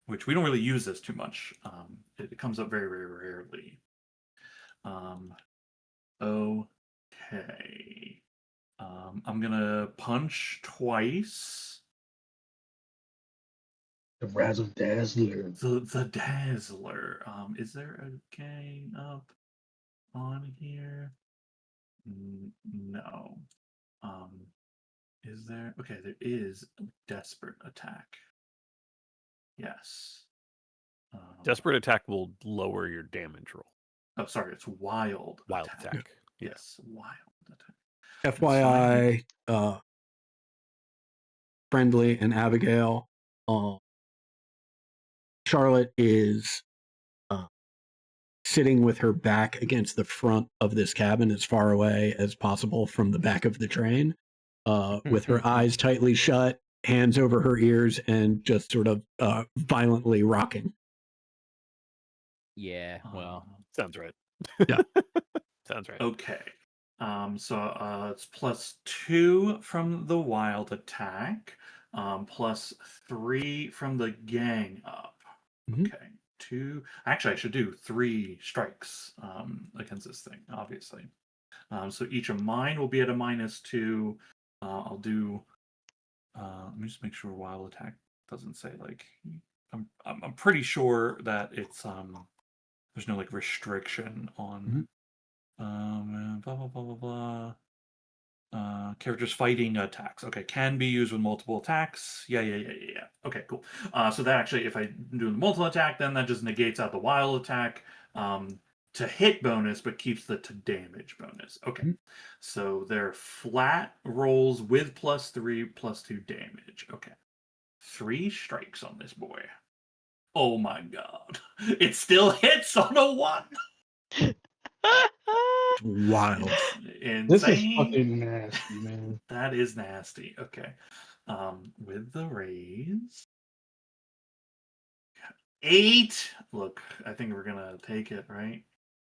which we don't really use this too much. It comes up very, very rarely. Okay. I'm gonna punch twice.
The Razzle Dazzler.
The Dazzler. Is there a gang up on here? No. Is there? Okay, there is a desperate attack. Yes.
Desperate attack will lower your damage roll.
Oh, sorry, it's wild.
Wild attack.
Yes, wild attack.
FYI, Friendly and Abigail, Charlotte is sitting with her back against the front of this cabin as far away as possible from the back of the train, with her eyes tightly shut, hands over her ears, and just sort of violently rocking.
Yeah, well.
Sounds right.
Yeah.
Sounds right.
Okay. So it's +2 from the wild attack, +3 from the gang up. Okay. 2. Actually, I should do 3 strikes against this thing, obviously. So each of mine will be at a -2. I'll do. Let me just make sure wild attack doesn't say like. I'm pretty sure that it's there's no like restriction on Blah blah blah blah blah. Characters fighting attacks. Okay, can be used with multiple attacks. Yeah. Okay, cool. So that actually, if I do the multiple attack, then that just negates out the wild attack to hit bonus, but keeps the to damage bonus. Okay, so they're flat rolls with +3/+2 damage. Okay, 3 strikes on this boy. Oh my god, it still hits on a 1.
Wild.
This is
Insane.
fucking nasty, man.
That is nasty. Okay. With the raise. 8. Look, I think we're gonna take it, right?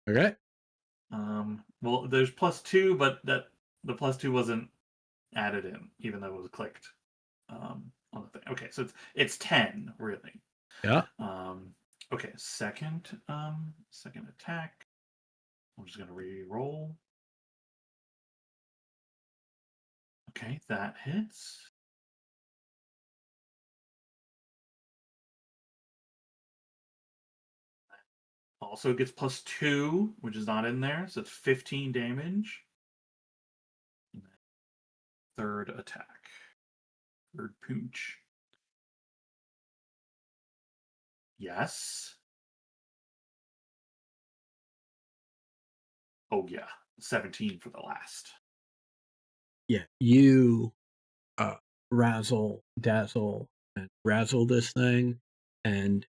Okay.
Well, there's +2, but that the +2 wasn't added in, even though it was clicked on the thing. Okay, so it's 10, really.
Yeah.
Okay, second attack. I'm just gonna re-roll. Okay, that hits. Also gets +2, which is not in there, so it's 15 damage. Third attack. Third pooch. Yes. Oh yeah, 17 for the last.
Yeah. You razzle, dazzle, and razzle this thing, and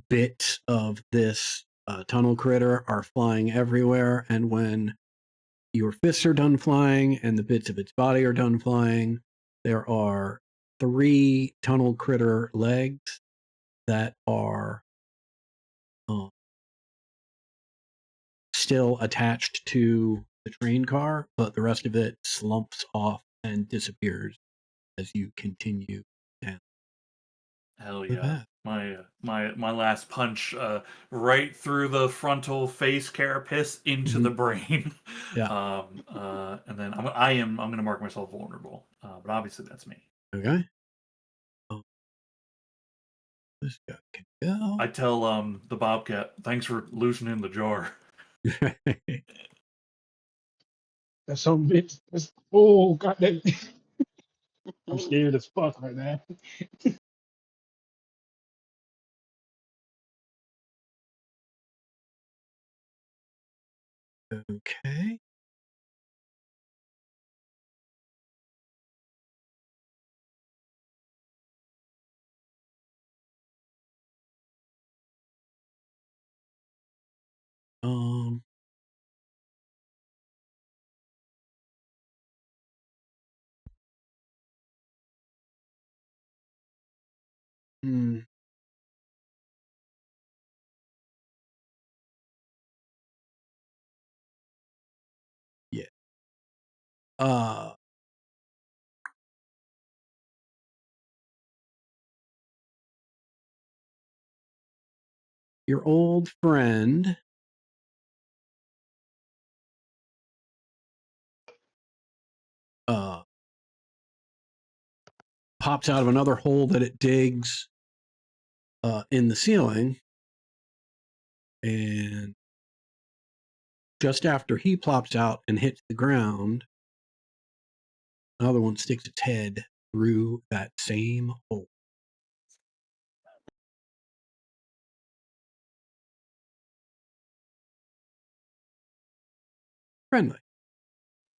bits of this tunnel critter are flying everywhere. And when your fists are done flying and the bits of its body are done flying, there are 3 tunnel critter legs that are still attached to the train car, but the rest of it slumps off and disappears as you continue down.
Hell
the
yeah.
path.
My last punch right through the frontal face carapace into the brain.
Yeah.
And then I'm gonna mark myself vulnerable. But obviously that's me.
Okay. Oh. This guy can go.
I tell the Bobcat, thanks for loosening the jar.
That's some bitch. That's, oh, goddamn. I'm scared as fuck right now.
Okay. Um. Hmm. Yeah. Your old friend pops out of another hole that it digs in the ceiling, and just after he plops out and hits the ground, another one sticks its head through that same hole. Friendly.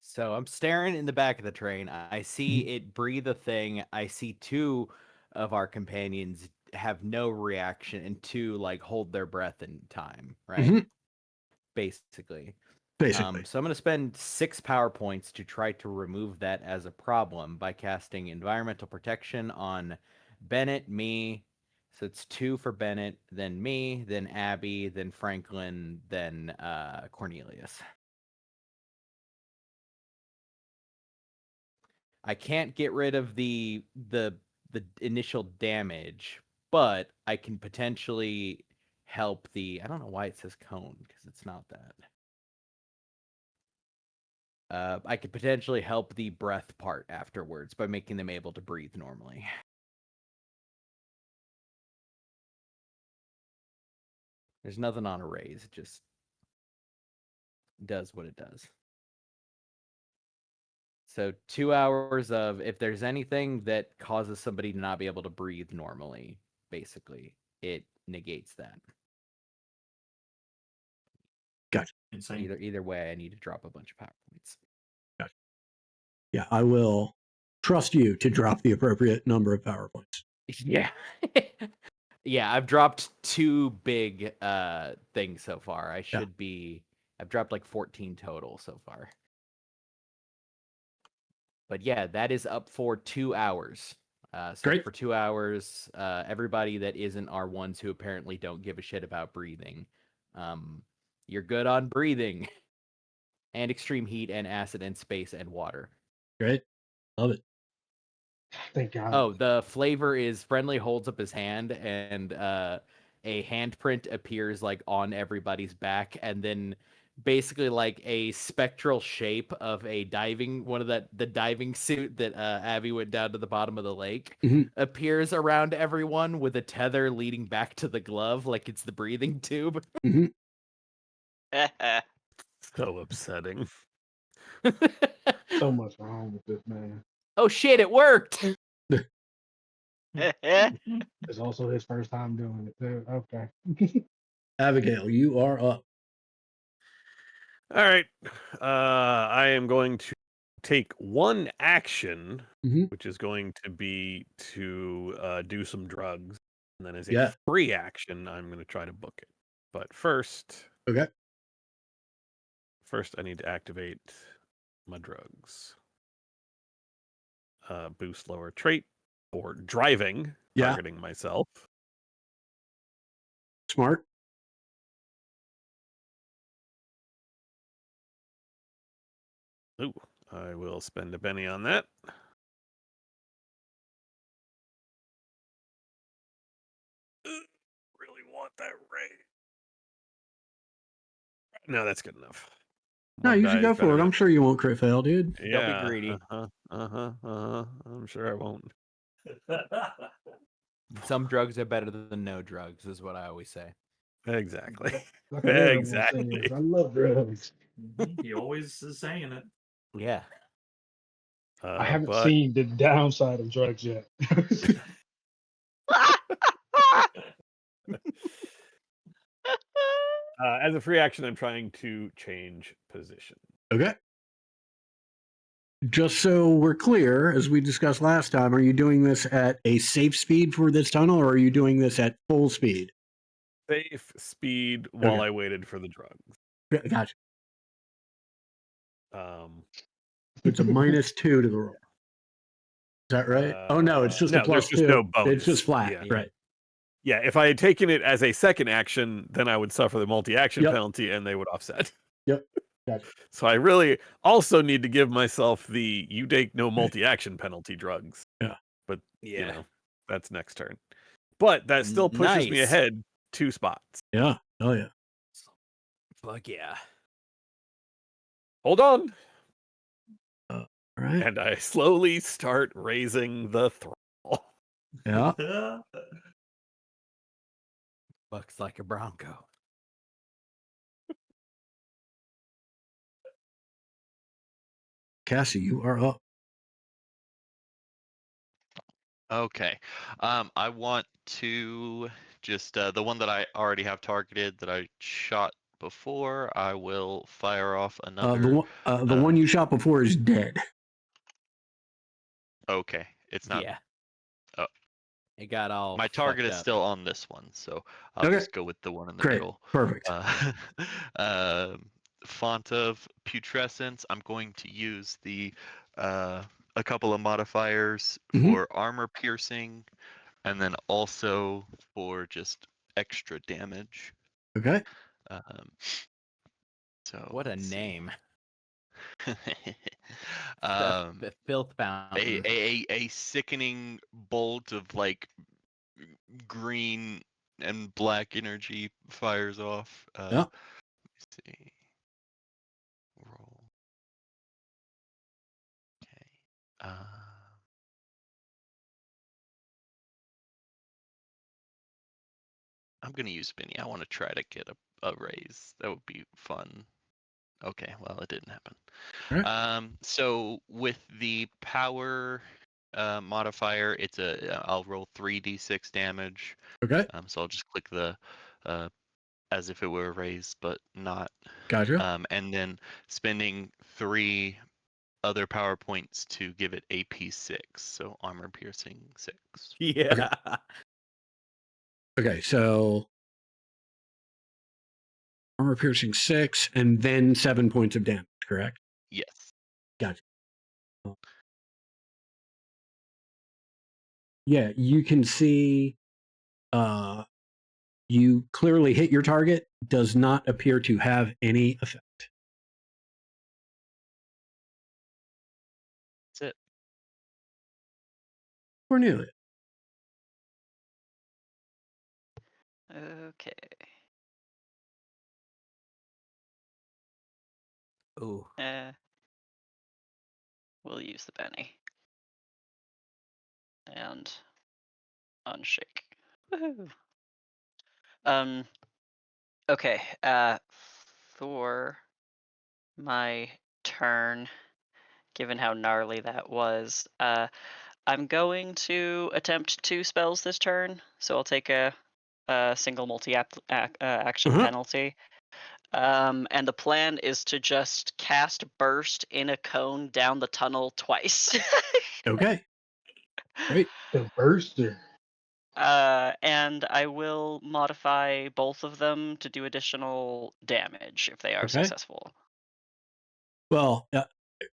So I'm staring in the back of the train. I see it breathe a thing. I see 2 of our companions have no reaction and 2 like hold their breath in time, right?
Mhm.
Basically.
Basically.
So I'm going to spend 6 power points to try to remove that as a problem by casting environmental protection on Bennett, me. So it's 2 for Bennett, then me, then Abby, then Franklin, then Cornelius. I can't get rid of the initial damage, but I can potentially help the. I don't know why it says cone because it's not that. I could potentially help the breath part afterwards by making them able to breathe normally. There's nothing on a raise, just does what it does. So 2 hours of if there's anything that causes somebody to not be able to breathe normally, basically, it negates that.
Gotcha.
Insane.
Either way, I need to drop a bunch of power points.
Gotcha. Yeah, I will trust you to drop the appropriate number of power points.
Yeah. Yeah, I've dropped 2 big things so far. I've dropped like 14 total so far. But yeah, that is up for 2 hours. So
Great.
for 2 hours, everybody that isn't our ones who apparently don't give a shit about breathing, you're good on breathing and extreme heat and acid and space and water.
Great. Love it.
Thank God.
Oh, the flavor is Friendly holds up his hand and a handprint appears like on everybody's back, and then basically like a spectral shape of a the diving suit that Abby went down to the bottom of the lake
Mhm.
appears around everyone with a tether leading back to the glove like it's the breathing tube.
Mhm.
So upsetting.
So much wrong with this man.
Oh shit, it worked.
It's also his first time doing it too. Okay.
Abigail, you are up.
All right. I am going to take one action,
Mhm.
which is going to be to do some drugs. And then as a
Yeah.
free action, I'm going to try to book it. But first,
Okay.
I need to activate my drugs. Boost lower trait for driving,
Yeah.
targeting myself.
Smart.
Ooh, I will spend a penny on that. Really want that ray. No, that's good enough.
No,
One
you
die
should
is
go for
better
it.
than-
I'm sure you won't crit fail, dude.
Don't be greedy.
I'm sure I won't.
Some drugs are better than no drugs, is what I always say.
Exactly.
Like everyone saying
Exactly.
this. I love drugs.
He always is saying it.
Yeah.
I haven't
But
seen the downside of drugs yet.
as a free action, I'm trying to change position.
Okay. Just so we're clear, as we discussed last time, are you doing this at a safe speed for this tunnel, or are you doing this at full speed?
Safe speed while
Okay.
I waited for the drugs.
Gotcha.
Um,
It's a -2 to the roll. Is that right? Oh no, it's just a
no, there's just
+2.
no bonus.
It's just flat,
Yeah.
right?
Yeah, if I had taken it as a second action, then I would suffer the multi-action
Yep.
penalty, and they would offset.
Yep. Gotcha.
So I really also need to give myself the you take no multi-action penalty drugs.
Yeah.
But
Yeah.
you know, that's next turn. But that still pushes me
Nice.
ahead 2 spots.
Yeah. Oh yeah.
Fuck yeah.
Hold on.
All right.
And I slowly start raising the throttle.
Yeah.
Bucks like a bronco.
Cassie, you are up.
Okay. I want to just the one that I already have targeted that I shot before. I will fire off another.
The one you shot before is dead.
Okay, it's not.
Yeah.
Oh.
It got all
My target
fucked
is
up.
still on this one, so I'll
Okay.
just go with the one in the
Great.
middle.
Perfect.
Font of putrescence. I'm going to use the a couple of modifiers
Mhm.
for armor piercing, and then also for just extra damage.
Okay.
So
What a
let's see.
name.
um,
Filth fountain.
a sickening bolt of like green and black energy fires off.
Yeah.
Let me see. Roll. Okay. I'm gonna use Spinny. I want to try to get a raise. That would be fun. Okay, well, it didn't happen.
Alright.
So with the power modifier, I'll roll 3d6 damage.
Okay,
So I'll just click the as if it were a raise, but not.
gotcha.
And then spending 3 other power points to give it AP 6, so armor piercing 6.
Yeah.
Okay, so armor piercing 6, and then 7 points of damage. Correct.
Yes.
Gotcha. Yeah, you can see. You clearly hit your target. Does not appear to have any effect.
That's it.
Cornelia.
Okay.
Ooh.
We'll use the Benny. And unshake. Woohoo. Okay, for my turn, given how gnarly that was, I'm going to attempt 2 spells this turn, so I'll take a single action
Uh-huh.
penalty. And the plan is to just cast Burst in a cone down the tunnel twice.
Okay. Great.
The burster.
And I will modify both of them to do additional damage if they are
Okay.
successful.
Well,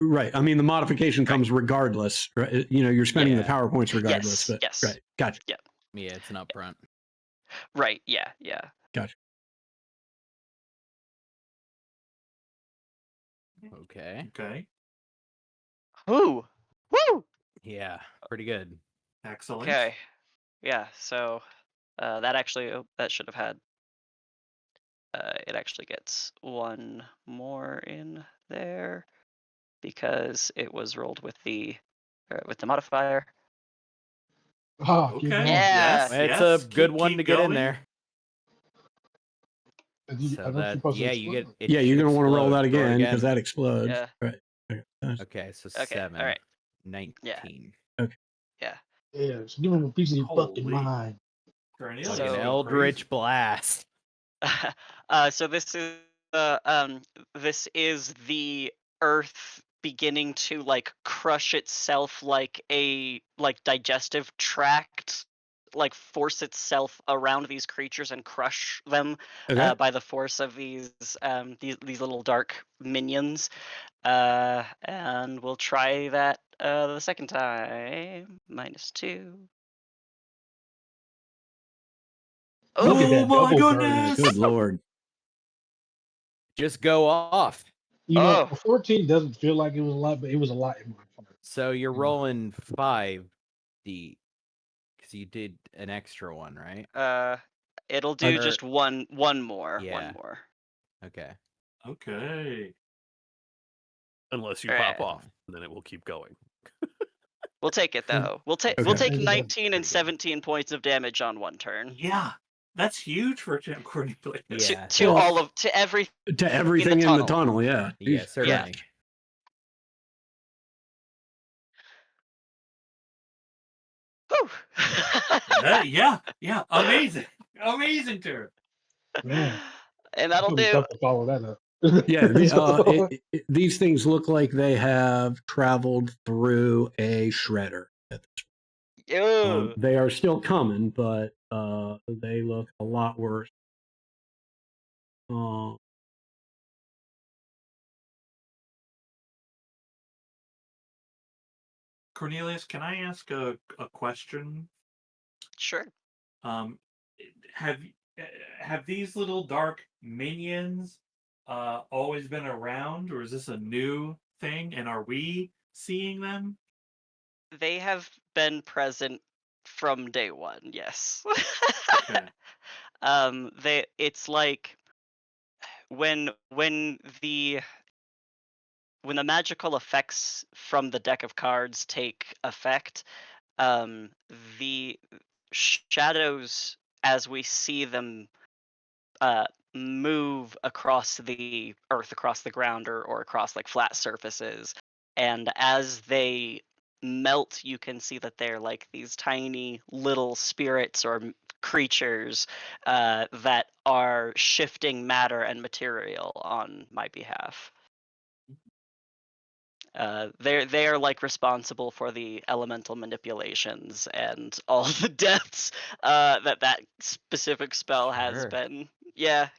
right. I mean, the modification comes regardless. Right? You're spending the
Yeah.
power points regardless.
Yes,
But
yes.
right. Gotcha.
Yeah, it's an upfront.
Right, yeah.
Gotcha.
Okay.
Okay.
Woo! Woo!
Yeah, pretty good.
Excellent.
Okay. Yeah, so that should have had it actually gets 1 more in there because it was rolled with the modifier.
Oh, keep
Okay.
going.
Yeah.
It's a good
Keep
one to get in
going.
there.
I
So
don't
that
supposed to
you get
explode.
it.
Yeah, you're
should
going to want to roll
explode.
that
Roll it
again because that explodes.
Yeah.
Right. Okay. Nice.
Okay, so
Okay,
7.
all right.
19.
Yeah.
Yeah, just give him a piece of your fucking
Holy.
mind.
Cornelius,
Like an
So-
go
Eldritch
crazy.
blast.
So this is the earth beginning to like crush itself like a digestive tract, like force itself around these creatures and crush them
Okay.
by the force of these little dark minions. And we'll try that the second time. -2.
Look at
Oh
that
my
double burn.
goodness!
Good Lord.
Just go off.
You know,
Oh.
14 doesn't feel like it was a lot, but it was a lot in my part.
So you're
Yeah.
rolling 5D because you did an extra one, right?
It'll do
Or-
just one more.
Yeah.
One more.
Okay.
Okay.
Unless you
Alright.
pop off, then it will keep going.
We'll take it though. We'll take
Okay.
19 and
Pretty good.
17 points of damage on one turn.
Yeah, that's huge for Cornelius.
Yeah.
To
Well-
all of to every
To everything in the
tunnel.
tunnel. Yeah.
Yeah,
Jeez.
certainly.
Whew.
Yeah. Amazing turn.
Man,
And
I
that'll
feel the
do.
tough to follow that up.
Yeah.
So-
These things look like they have traveled through a shredder.
Ew.
They are still coming, but they look a lot worse.
Cornelius, can I ask a question?
Sure.
Have these little dark minions always been around, or is this a new thing? And are we seeing them?
They have been present from day one, yes.
Okay.
It's like when the magical effects from the deck of cards take effect, the shadows as we see them move across the earth, across the ground, or across like flat surfaces. And as they melt, you can see that they're like these tiny little spirits or creatures that are shifting matter and material on my behalf. They are like responsible for the elemental manipulations and all the deaths that specific spell has
Sure.
been. Yeah.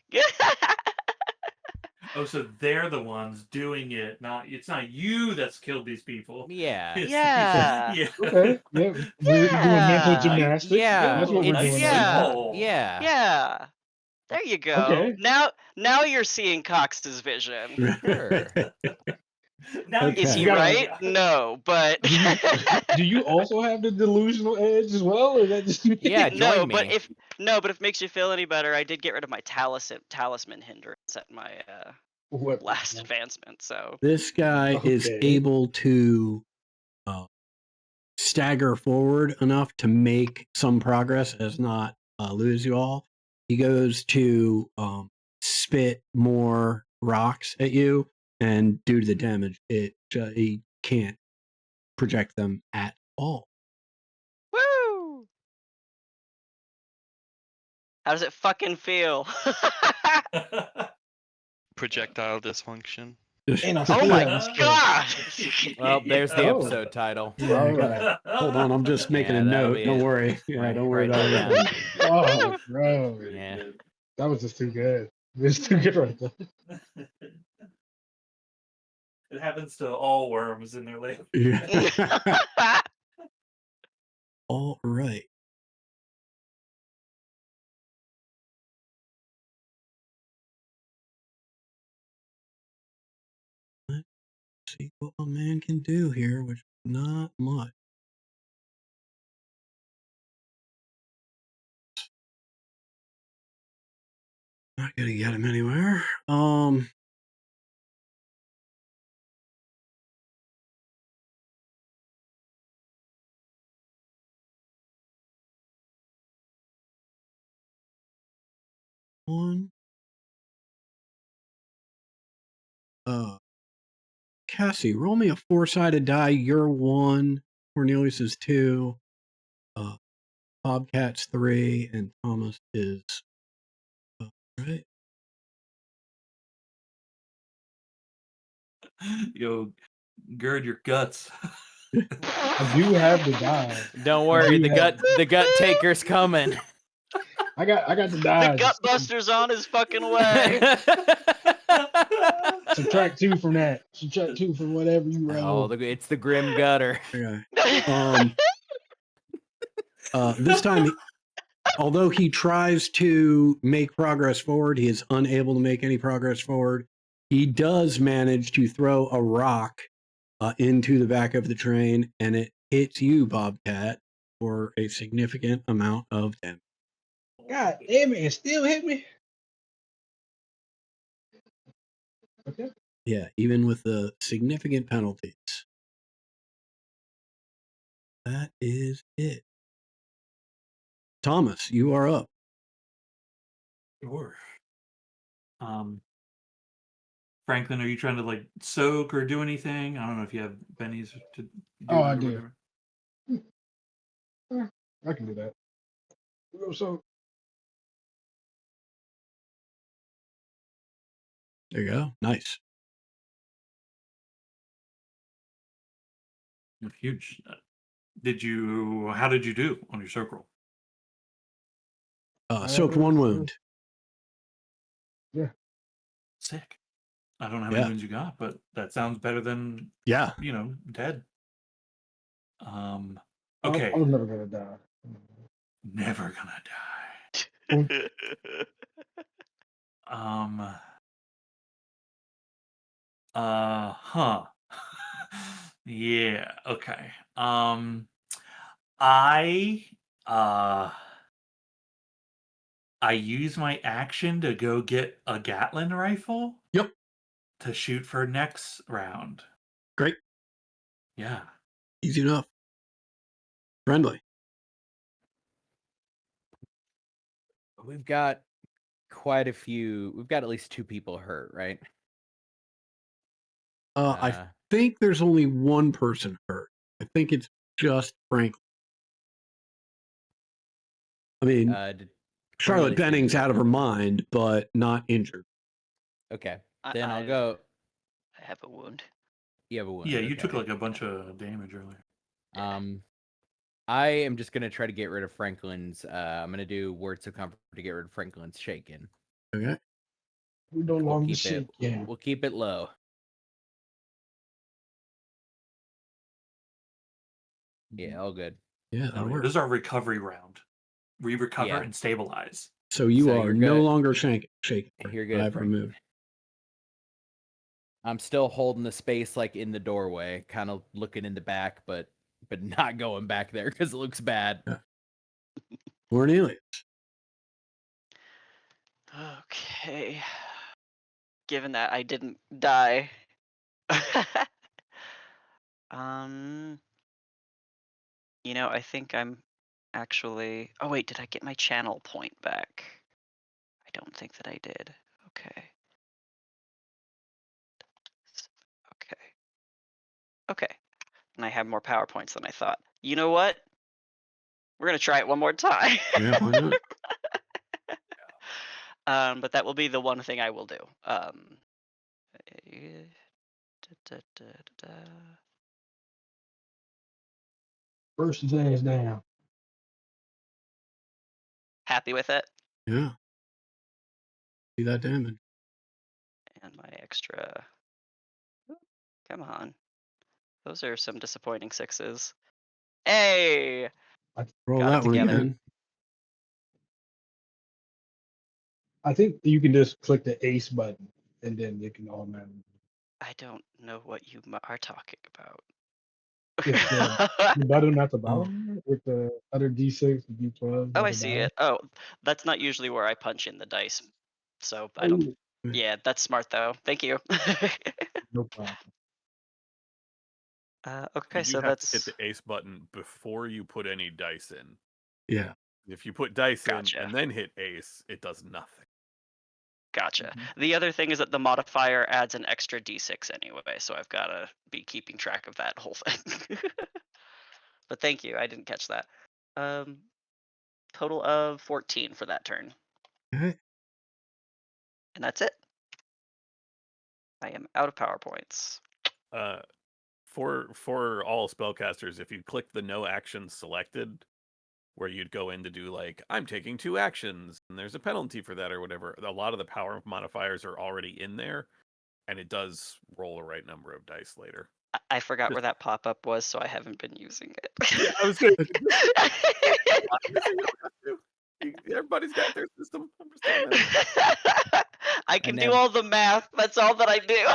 Oh, so they're the ones doing it. It's not you that's killed these people.
Yeah.
Yeah.
yeah.
Okay. Yeah. We're doing mental
Yeah.
gymnastics.
Yeah.
That's what we're
It's
doing right now.
simple.
Yeah.
Yeah. There you go.
Okay.
Now you're seeing Cox's vision.
Sure.
Now
Okay.
Is he
You gotta-
right? No, but
Do you also have the delusional edge as well, or is that just me?
Yeah,
no,
join
but
me.
if it makes you feel any better, I did get rid of my talisman hindrance at my
What?
last advancement. So
This guy is
Okay.
able to stagger forward enough to make some progress, as not lose you all. He goes to spit more rocks at you, and due to the damage, he can't project them at all.
woo! How does it fucking feel?
Projectile dysfunction.
And I
Oh my
still have
god!
Well, there's the
Oh.
episode title.
Yeah, I
All
gotta hold on. I'm just making
Yeah,
a
that'll
note.
be
Don't
it.
worry. Yeah,
Right-
don't worry
write
about
that
it.
down.
Oh, bro.
Yeah.
That was just too good. It's too good right there.
It happens to all worms in their life.
Yeah. All right. Let's see what a man can do here, which is not much. Not gonna get him anywhere. One. Cassie, roll me a 4-sided die. You're 1. Cornelius is 2. Bobcat's 3, and Thomas is right.
Yo, gird your guts.
I do have the die.
Don't worry, the
have-
gut taker's coming.
I got the
The
die.
Gutbuster's on his fucking way.
Subtract 2 from that. Subtract 2 from whatever you roll.
Oh, it's the grim gutter.
Okay. This time, although he tries to make progress forward, he is unable to make any progress forward. He does manage to throw a rock into the back of the train, and it hits you, Bobcat, for a significant amount of damage.
God damn it, it still hit me. Okay.
Yeah, even with the significant penalties. That is it. Thomas, you are up.
Sure. Franklin, are you trying to like soak or do anything? I don't know if you have bennies to do
Oh, I
it or
do.
whatever.
I can do that. So
There you go. Nice.
Huge. How did you do on your soak roll?
Soaked 1 wound.
Sick. I don't know how many
Yeah.
wounds you got, but that sounds better than,
Yeah.
dead. Okay.
I was never gonna die.
Never gonna die. Huh. Yeah, okay. I use my action to go get a Gatling rifle.
Yep.
To shoot for next round.
Great.
Yeah.
Easy enough. Friendly.
We've got quite a few. We've got at least 2 people hurt, right?
I think there's only one person hurt. I think it's just Franklin. I mean,
Did
Charlotte
Cornelius
Benning's
didn't-
out of her mind, but not injured.
Okay,
I-
then I'll
I-
go.
I have a wound.
You have a wound.
Yeah, you
okay.
took like a bunch of damage earlier.
I am just gonna try to get rid of Franklin's. I'm gonna do words of comfort to get rid of Franklin's shaken.
Okay.
We no
We'll
longer
keep
shake.
it.
Yeah.
We'll keep it low. Yeah, all good.
Yeah,
Oh,
that'll
yeah,
work.
this is our recovery round. We recover
Yeah.
and stabilize.
So you
So
are
you're
no
good.
longer shaking.
You're good,
I've
Franklin.
removed.
I'm still holding the space like in the doorway, kind of looking in the back, but not going back there because it looks bad.
Yeah. Cornelius.
Okay. Given that I didn't die. I think I'm actually. Oh wait, did I get my channel point back? I don't think that I did. Okay. Okay. Okay. And I have more PowerPoints than I thought. You know what? We're gonna try it one more time.
Yeah, why not?
But that will be the one thing I will do.
First his ass down.
Happy with it.
Yeah. See that damage.
And my extra. Come on. Those are some disappointing 6s. Hey!
Roll
Got it
that one
together.
again.
I think you can just click the ace button and then you can automatically.
I don't know what you are talking about.
It's the button at the
Oh.
bottom with the other D6, D12.
Oh, I see it. Oh, that's not usually where I punch in the dice. So I
Oh,
don't. Yeah, that's smart though. Thank you.
no problem.
Okay,
You
so
have to
that's
hit the ace button before you put any dice in.
Yeah.
If you put dice
Gotcha.
in and then hit ace, it does nothing.
gotcha.
Mm-hmm.
The other thing is that the modifier adds an extra d6 anyway, so I've got to be keeping track of that whole thing. But thank you, I didn't catch that. Total of 14 for that turn,
Okay.
and that's it. I am out of PowerPoints.
For all spellcasters, if you click the no actions selected, where you'd go in to do like, I'm taking 2 actions and there's a penalty for that or whatever, a lot of the power modifiers are already in there, and it does roll the right number of dice later.
I forgot where that pop-up was, so I haven't been using it.
Yeah, I was going to. Everybody's got their system. I'm just throwing that.
I can do
never-
all the math. That's all that I do.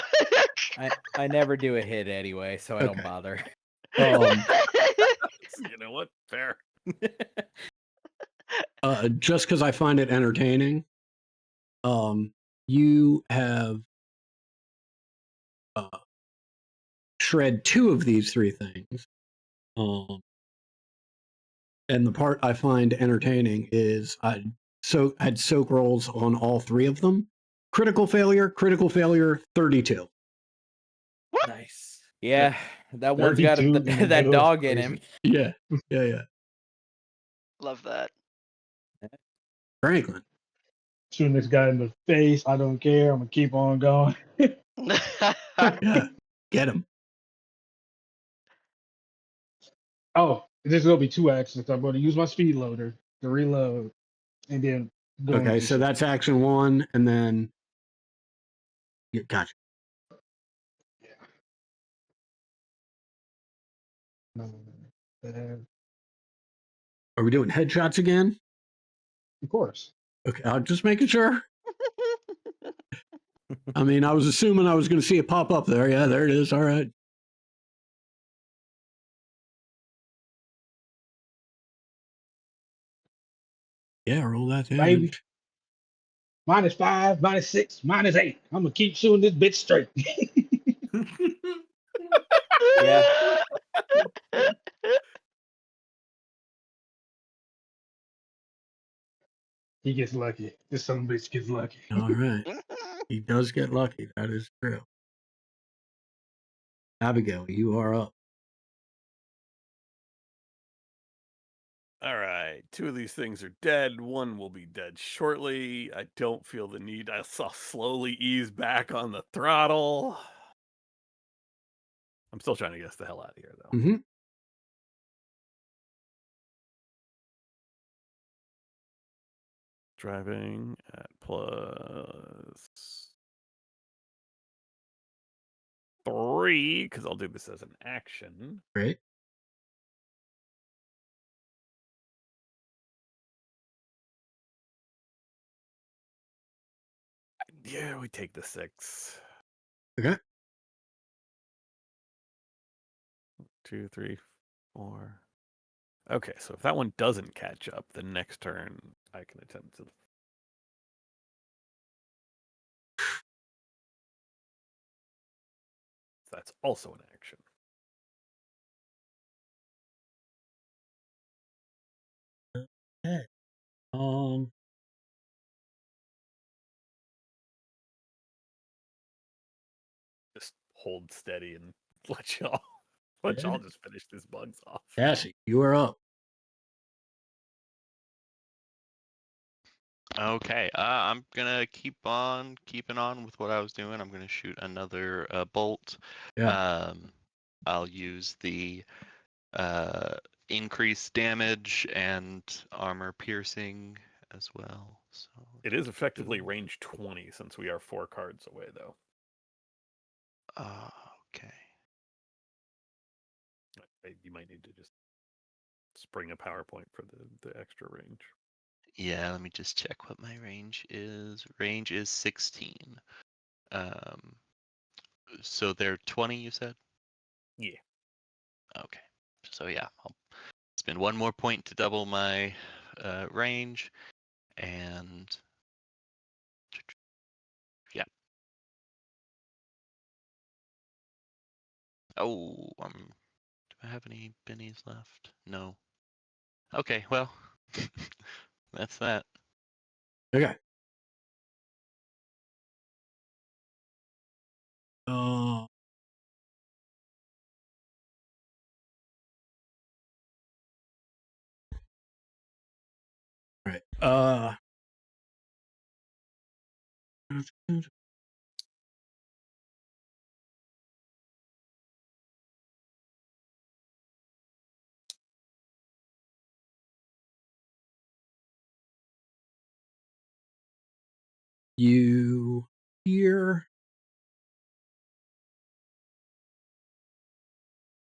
I never do a hit anyway, so I don't
Okay.
bother.
You know what? Fair.
Just because I find it entertaining, you have shred 2 of these 3 things. And the part I find entertaining is I had soak rolls on all 3 of them. Critical failure, 32.
Nice.
Yeah, that one's got
32 in the
that
middle is
dog in
crazy.
him.
Yeah.
Love that.
Franklin.
Shooting this guy in the face. I don't care. I'm gonna keep on going.
Yeah. Get him.
Oh, this is gonna be 2 actions. I'm gonna use my speed loader to reload, and then go.
Okay, so that's action 1, and then gotcha. Are we doing headshots again?
Of course.
Okay, I'm just making sure. I mean, I was assuming I was going to see it pop up there. Yeah, there it is. All right. Yeah, roll that damage.
Baby. -5, -6, -8. I'm gonna keep shooting this bitch straight.
Yeah.
He gets lucky. This son of a bitch gets lucky.
All right. He does get lucky. That is true. Abigail, you are up.
All right, 2 of these things are dead. 1 will be dead shortly. I don't feel the need. I'll slowly ease back on the throttle. I'm still trying to get us the hell out of here, though.
Mm-hmm.
Driving at +3, because I'll do this as an action.
Great.
Yeah, we take the 6.
Okay.
2, 3, 4. Okay, so if that one doesn't catch up, the next turn I can attempt to. That's also an action.
Okay.
Just hold steady and let y'all just finish this bugs off.
Cassie, you are up.
Okay, I'm gonna keep on keeping on with what I was doing. I'm gonna shoot another bolt.
Yeah.
I'll use the increased damage and armor piercing as well. So
It is effectively range 20 since we are 4 cards away, though.
okay.
You might need to just spring a PowerPoint for the extra range.
Yeah, let me just check what my range is. Range is 16. So they're 20, you said?
Yeah.
Okay. So yeah, I'll spend 1 more point to double my range, and yeah. Oh, do I have any bennies left? No. Okay, well, that's that.
Okay. Right. You hear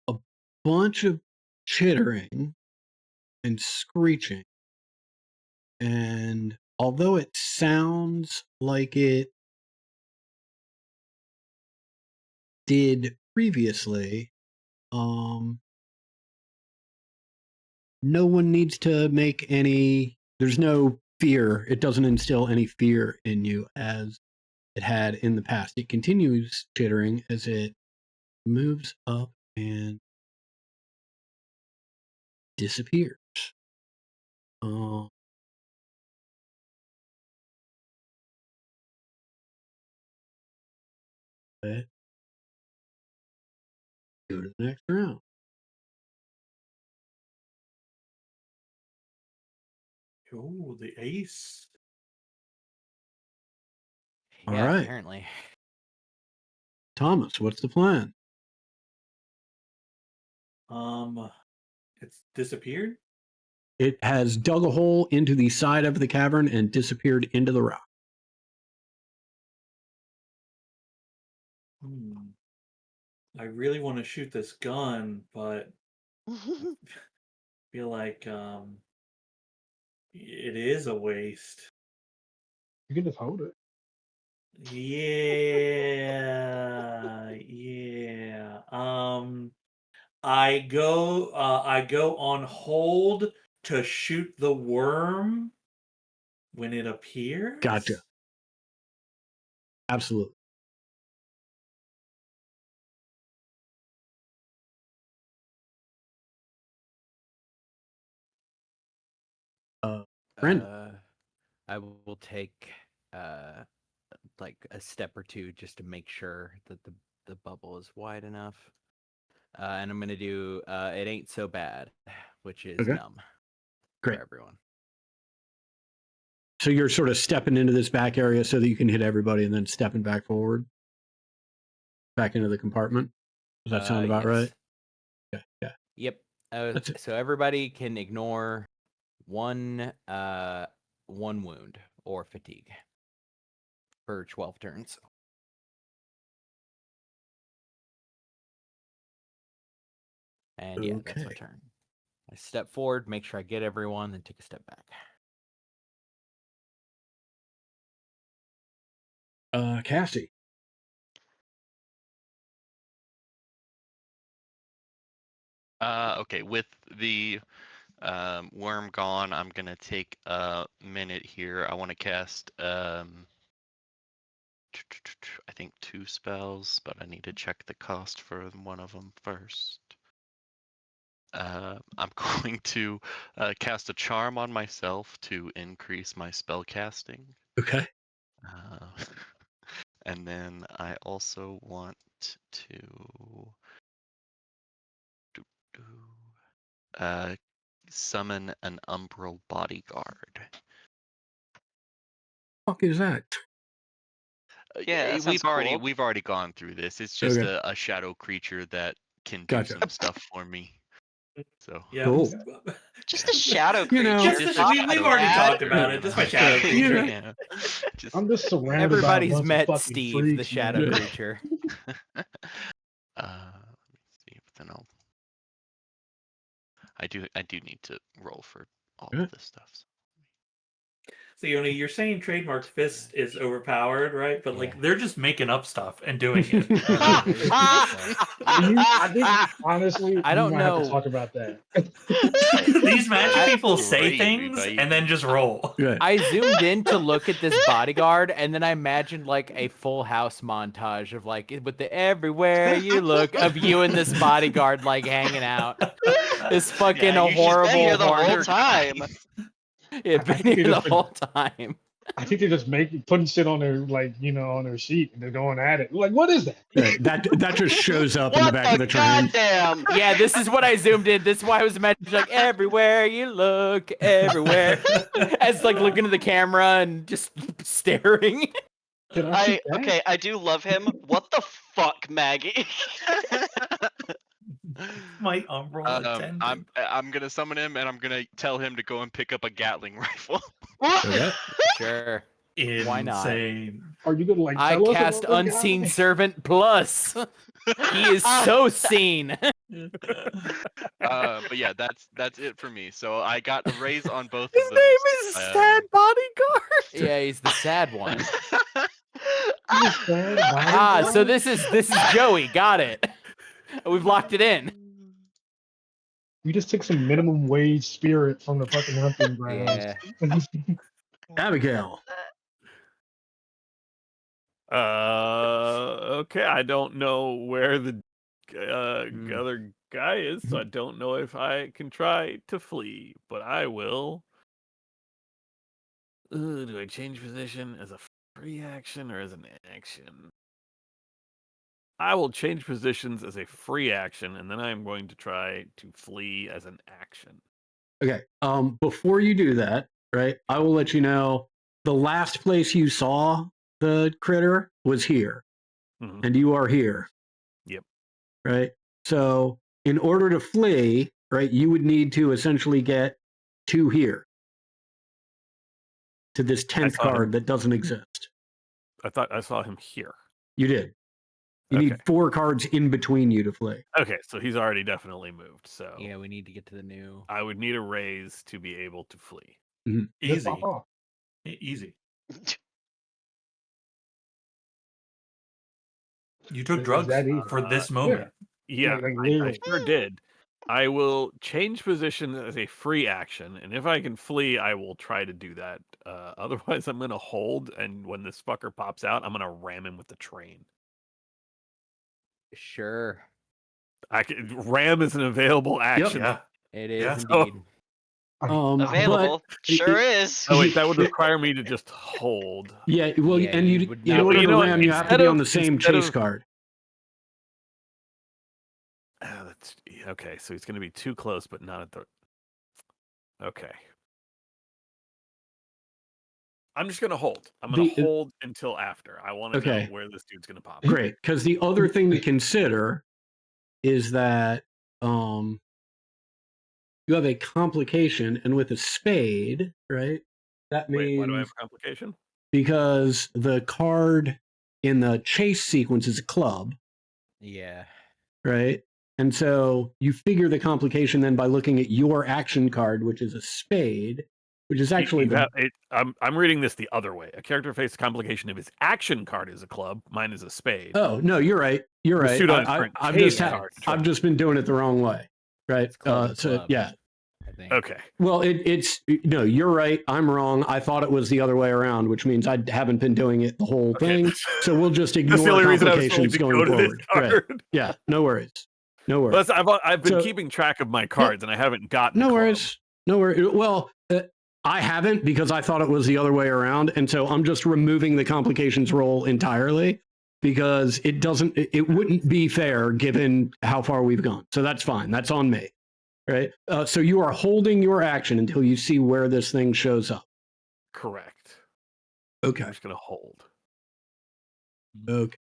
a bunch of chittering and screeching. And although it sounds like it did previously, no one needs to make any, there's no fear. It doesn't instill any fear in you as it had in the past. It continues chittering as it moves up and disappears. Okay. Go to the next round.
Oh, the ace.
All
Yeah,
right.
apparently.
Thomas, what's the plan?
It's disappeared.
It has dug a hole into the side of the cavern and disappeared into the rock.
I really want to shoot this gun, but I feel like it is a waste.
You can just hold it.
Yeah, yeah. I go on hold to shoot the worm when it appears.
Gotcha. Absolutely. Brendan.
I will take like a step or two just to make sure that the bubble is wide enough. And I'm gonna do it ain't so bad, which is
Okay.
numb
Great.
for everyone.
So you're sort of stepping into this back area so that you can hit everybody and then stepping back forward, back into the compartment. Does that sound about right?
Yes.
Yeah.
Yep.
That's it.
So everybody can ignore one wound or fatigue for 12 turns. And yeah, that's my
Okay.
turn. I step forward, make sure I get everyone, then take a step back.
Cassie.
Okay, with the worm gone, I'm gonna take a minute here. I want to cast I think 2 spells, but I need to check the cost for one of them first. I'm going to cast a charm on myself to increase my spell casting.
Okay.
And then I also want to summon an umbral bodyguard.
Fuck is that?
Yeah, that sounds cool.
We've already gone through this. It's just
Okay.
a shadow creature that can do
Gotcha.
some stuff for me. So
Yeah.
Cool.
Just a shadow creature.
You know,
Just a
we've
shadow
already
creature.
talked about it. Just my shadow creature.
Yeah. Just,
I'm just surrounded by a
Everybody's
bunch of
met
fucking
Steve,
freaks,
the shadow
man.
creature.
let me see if then I do need to roll for all
Yeah.
of this stuff.
So Yoni, you're saying trademark fist is overpowered, right? But like
Yeah.
they're just making up stuff and doing it.
I think honestly,
I
we
don't
might have to
know.
talk about that.
These magic people say
Great,
things
baby.
and then just roll.
Yeah.
I zoomed in to look at this bodyguard, and then I imagined like a Full House montage of like with the everywhere you look of you and this bodyguard like hanging out. This fucking
Yeah, you should
horrible
been here the whole
horner.
time.
Yeah,
I
been
think they
here the
just been-
whole time.
I think they're just putting shit on their on their sheet and they're going at it. Like, what is that?
Right. That just shows up in the
What
back of the train.
goddamn?
Yeah, this is what I zoomed in. This is why I was imagining like everywhere you look, everywhere. As like looking at the camera and just staring.
Can I keep that?
Okay, I do love him. What the fuck, Maggie?
My umbral attendant.
I'm gonna summon him and I'm gonna tell him to go and pick up a Gatling rifle.
Okay.
Sure. Why not?
Insane.
Are you gonna like
I
tell us
cast
about this
Unseen
guy?
Servant Plus. He is so seen.
But yeah, that's it for me. So I got a raise on both
His
of
name
those.
is Sad Bodyguard.
Yeah, he's the sad one.
Ah,
So this is Joey. Got it. We've locked it in.
we just took some minimum wage spirit from the fucking hunting grounds.
Yeah.
Abigail.
Okay, I don't know where the other guy is, so I don't know if I can try to flee, but I will. Do I change position as a free action or as an action? I will change positions as a free action, and then I'm going to try to flee as an action.
Okay. Before you do that, right, I will let you know the last place you saw the critter was here,
Mhm.
and you are here.
Yep.
Right. So in order to flee, right, you would need to essentially get to here, to this 10th
saw him.
card that doesn't exist.
I thought I saw him here.
You did. You
Okay.
need 4 cards in between you to flee.
Okay, so he's already definitely moved. So
Yeah, we need to get to the new.
I would need a raise to be able to flee.
Just
Easy.
pop off.
Easy. You took
Is
drugs
that easy?
for this moment.
Yeah,
Like,
I
literally.
sure did. I will change position as a free action, and if I can flee, I will try to do that. Otherwise, I'm going to hold, and when this fucker pops out, I'm going to ram him with the train.
Sure.
Ram is an available action.
Yeah.
It is
Yeah.
indeed.
Available. Sure is.
Oh wait, that would require me to just hold.
Yeah, well,
Yeah,
and
you
you,
would
in
not
order
be
to
You know what,
ram, you have to
instead
be on
of-
the same
instead
chase
of-
card.
That's okay. So he's going to be too close, but not at the. Okay. I'm just going to hold. I'm going to
The-
hold until after. I want to
Okay.
know where this dude's going to pop.
Great, because the other thing to consider is that you have a complication, and with a spade, right? That means
Wait, why do I have a complication?
because the card in the chase sequence is a club,
Yeah.
right? And so you figure the complication then by looking at your action card, which is a spade, which is actually
I'm reading this the other way. A character faces complication if his action card is a club. Mine is a spade.
Oh no, you're right. You're
The
right.
suit on his current
I've
chase
just
card.
I've just been doing it the wrong way, right?
It's club and
So
club,
yeah.
I think.
Okay.
Well, it's no, you're right. I'm wrong. I thought it was the other way around, which means I haven't been doing it the whole
Okay.
thing. So we'll just
That's
ignore
the only reason I was
complications
willing to
going
go to
forward.
this
Right.
card.
Yeah, no worries. No worries.
Well, I've been
So-
keeping track of my cards, and I haven't gotten.
No
club.
worries. No worries. Well, I haven't because I thought it was the other way around, and so I'm just removing the complications roll entirely because it wouldn't be fair given how far we've gone. So that's fine. That's on me. Right. So you are holding your action until you see where this thing shows up.
Correct.
Okay.
I'm just gonna hold.
Okay.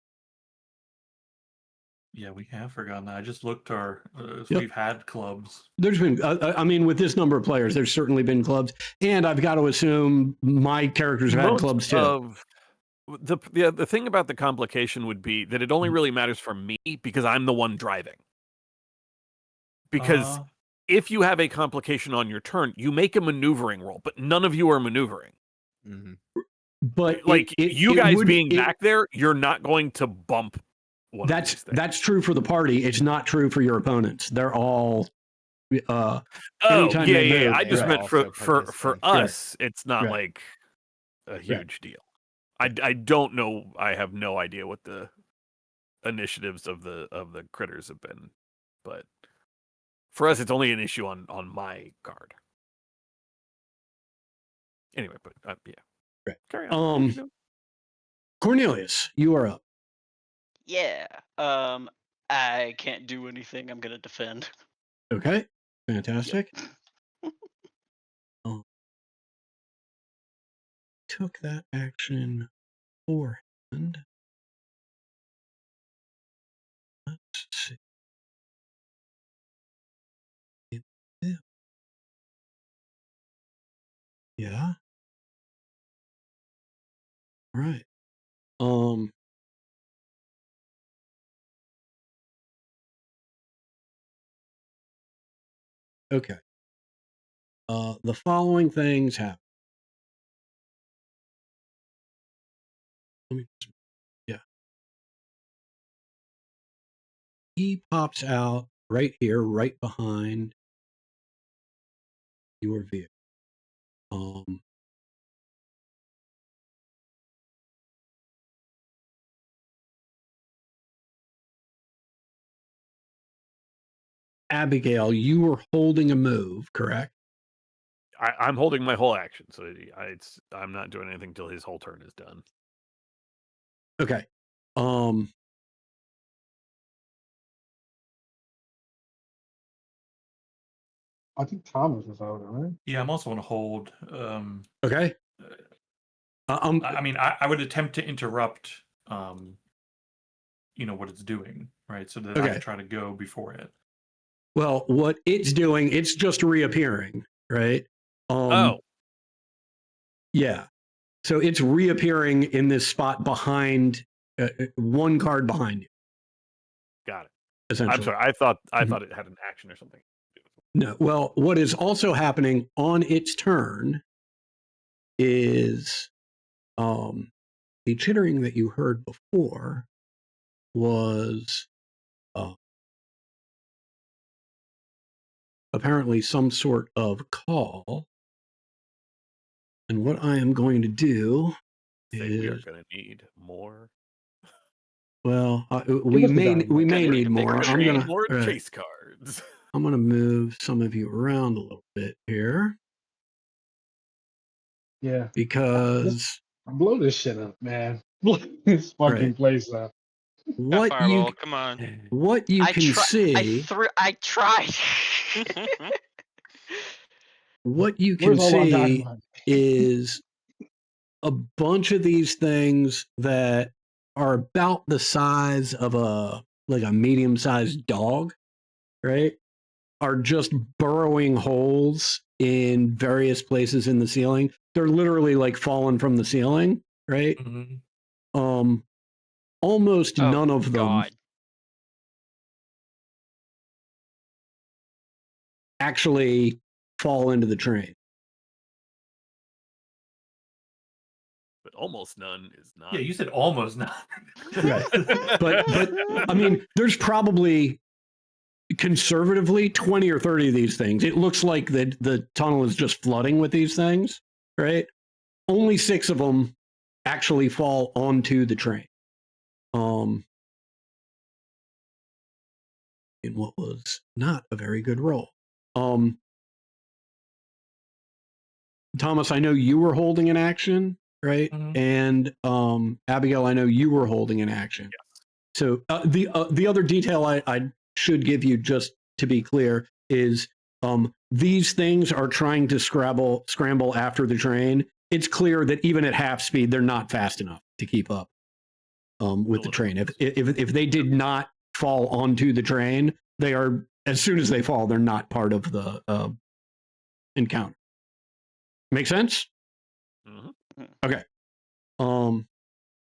Yeah, we have forgotten that. I just looked if
Yep.
we've had clubs.
There's been, I mean, with this number of players, there's certainly been clubs, and I've got to assume my characters have had
Most
clubs too.
of the thing about the complication would be that it only really matters for me because I'm the one driving. Because if you have a complication on your turn, you make a maneuvering roll, but none of you are maneuvering.
Mhm.
But
Like
it
you guys
would-
being back there, you're not going to bump one of these things.
that's true for the party. It's not true for your opponents. They're all.
Oh,
anytime
yeah,
they
yeah.
move,
I just
they're
meant for
also
for
participating.
us, it's not
Right.
like a huge deal. I don't know. I have no idea what the initiatives of the critters have been, but for us, it's only an issue on my card. Anyway, but yeah.
Right.
Carry on. You know.
Cornelius, you are up.
Yeah. I can't do anything. I'm gonna defend.
Okay. Fantastic. Took that action beforehand. Let's see. Yeah. All right. Okay. The following things happen. Yeah. He pops out right here, right behind your vehicle. Abigail, you were holding a move, correct?
I'm holding my whole action, so I'm not doing anything till his whole turn is done.
Okay.
I think Thomas is out, right?
Yeah, I'm also on hold.
Okay.
I mean, I would attempt to interrupt, what it's doing, right? So that I
Okay.
can try to go before it.
Well, what it's doing, it's just reappearing, right? Yeah. So it's reappearing in this spot behind one card behind you.
Got it.
Essentially.
I'm sorry. I thought it had an action or something.
No. Well, what is also happening on its turn is the chittering that you heard before was apparently some sort of call. And what I am going to do
We are
is,
going to need more.
well, we
us the
may
dynamite.
need
Bigger
more.
tree.
More
right.
chase cards.
I'm gonna move some of you around a little bit here.
Yeah.
because
Blow this shit up, man. Blow this fucking
Right.
place up.
Got
what
fireball.
you
Come on.
I
can
try-
see,
I tried.
what you can
Where's all our
see
dynamite?
is a bunch of these things that are about the size of a medium-sized dog, right? Are just burrowing holes in various places in the ceiling. They're literally like falling from the ceiling, right?
Mhm.
Almost
Oh,
none of them
God.
actually fall into the train.
But almost none is not.
Yeah, you said almost not.
Right. But I mean, there's probably conservatively 20 or 30 of these things. It looks like the tunnel is just flooding with these things, right? Only 6 of them actually fall onto the train. In what was not a very good roll. Thomas, I know you were holding an action, right?
Mhm.
And Abigail, I know you were holding an action. So the other detail I should give you, just to be clear, is these things are trying to scramble after the train. It's clear that even at half speed, they're not fast enough to keep up with the train. If they did not fall onto the train, they are, as soon as they fall, they're not part of the encounter. Make sense?
Mhm.
Okay. Oh,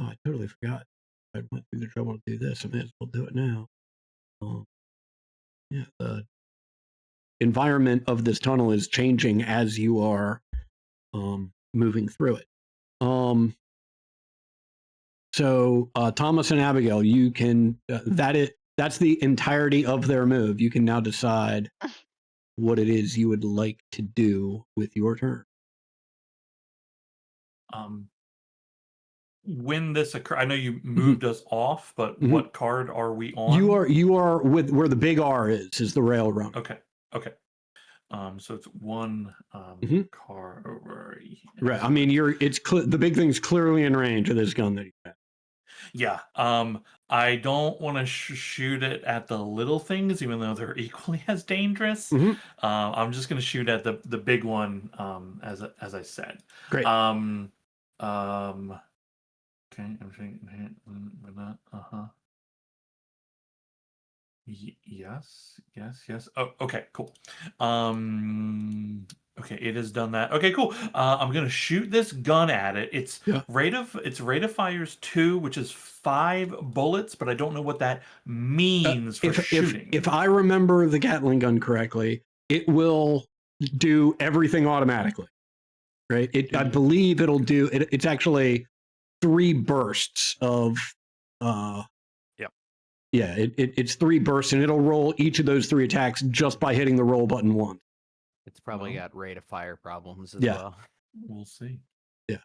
I totally forgot. I went through the trouble to do this. I may as well do it now. Yeah, the environment of this tunnel is changing as you are moving through it. So Thomas and Abigail, you can that's the entirety of their move. You can now decide what it is you would like to do with your turn.
When this occurred, I know you moved us off, but
Mhm.
what card are we on?
You are with where the big R is the rail runner.
Okay. So it's one
Mhm.
car over.
Right. I mean, the big thing's clearly in range of this gun that you have.
Yeah. I don't want to shoot it at the little things, even though they're equally as dangerous.
Mhm.
I'm just gonna shoot at the big one. As I said.
Great.
Okay. I'm saying not. Yes. Oh, okay, cool. Okay, it has done that. Okay, cool. I'm gonna shoot this gun at it. Its
Yeah.
rate of fire is 2, which is 5 bullets, but I don't know what that means for shooting.
If I remember the Gatling gun correctly, it will do everything automatically, right? I believe it'll do it. It's actually 3 bursts of. Yeah, it's 3 bursts, and it'll roll each of those 3 attacks just by hitting the roll button once.
It's probably
Well.
got rate of fire problems as
Yeah.
well.
We'll see.
Yeah.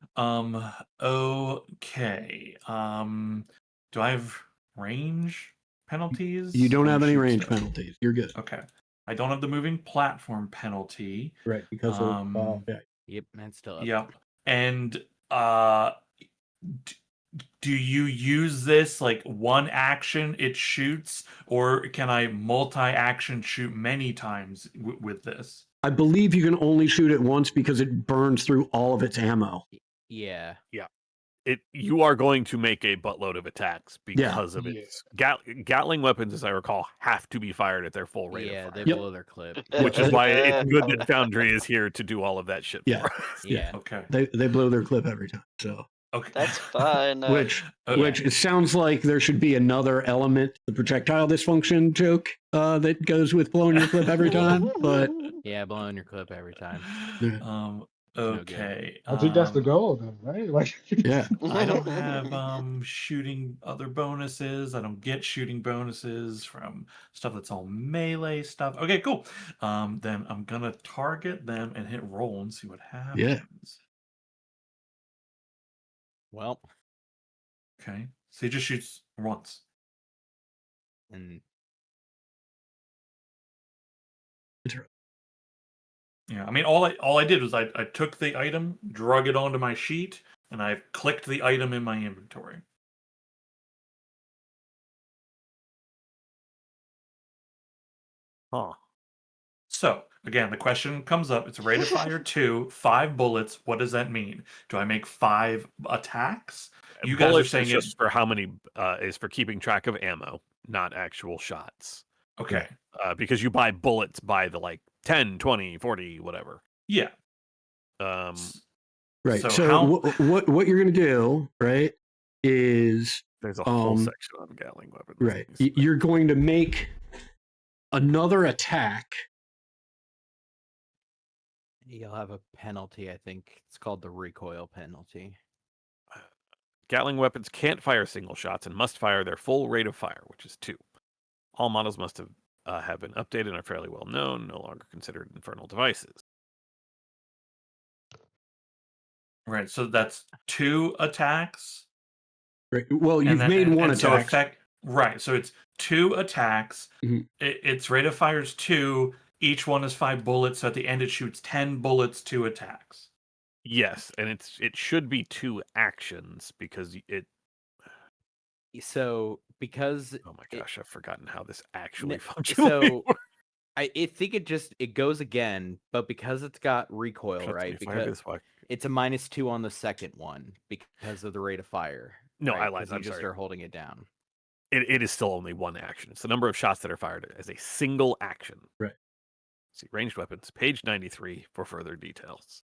Okay. Do I have range penalties?
You don't
on
have any
shoot
range
stuff?
penalties. You're good.
Okay. I don't have the moving platform penalty.
Right, because of yeah.
Yep, that's still up.
Yep. And do you use this like one action it shoots, or can I multi-action shoot many times with this?
I believe you can only shoot it once because it burns through all of its ammo.
Yeah.
You are going to make a buttload of attacks because of its Gatling weapons, as I recall, have to be fired at their full rate of fire.
They blow their clip.
Which is why it's good that Foundry is here to do all of that shit for us.
Yeah.
Okay.
They blow their clip every time. So
Okay.
That's fun.
which it sounds like there should be another element, the projectile dysfunction joke that goes with blowing your clip every time. But
yeah, blowing your clip every time.
Okay.
I think that's the goal, then, right? Like,
yeah,
I don't have shooting other bonuses. I don't get shooting bonuses from stuff that's all melee stuff. Okay, cool. Then I'm gonna target them and hit roll and see what happens.
Yeah.
Well,
Okay. So he just shoots once.
and
Yeah, I mean, all I did was I took the item, drug it onto my sheet, and I've clicked the item in my inventory.
Huh.
So again, the question comes up. It's a rate of fire 2, 5 bullets. What does that mean? Do I make 5 attacks? You guys are
Bullets
saying
is
it.
just for how many is for keeping track of ammo, not actual shots.
Okay.
Because you buy bullets by the like 10, 20, 40, whatever.
Yeah.
Right.
So
So,
how?
what you're going to do, right, is
There's a whole section on Gatling weapons.
right. You're going to make another attack.
You'll have a penalty, I think. It's called the recoil penalty.
Gatling weapons can't fire single shots and must fire their full rate of fire, which is 2. All models must have been updated and are fairly well known, no longer considered infernal devices.
Right. So that's 2 attacks.
Right. Well, you've
And
made one
so
attack.
right. So it's 2 attacks.
Mhm.
Its rate of fire is 2. Each one is 5 bullets. So at the end, it shoots 10 bullets, 2 attacks.
Yes, and it should be 2 actions because it.
So because
Oh my gosh, I've forgotten how this actually
N-
functionally
so
works.
I think it goes again, but because it's got recoil,
Shots
right?
may fire
Because
this way.
it's a -2 on the second one because of the rate of fire.
No,
right?
I lied.
Because you
I'm
just
sorry.
are holding it down.
It is still only 1 action. It's the number of shots that are fired as a single action.
Right.
See ranged weapons, page 93 for further details.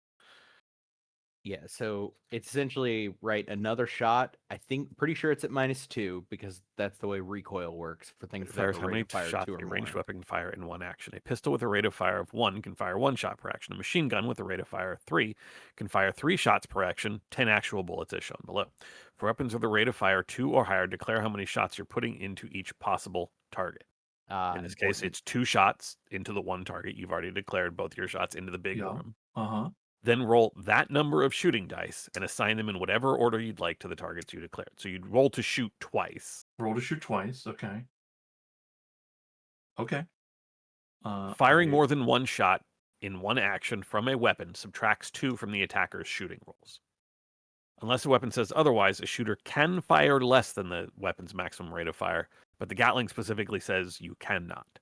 Yeah, so it's essentially right another shot. I think pretty sure it's at -2 because that's the way recoil works for things that have
Fires
a
how
rate
many
of fire
shots
2 or
a ranged
more.
weapon can fire in 1 action. A pistol with a rate of fire of 1 can fire 1 shot per action. A machine gun with a rate of fire of 3 can fire 3 shots per action, 10 actual bullets as shown below. For weapons with a rate of fire 2 or higher, declare how many shots you're putting into each possible target. In this case, it's 2 shots into the 1 target. You've already declared both your shots into the big room. Then roll that number of shooting dice and assign them in whatever order you'd like to the targets you declared. So you'd roll to shoot twice.
Roll to shoot twice. Okay. Okay.
Firing more than 1 shot in 1 action from a weapon subtracts 2 from the attacker's shooting rolls. Unless a weapon says otherwise, a shooter can fire less than the weapon's maximum rate of fire, but the Gatling specifically says you cannot.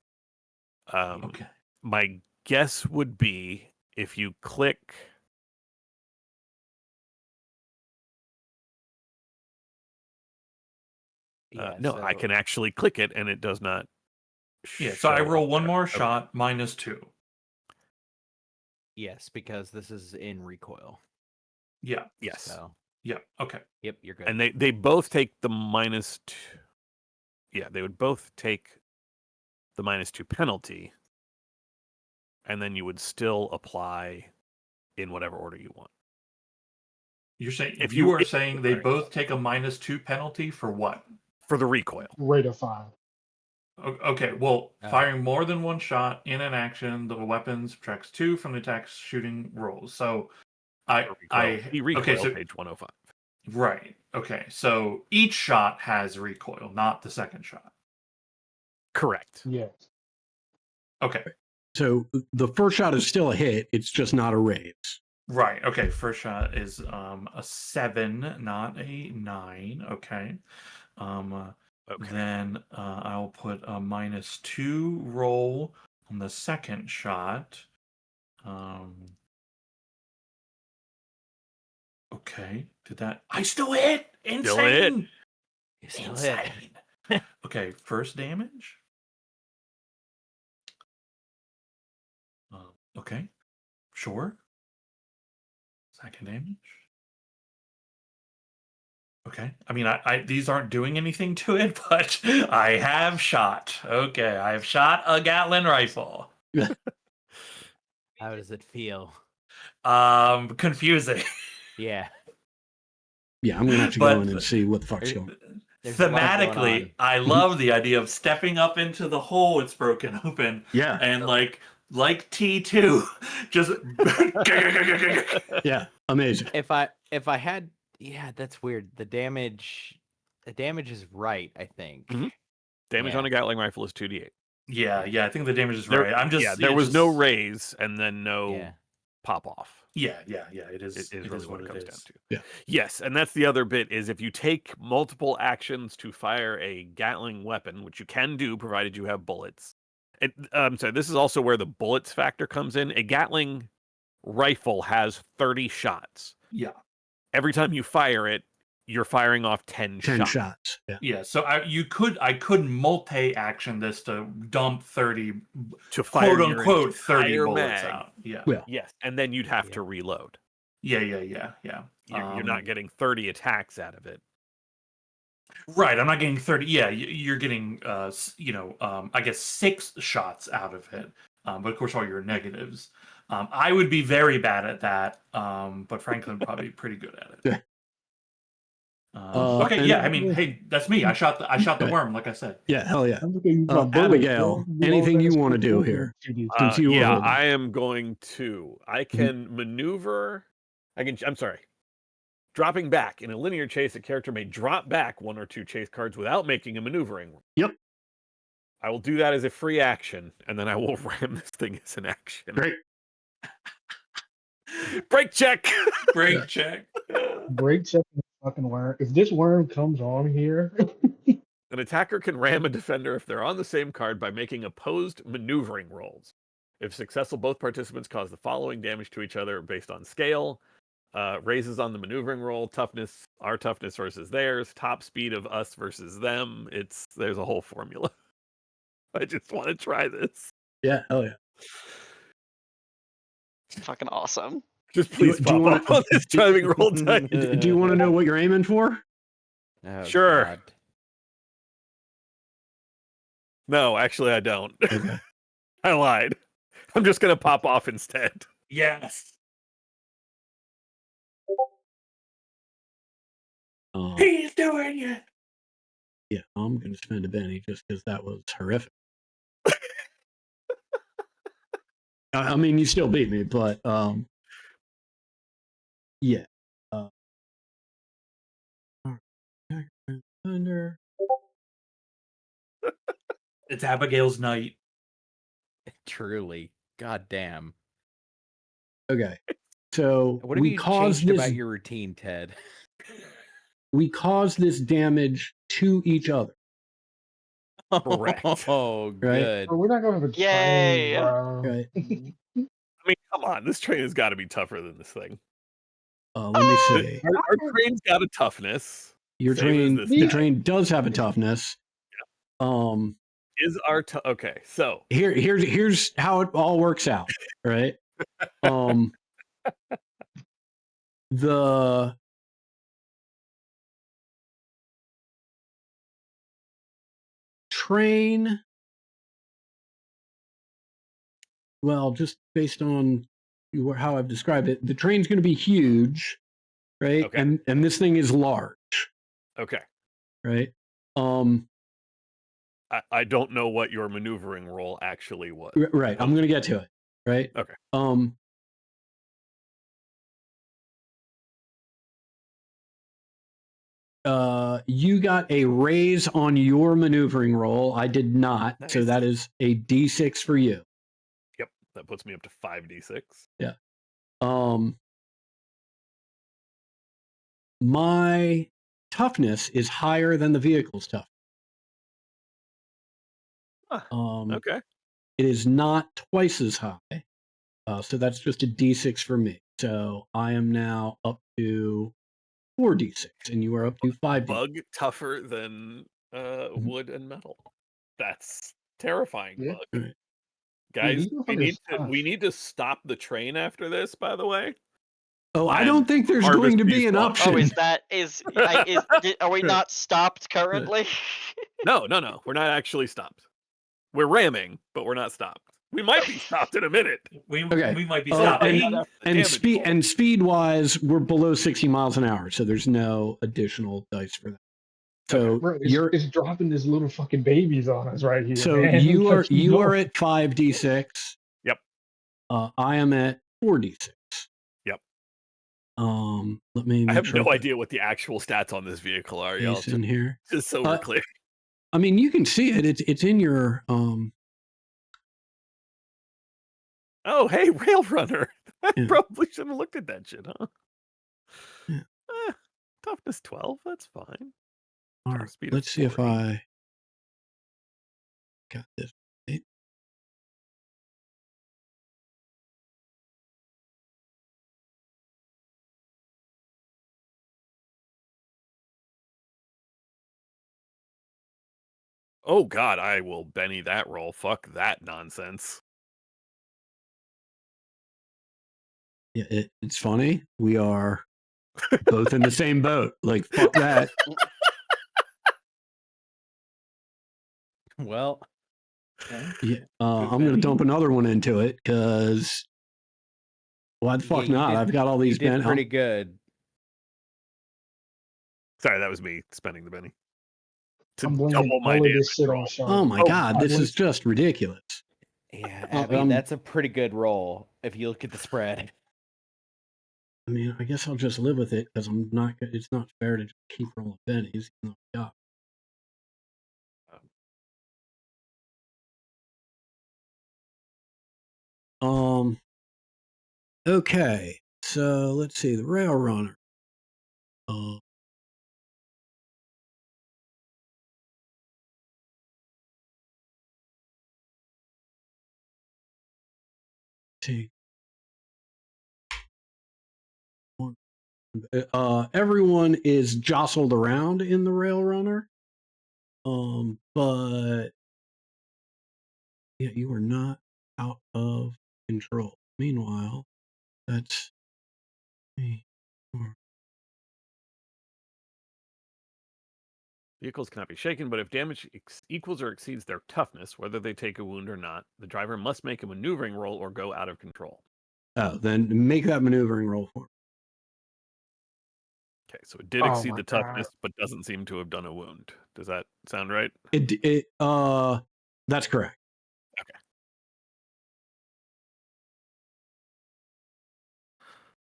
Okay.
My guess would be if you click. No, I can actually click it and it does not.
Yeah, so I roll one more
Okay.
shot, -2.
Yes, because this is in recoil.
Yeah.
Yes.
So,
Yeah. Okay.
yep, you're good.
And they both take the -2. Yeah, they would both take the -2 penalty, and then you would still apply in whatever order you want.
You're saying
If
you
you-
are saying they
sorry.
both take a -2 penalty for what?
For the recoil.
Rate of fire.
Okay, well, firing more than 1 shot in an action, the weapon subtracts 2 from the attack's shooting rolls. So
recoil,
so
page 105.
right. Okay, so each shot has recoil, not the second shot.
Correct.
Yes.
Okay.
So the first shot is still a hit. It's just not a raise.
Right. Okay. First shot is a 7, not a 9. Okay.
Okay.
Then I'll put a -2 roll on the second shot. Okay. Did that? I still hit. Insane.
Still hit.
You still hit.
Insane. Okay. First damage. Okay. Sure. Second damage. Okay. I mean, I these aren't doing anything to it, but I have shot. Okay, I have shot a Gatling rifle.
How does it feel?
Confusing.
Yeah.
Yeah, I'm gonna have to go in and see what the fuck's going on.
There's a lot going on.
Thematically, I love the idea of stepping up into the hole it's broken open.
Yeah.
And like T2, just
Yeah, amazing.
If I had, yeah, that's weird. The damage is right, I think.
Mhm. Damage
Yeah.
on a Gatling rifle is 2d8.
Yeah, I think the damage is
There,
right. I'm just
there
it's
was no
just-
raise and then no
Yeah.
pop off.
Yeah. It is.
It is
It
really
is
what
what
it
it
comes
is.
down to.
Yeah.
Yes, and that's the other bit is if you take multiple actions to fire a Gatling weapon, which you can do provided you have bullets. So this is also where the bullets factor comes in. A Gatling rifle has 30 shots.
Yeah.
Every time you fire it, you're firing off 10
shots. Yeah.
Yeah. So I could multi-action this to dump 30
to fire
quote
your
unquote 30
entire
bullets
mag.
out. Yeah.
Yeah.
Yes, and then you'd have
Yeah.
to reload.
Yeah.
You're not getting 30 attacks out of it.
Right, I'm not getting 30. Yeah, you're getting, I guess 6 shots out of it. But of course, all your negatives. I would be very bad at that, but Franklin probably pretty good at it.
Yeah.
Okay,
and-
yeah. I mean, hey, that's me. I shot the
Okay.
worm, like I said.
Yeah, hell yeah.
I'm looking at you my bullets,
Abigail,
bro.
anything you
Low-fast
want to do
quick
here?
movement,
Since you were
Yeah,
holding.
I am going to. I can maneuver. I'm sorry. Dropping back in a linear chase, a character may drop back 1 or 2 chase cards without making a maneuvering.
Yep.
I will do that as a free action, and then I will ram this thing as an action.
Great.
Break check.
Break check.
Break check the fucking worm. If this worm comes on here,
An attacker can ram a defender if they're on the same card by making opposed maneuvering rolls. If successful, both participants cause the following damage to each other based on scale. Raises on the maneuvering roll, toughness, our toughness versus theirs, top speed of us versus them. There's a whole formula. I just want to try this.
Yeah, hell yeah.
Fucking awesome.
Just
Do you-
please
do you
pop
wanna-
up on this driving roll time.
Do you want to know what you're aiming for?
Oh,
Sure.
God.
No, actually, I don't.
Okay.
I lied. I'm just gonna pop off instead.
Yes.
he's doing it.
Yeah, I'm going to spend a Benny just because that was horrific. I mean, you still beat me, but yeah. Thunder.
It's Abigail's night.
Truly. God damn.
Okay, so
What have
we
you
caused
changed
this.
about your routine, Ted?
We caused this damage to each other.
Correct.
Oh, good.
Bro, we're not going to have a
Yay.
train, bro.
Right.
I mean, come on, this train has got to be tougher than this thing.
Let me see.
Our train's got a toughness.
Your
Same as
train,
this
the
guy.
train does have a toughness.
Is our okay? So
Here's how it all works out, right? The train, well, just based on how I've described it, the train's going to be huge, right?
Okay.
And this thing is large,
okay.
right?
I don't know what your maneuvering roll actually was.
Right. I'm going to get to it, right?
Okay.
You got a raise on your maneuvering roll. I did not. So
Nice.
that is a D6 for you.
Yep, that puts me up to 5d6.
My toughness is higher than the vehicle's toughness.
Huh,
Mm.
Okay.
It is not twice as high. So that's just a D6 for me. So I am now up to 4d6, and you are up to 5d6.
Bug tougher than wood and metal. That's terrifying.
Yeah.
Bug.
Right.
Guys,
you
we
know
need
this
to we need to stop the train after this. By the way,
Oh, I
And
don't think there's
harvest
going to be
these
an
blocks.
option.
Oh, are we not stopped currently?
no, we're not actually stopped. We're ramming, but we're not stopped. We might be stopped in a minute.
We
Okay.
might be
Oh,
stopping.
and speed wise, we're below 60 miles an hour, so there's no additional dice for that. So
Bro,
you're
it's dropping these little fucking babies on us right here.
so
man.
you are
Let's keep
you are
going.
at 5d6.
Yep.
I am at 4d6.
Yep.
Let me.
I
make
have
sure
no
that
idea what the actual stats on this vehicle are, y'all.
it's in here.
Just so we're clear.
I mean, you can see it. It's in your
Oh, hey, Rail Runner. I
Yeah.
probably should have looked at that shit, huh?
Yeah.
Toughness 12, that's fine.
All
Top
right.
speed of
Let's see if
40.
I got this right.
Oh god, I will Benny that roll. Fuck that nonsense.
Yeah, it's funny. We are both in the same boat. Like, fuck that.
Well, okay.
Yeah,
Good
I'm going to
Benny.
dump another one into it because why the fuck
you
not?
did-
I've got all
You
these
did pretty good.
Sorry, that was me spending the Benny. To
I'm blaming
double my
all of
damage
this shit
roll.
on Sean.
Oh my
Oh,
god, this is just ridiculous.
Yeah,
Oh,
Abby, that's a pretty good roll if you look at the spread.
I mean, I guess I'll just live with it because I'm not. It's not fair to just keep rolling bennies. Even though I got. Okay, so let's see the Rail Runner. See. Everyone is jostled around in the Rail Runner. But yeah, you are not out of control. Meanwhile, that's me.
Vehicles cannot be shaken, but if damage equals or exceeds their toughness, whether they take a wound or not, the driver must make a maneuvering roll or go out of control.
Oh, then make that maneuvering roll for me.
Okay, so it did
Oh
exceed
my
the
God.
toughness, but doesn't seem to have done a wound. Does that sound right?
That's correct.
Okay.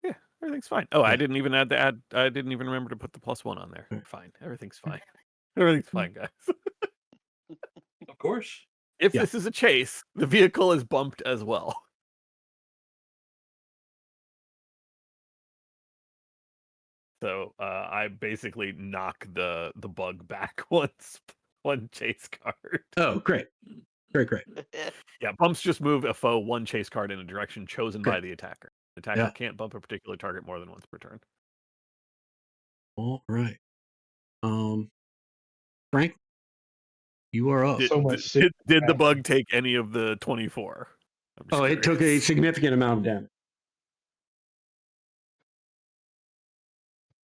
Yeah, everything's fine. Oh, I
Yeah.
didn't even I didn't even remember to put the +1 on there.
Right.
Fine. Everything's fine. Everything's fine, guys.
Of course.
If
Yeah.
this is a chase, the vehicle is bumped as well. So I basically knock the bug back one chase card.
Oh, great. Great.
Yeah, bumps just move a foe one chase card in a direction chosen by
Great.
the attacker. The attacker
Yeah.
can't bump a particular target more than once per turn.
All right. Frank, you are up.
So much shit
Did the
happened.
bug take any of the 24? I'm just
It took a
curious.
significant amount of damage.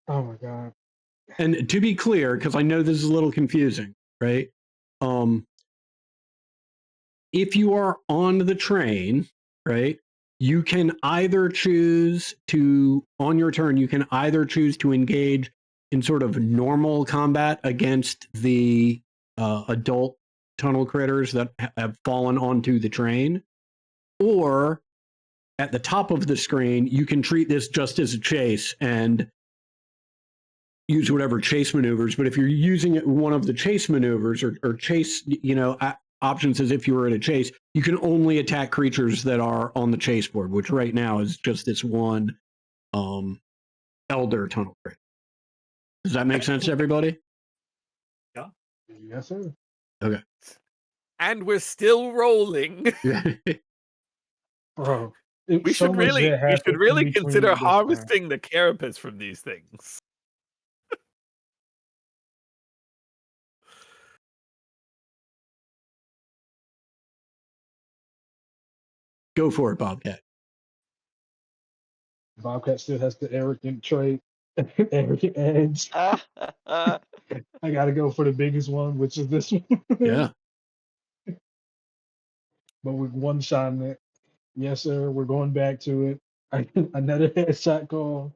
Oh my God.
And to be clear, because I know this is a little confusing, right? If you are on the train, right, you can either choose to, on your turn, you can either choose to engage in sort of normal combat against the adult tunnel critters that have fallen onto the train, or at the top of the screen, you can treat this just as a chase and use whatever chase maneuvers. But if you're using one of the chase maneuvers or chase, options as if you were in a chase, you can only attack creatures that are on the chase board, which right now is just this one elder tunnel crit. Does that make sense to everybody?
Yeah.
Yes, sir.
Okay.
And we're still rolling.
Bro.
We should really consider
harvesting.
harvesting the carapace from these things.
Go for it, Bobcat.
Bobcat still has the arrogant trait, arrogant edge. I gotta go for the biggest one, which is this one.
Yeah.
But with one shot in it. Yes, sir. We're going back to it. Another headshot call.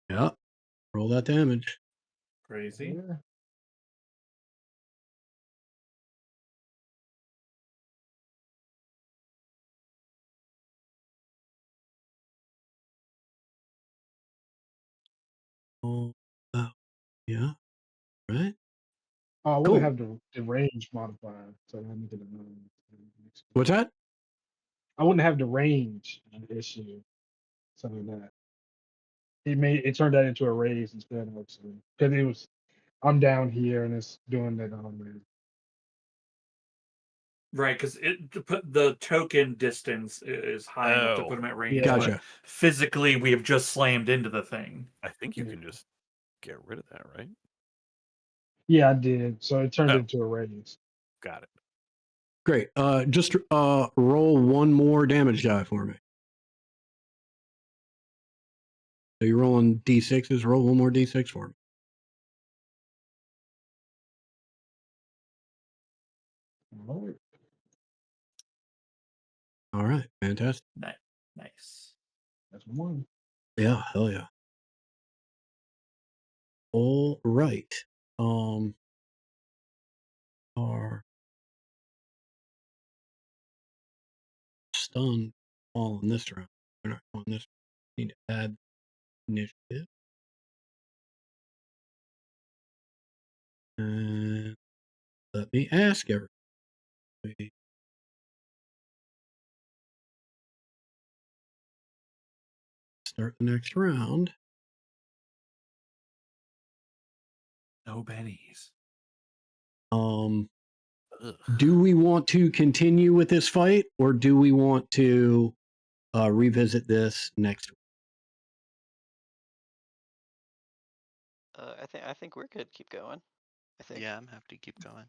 Yeah. Roll that damage.
Crazy.
Yeah.
Oh, yeah. Right.
Oh, I
Cool.
wouldn't have the range modifier, so I need to know.
What's that?
I wouldn't have the range issue, so that it turned that into a raise instead of because it was I'm down here and it's doing that on there.
Right, because the token distance is high enough to
Oh.
put him at range,
Yeah.
but
Gotcha.
physically we have just slammed into the thing.
I think you
Yeah.
can just get rid of that, right?
Yeah, I did. So it turned
Oh.
into a raise.
Got it.
Great. Just roll one more damage die for me. So you're rolling d6s. Roll one more d6 for me.
Lord.
All right. Fantastic.
Nice.
That's one.
Yeah. Hell yeah. All right. Are stunned all in this round. We're not on this. Need to add initiative. And let me ask everybody. Start the next round.
No bennies.
Ugh.
Do we want to continue with this fight, or do we want to revisit this next week?
I think we're good. Keep going. I think.
Yeah, I'm happy to keep going.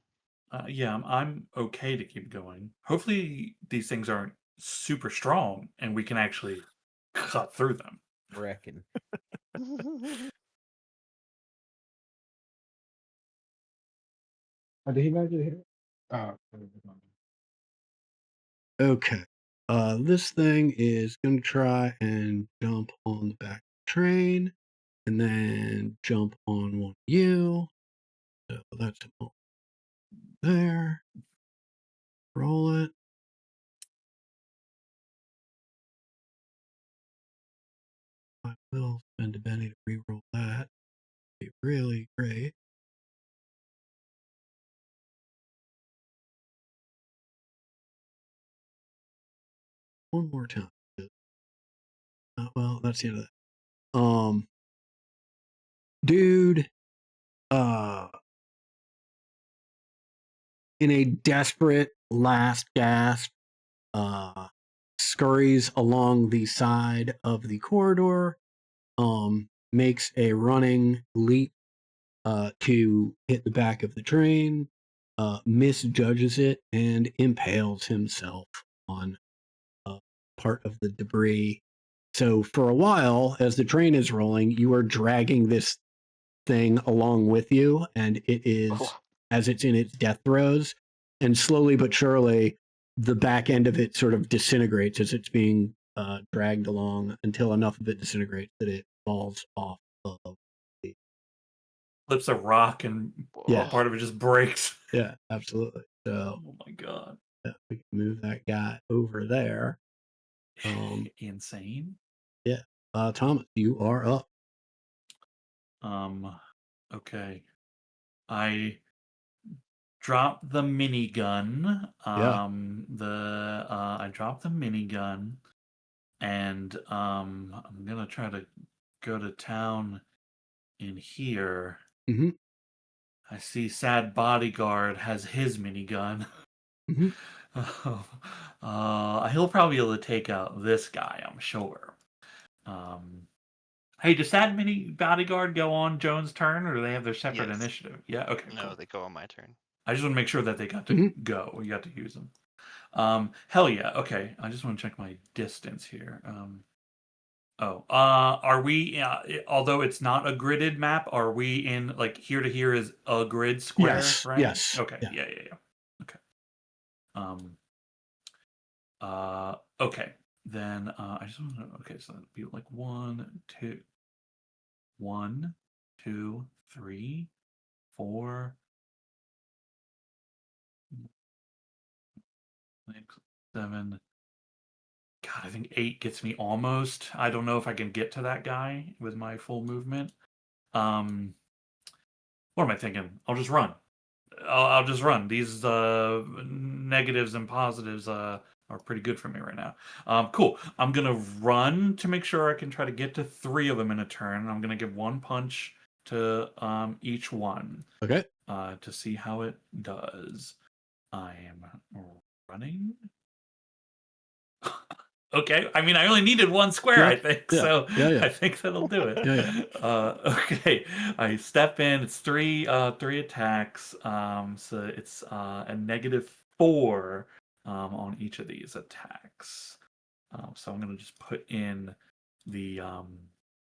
Yeah, I'm okay to keep going. Hopefully these things aren't super strong and we can actually cut through them.
Reckon.
Oh, did he not get hit? Oh,
Okay. This thing is going to try and jump on the back of the train and then jump on one of you. So that's there. Roll it. I will spend a penny to re-roll that. Be really great. One more time. Well, that's the end of that. Dude, in a desperate last gasp, scurries along the side of the corridor, makes a running leap to hit the back of the train, misjudges it, and impales himself on part of the debris. So for a while, as the train is rolling, you are dragging this thing along with you, and it is,
Oh.
as it's in its death throes, and slowly but surely, the back end of it sort of disintegrates as it's being dragged along until enough of it disintegrates that it falls off of the.
Flips a rock and
Yeah.
part of it just breaks.
Yeah, absolutely. So
Oh my god.
yeah, we can move that guy over there.
Insane.
Yeah. Thomas, you are up.
Okay. I dropped the minigun.
Yeah.
I dropped the minigun, and I'm gonna try to go to town in here.
Mm-hmm.
I see Sad Bodyguard has his minigun.
Mm-hmm.
He'll probably be able to take out this guy, I'm sure. Hey, does Sad Mini Bodyguard go on Jones' turn, or do they have their separate
Yes.
initiative? Yeah, okay,
No,
cool.
they go on my turn.
I just want to make sure that they got to
Mhm.
go. You got to use them. Hell yeah. Okay, I just want to check my distance here. Are we? Although it's not a gridded map, are we in like here to here is a grid square?
Yes.
Right.
Yes.
Okay.
Yeah.
Yeah. Okay. Okay. Then I just want to. Okay, so that'd be like 1, 2, 1, 2, 3, 4, 6, 7. God, I think 8 gets me almost. I don't know if I can get to that guy with my full movement. What am I thinking? I'll just run. I'll just run. These negatives and positives are pretty good for me right now. Cool. I'm gonna run to make sure I can try to get to 3 of them in a turn. I'm gonna give 1 punch to each one.
Okay.
To see how it does. I am running. Okay, I mean, I only needed 1 square,
Yeah,
I think,
yeah,
so
yeah.
I think that'll do it.
Yeah.
Okay, I step in. It's 3 attacks. So it's a -4 on each of these attacks. So I'm gonna just put in the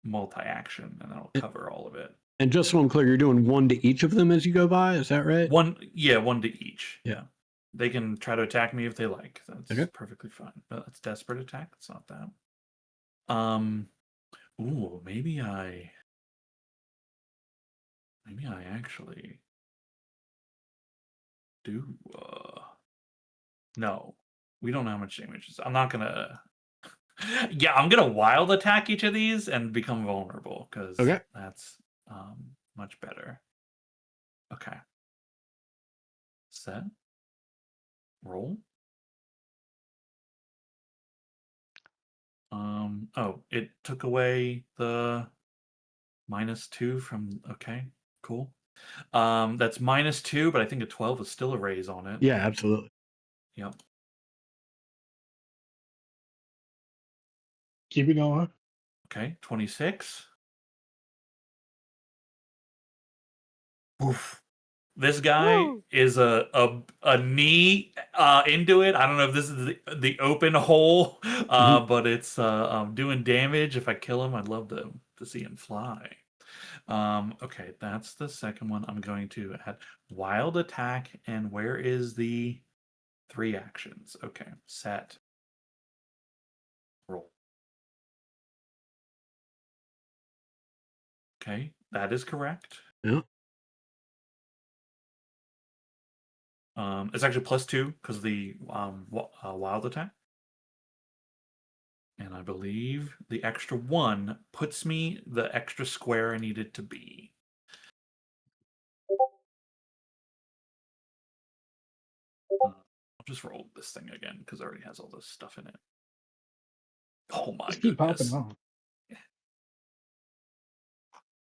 multi-action, and that'll cover all of it.
And just so I'm clear, you're doing 1 to each of them as you go by. Is that right?
1 to each.
Yeah.
They can try to attack me if they like. That's
Okay.
perfectly fine. But that's desperate attack. It's not that. Ooh, maybe I actually do. No, we don't know how much damage is. I'm not gonna. Yeah, I'm gonna wild attack each of these and become vulnerable because
Okay.
that's much better. Okay. Set. Roll. Oh, it took away the -2 from. Okay, cool. That's -2, but I think a 12 is still a raise on it.
Yeah, absolutely.
Yep.
Keep it going.
Okay, 26. Oof. This guy
Woo!
is a knee into it. I don't know if this is the open hole, but it's doing damage. If I kill him, I'd love to see him fly. Okay, that's the second one. I'm going to add wild attack, and where is the 3 actions? Okay, set, roll. Okay, that is correct.
Yeah.
It's actually +2 because of the wild attack. And I believe the extra 1 puts me the extra square I needed to be. I'll just roll this thing again because it already has all this stuff in it. Oh my
Just keep
goodness.
popping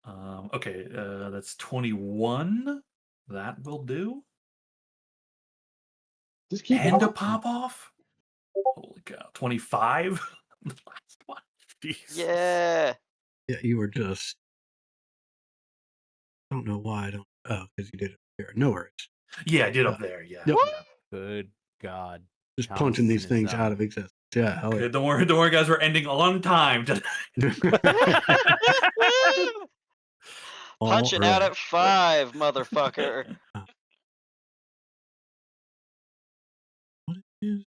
on.
Okay, that's 21. That will do.
Just keep
And a
popping.
pop off? Holy cow. 25? The last one.
Jeez.
Yeah.
Yeah, you were just. I don't know why I don't. Oh, because you did it there. No worries.
Yeah, I did up there. Yeah.
Yep.
Yeah.
Good God.
Just
Thomas
punching
is
these
in his
things
zone.
out of existence. Yeah, hell
Okay, don't worry, guys. We're ending on time.
Punch it out at 5, motherfucker.
What is?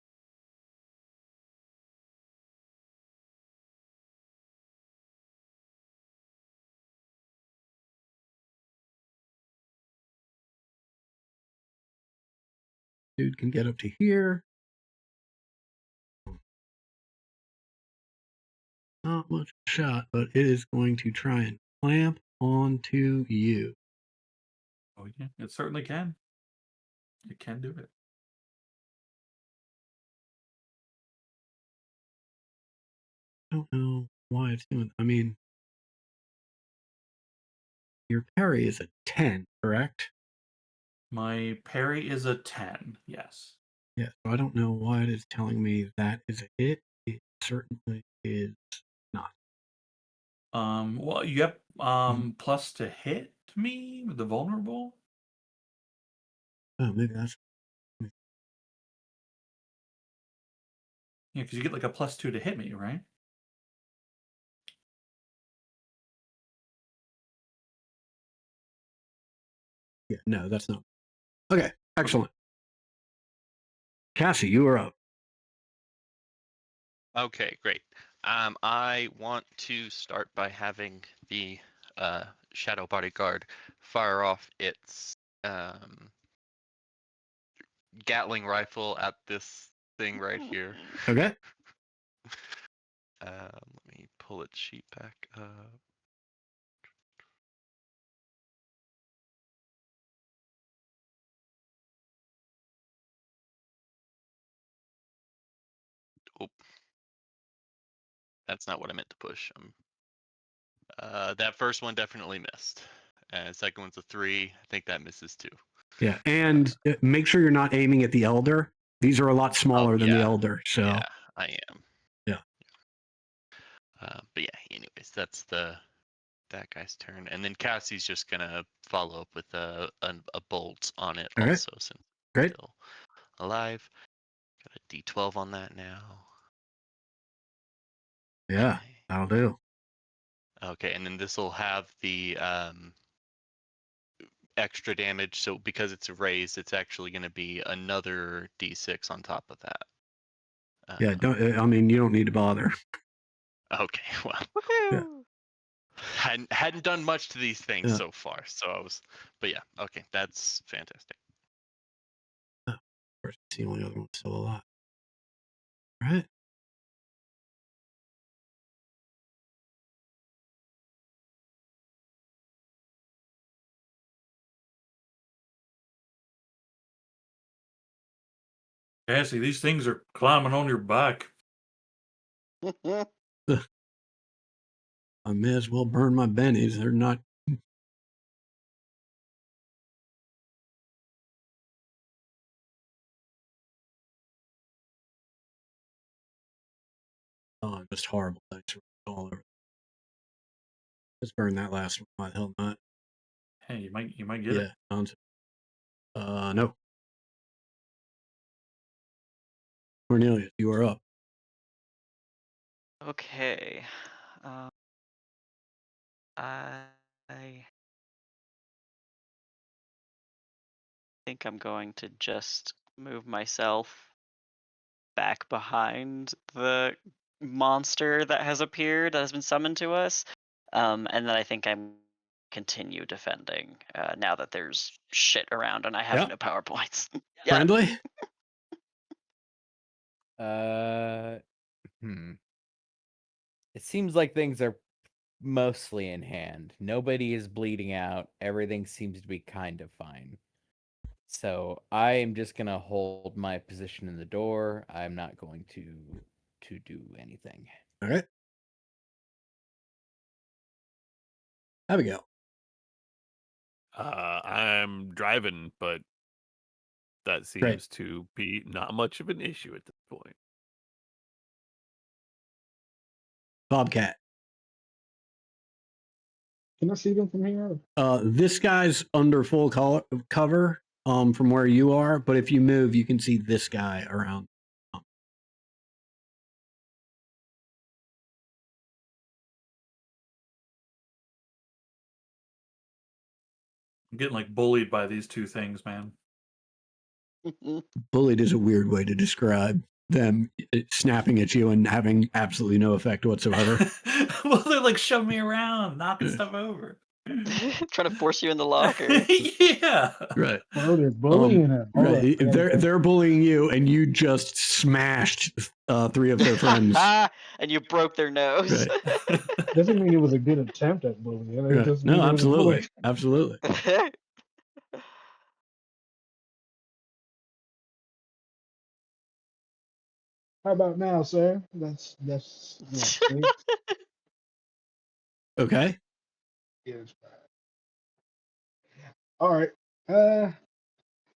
Dude can get up to here. Not much shot, but it is going to try and clamp onto you.
Oh, yeah. It certainly can. It can do it.
I don't know why it's doing. I mean, your parry is a 10, correct?
My parry is a 10. Yes.
Yeah, so I don't know why it is telling me that is a hit. It certainly is not.
Well, you have plus to hit me with the vulnerable.
Oh, maybe that's.
Yeah, because you get like a +2 to hit me, right?
Yeah, no, that's not. Okay, excellent. Cassie, you are up.
Okay, great. I want to start by having the Shadow Bodyguard fire off its Gatling rifle at this thing right here.
Okay.
Let me pull its sheet back up. Oh, that's not what I meant to push. That first one definitely missed. And second one's a 3. I think that misses too.
Yeah, and make sure you're not aiming at the elder. These are a lot smaller than the elder. So
Yeah, I am.
Yeah.
But yeah, anyways, that's that guy's turn, and then Cassie's just gonna follow up with a bolt on it
All right.
also, since
Great.
it's still alive. Got a D12 on that now.
Yeah, that'll do.
Okay, and then this will have the extra damage. So because it's raised, it's actually going to be another D6 on top of that.
Yeah, don't. I mean, you don't need to bother.
Okay, well,
Yeah.
hadn't done much to these things
Yeah.
so far, so I was, but yeah, okay, that's fantastic.
Of course, it's the only other one still alive. All right.
Cassie, these things are climbing on your back.
I may as well burn my bennies. They're not. Oh, just horrible things all over. Let's burn that last one. Why the hell not?
Hey, you might get it.
Yeah. No. Cornelius, you are up.
Okay. I think I'm going to just move myself back behind the monster that has appeared, that has been summoned to us. And then I think I'm continue defending now that there's shit around and I have
Yep.
no PowerPoints.
Friendly?
It seems like things are mostly in hand. Nobody is bleeding out. Everything seems to be kind of fine. So I am just gonna hold my position in the door. I'm not going to do anything.
All right. Abigail.
I'm driving, but that seems to be not much of an issue at this point.
Bobcat.
Can I see them from here?
This guy's under full cover from where you are, but if you move, you can see this guy around.
I'm getting like bullied by these two things, man.
Bullied is a weird way to describe them snapping at you and having absolutely no effect whatsoever.
Well, they're like shoving me around, knocking stuff over.
Trying to force you in the locker.
Yeah.
Right.
Oh, they're bullying him. Hold
Right.
on.
They're bullying you, and you just smashed 3 of their friends.
And you broke their nose.
Right.
Doesn't mean it was a good attempt at bullying. It
Right.
just
No,
means it was a bully.
absolutely.
How about now, sir? That's yeah,
Okay.
yes. All right.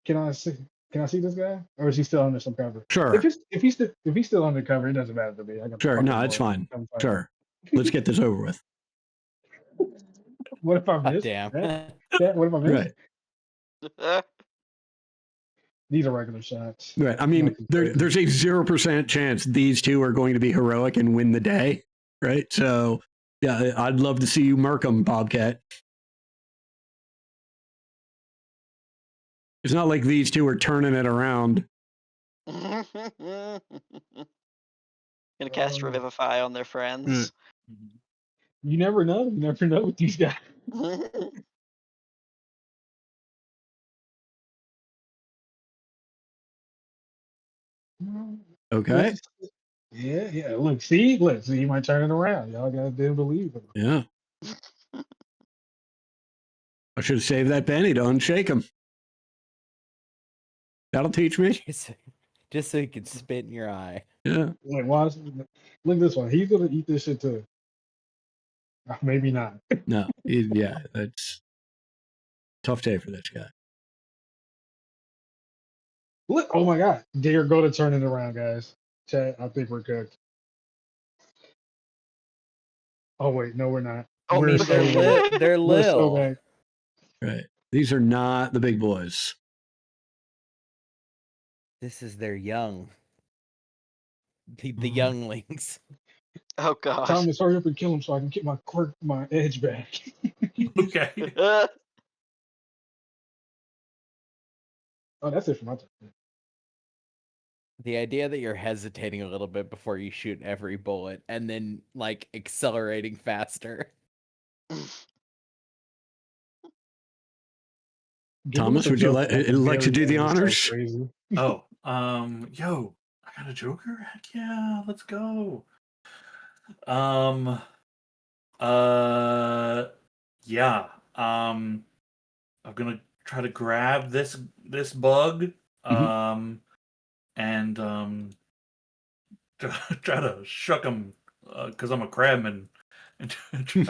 Can I see? Can I see this guy, or is he still under some cover?
Sure.
If he's still under cover, it doesn't matter to me. I got
Sure. No, it's fine. Sure. Let's get this over with.
What if I
God
miss?
damn.
What if I miss?
Right.
These are regular shots.
Right. I mean,
Nothing crazy.
there's a 0% chance these two are going to be heroic and win the day. Right. So, yeah, I'd love to see you murk them, Bobcat. It's not like these two are turning it around.
Gonna cast Revivify on their friends.
You never know. You never know with these guys.
Okay.
Yeah. Look, see, you might turn it around. Y'all gotta damn believe it.
Yeah. I should have saved that penny to unshake him. That'll teach me.
Just so you can spit in your eye.
Yeah.
Like, watch. Look at this one. He's gonna eat this shit too. Maybe not.
No. Yeah, that's tough day for this guy.
Look, oh my god. They're gonna turn it around, guys. Chat, I think we're cooked. Oh wait, no, we're not.
Oh,
I
We're
mean,
so
they're
back.
they're
We're so
lil.
back.
Right. These are not the big boys.
This is their young. The
Mhm.
younglings.
Oh god.
Thomas, hurry up and kill him so I can get my edge back.
Okay.
Oh, that's it for my turn.
The idea that you're hesitating a little bit before you shoot every bullet and then like accelerating faster.
Giving
Thomas,
us a
would you
joker at the
like to
very
do the
end is so
honors?
crazy.
Oh, yo, I got a Joker? Heck yeah, let's go. Yeah. I'm gonna try to grab this bug.
Mhm.
And try to shuck him because I'm a crabman and try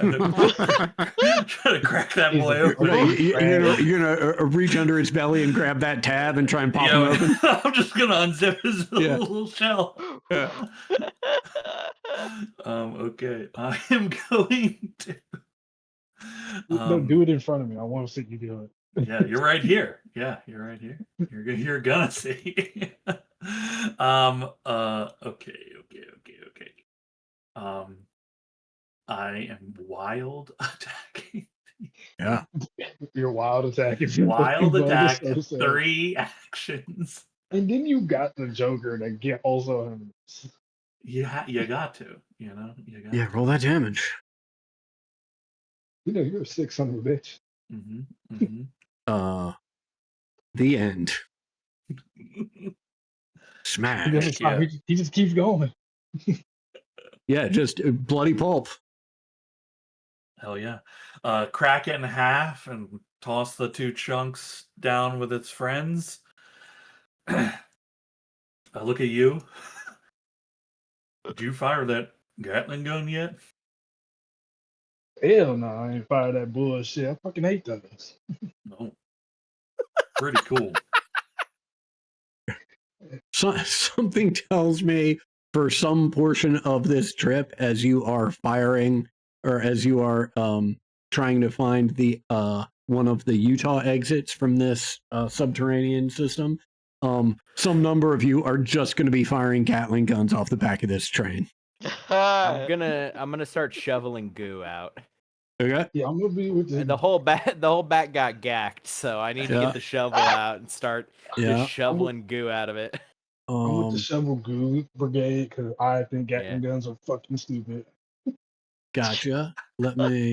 to crack that
He's
boy
a
open.
Right,
fucking
you're gonna reach under his belly and grab that tab and try and pop him open.
I'm just gonna unzip his
Yeah.
little shell.
Yeah.
Okay, I am going to.
No, do it in front of me. I want to see you do it.
Yeah, you're right here. Yeah, you're right here. You're gonna see. Okay. I am wild attacking.
Yeah.
Your wild attack is
Wild
bug is
attack,
so sad.
3 actions.
And then you got the Joker that get also him.
You got to, you got
Yeah,
to.
roll that damage.
You know you're a sick son of a bitch.
The end.
He
Smash.
doesn't stop.
Yeah.
He just keeps going.
Yeah, just bloody pulp.
Hell yeah. Crack it in half and toss the 2 chunks down with its friends. I look at you. Did you fire that Gatling gun yet?
Hell no, I ain't fire that bullshit. I fucking hate those.
No. Pretty cool.
Something tells me for some portion of this trip, as you are firing or as you are trying to find the one of the Utah exits from this subterranean system, some number of you are just going to be firing Gatling guns off the back of this train.
I'm gonna start shoveling goo out.
Okay.
Yeah, I'm gonna be with
And
the
the whole back got gacked, so I need to
Yeah.
get the shovel out and start
Yeah.
just shoveling goo out of it.
I'm with the shovel goo brigade because I think Gatling
Yeah.
guns are fucking stupid.
Gotcha. Let me.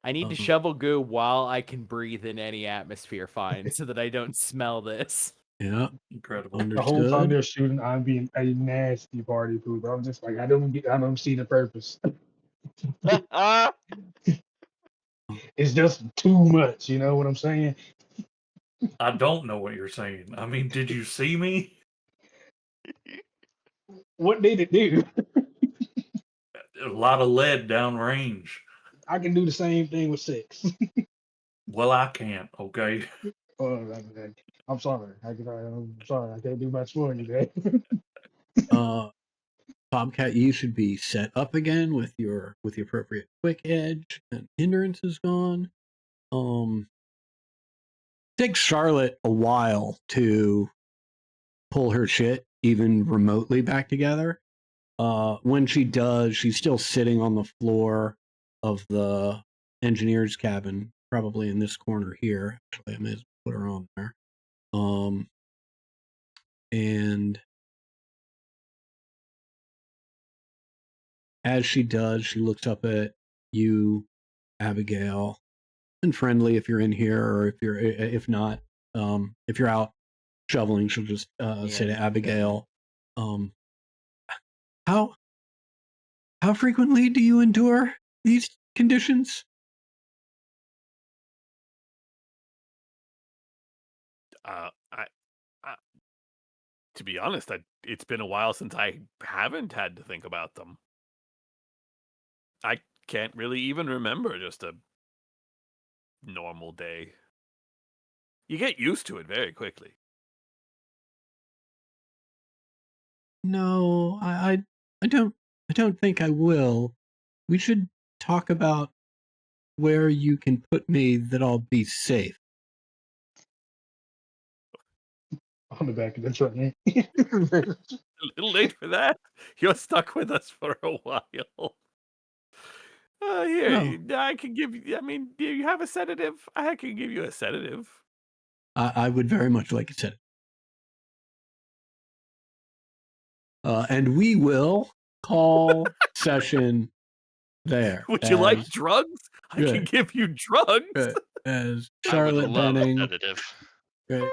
I need to shovel goo while I can breathe in any atmosphere fine so that I don't smell this.
Yeah.
Incredible.
The whole time
Understood.
they're shooting, I'm being a nasty party pooper. I'm just like, I don't see the purpose. It's just too much. You know what I'm saying?
I don't know what you're saying. I mean, did you see me?
What did it do?
A lot of lead downrange.
I can do the same thing with 6.
Well, I can't, okay?
I'm sorry. I'm sorry. I can't do much for you, man.
Bobcat, you should be set up again with the appropriate quick edge and hindrance is gone. Takes Charlotte a while to pull her shit even remotely back together. When she does, she's still sitting on the floor of the engineer's cabin, probably in this corner here. Actually, I may as well put her on there. And as she does, she looks up at you, Abigail, and friendly if you're in here, or if not, if you're out shoveling, she'll just say to Abigail, how frequently do you endure these conditions?
I to be honest, I it's been a while since I haven't had to think about them. I can't really even remember just a normal day. You get used to it very quickly.
No, I don't think I will. We should talk about where you can put me that I'll be safe.
On the back of the train.
A little late for that. You're stuck with us for a while. Here, I can give you. I mean, do you have a sedative? I can give you a sedative.
I would very much like a sedative. And we will call session there.
Would you like drugs? I can give you drugs.
As
I would
Charlotte
love a
Benning.
sedative.
Right.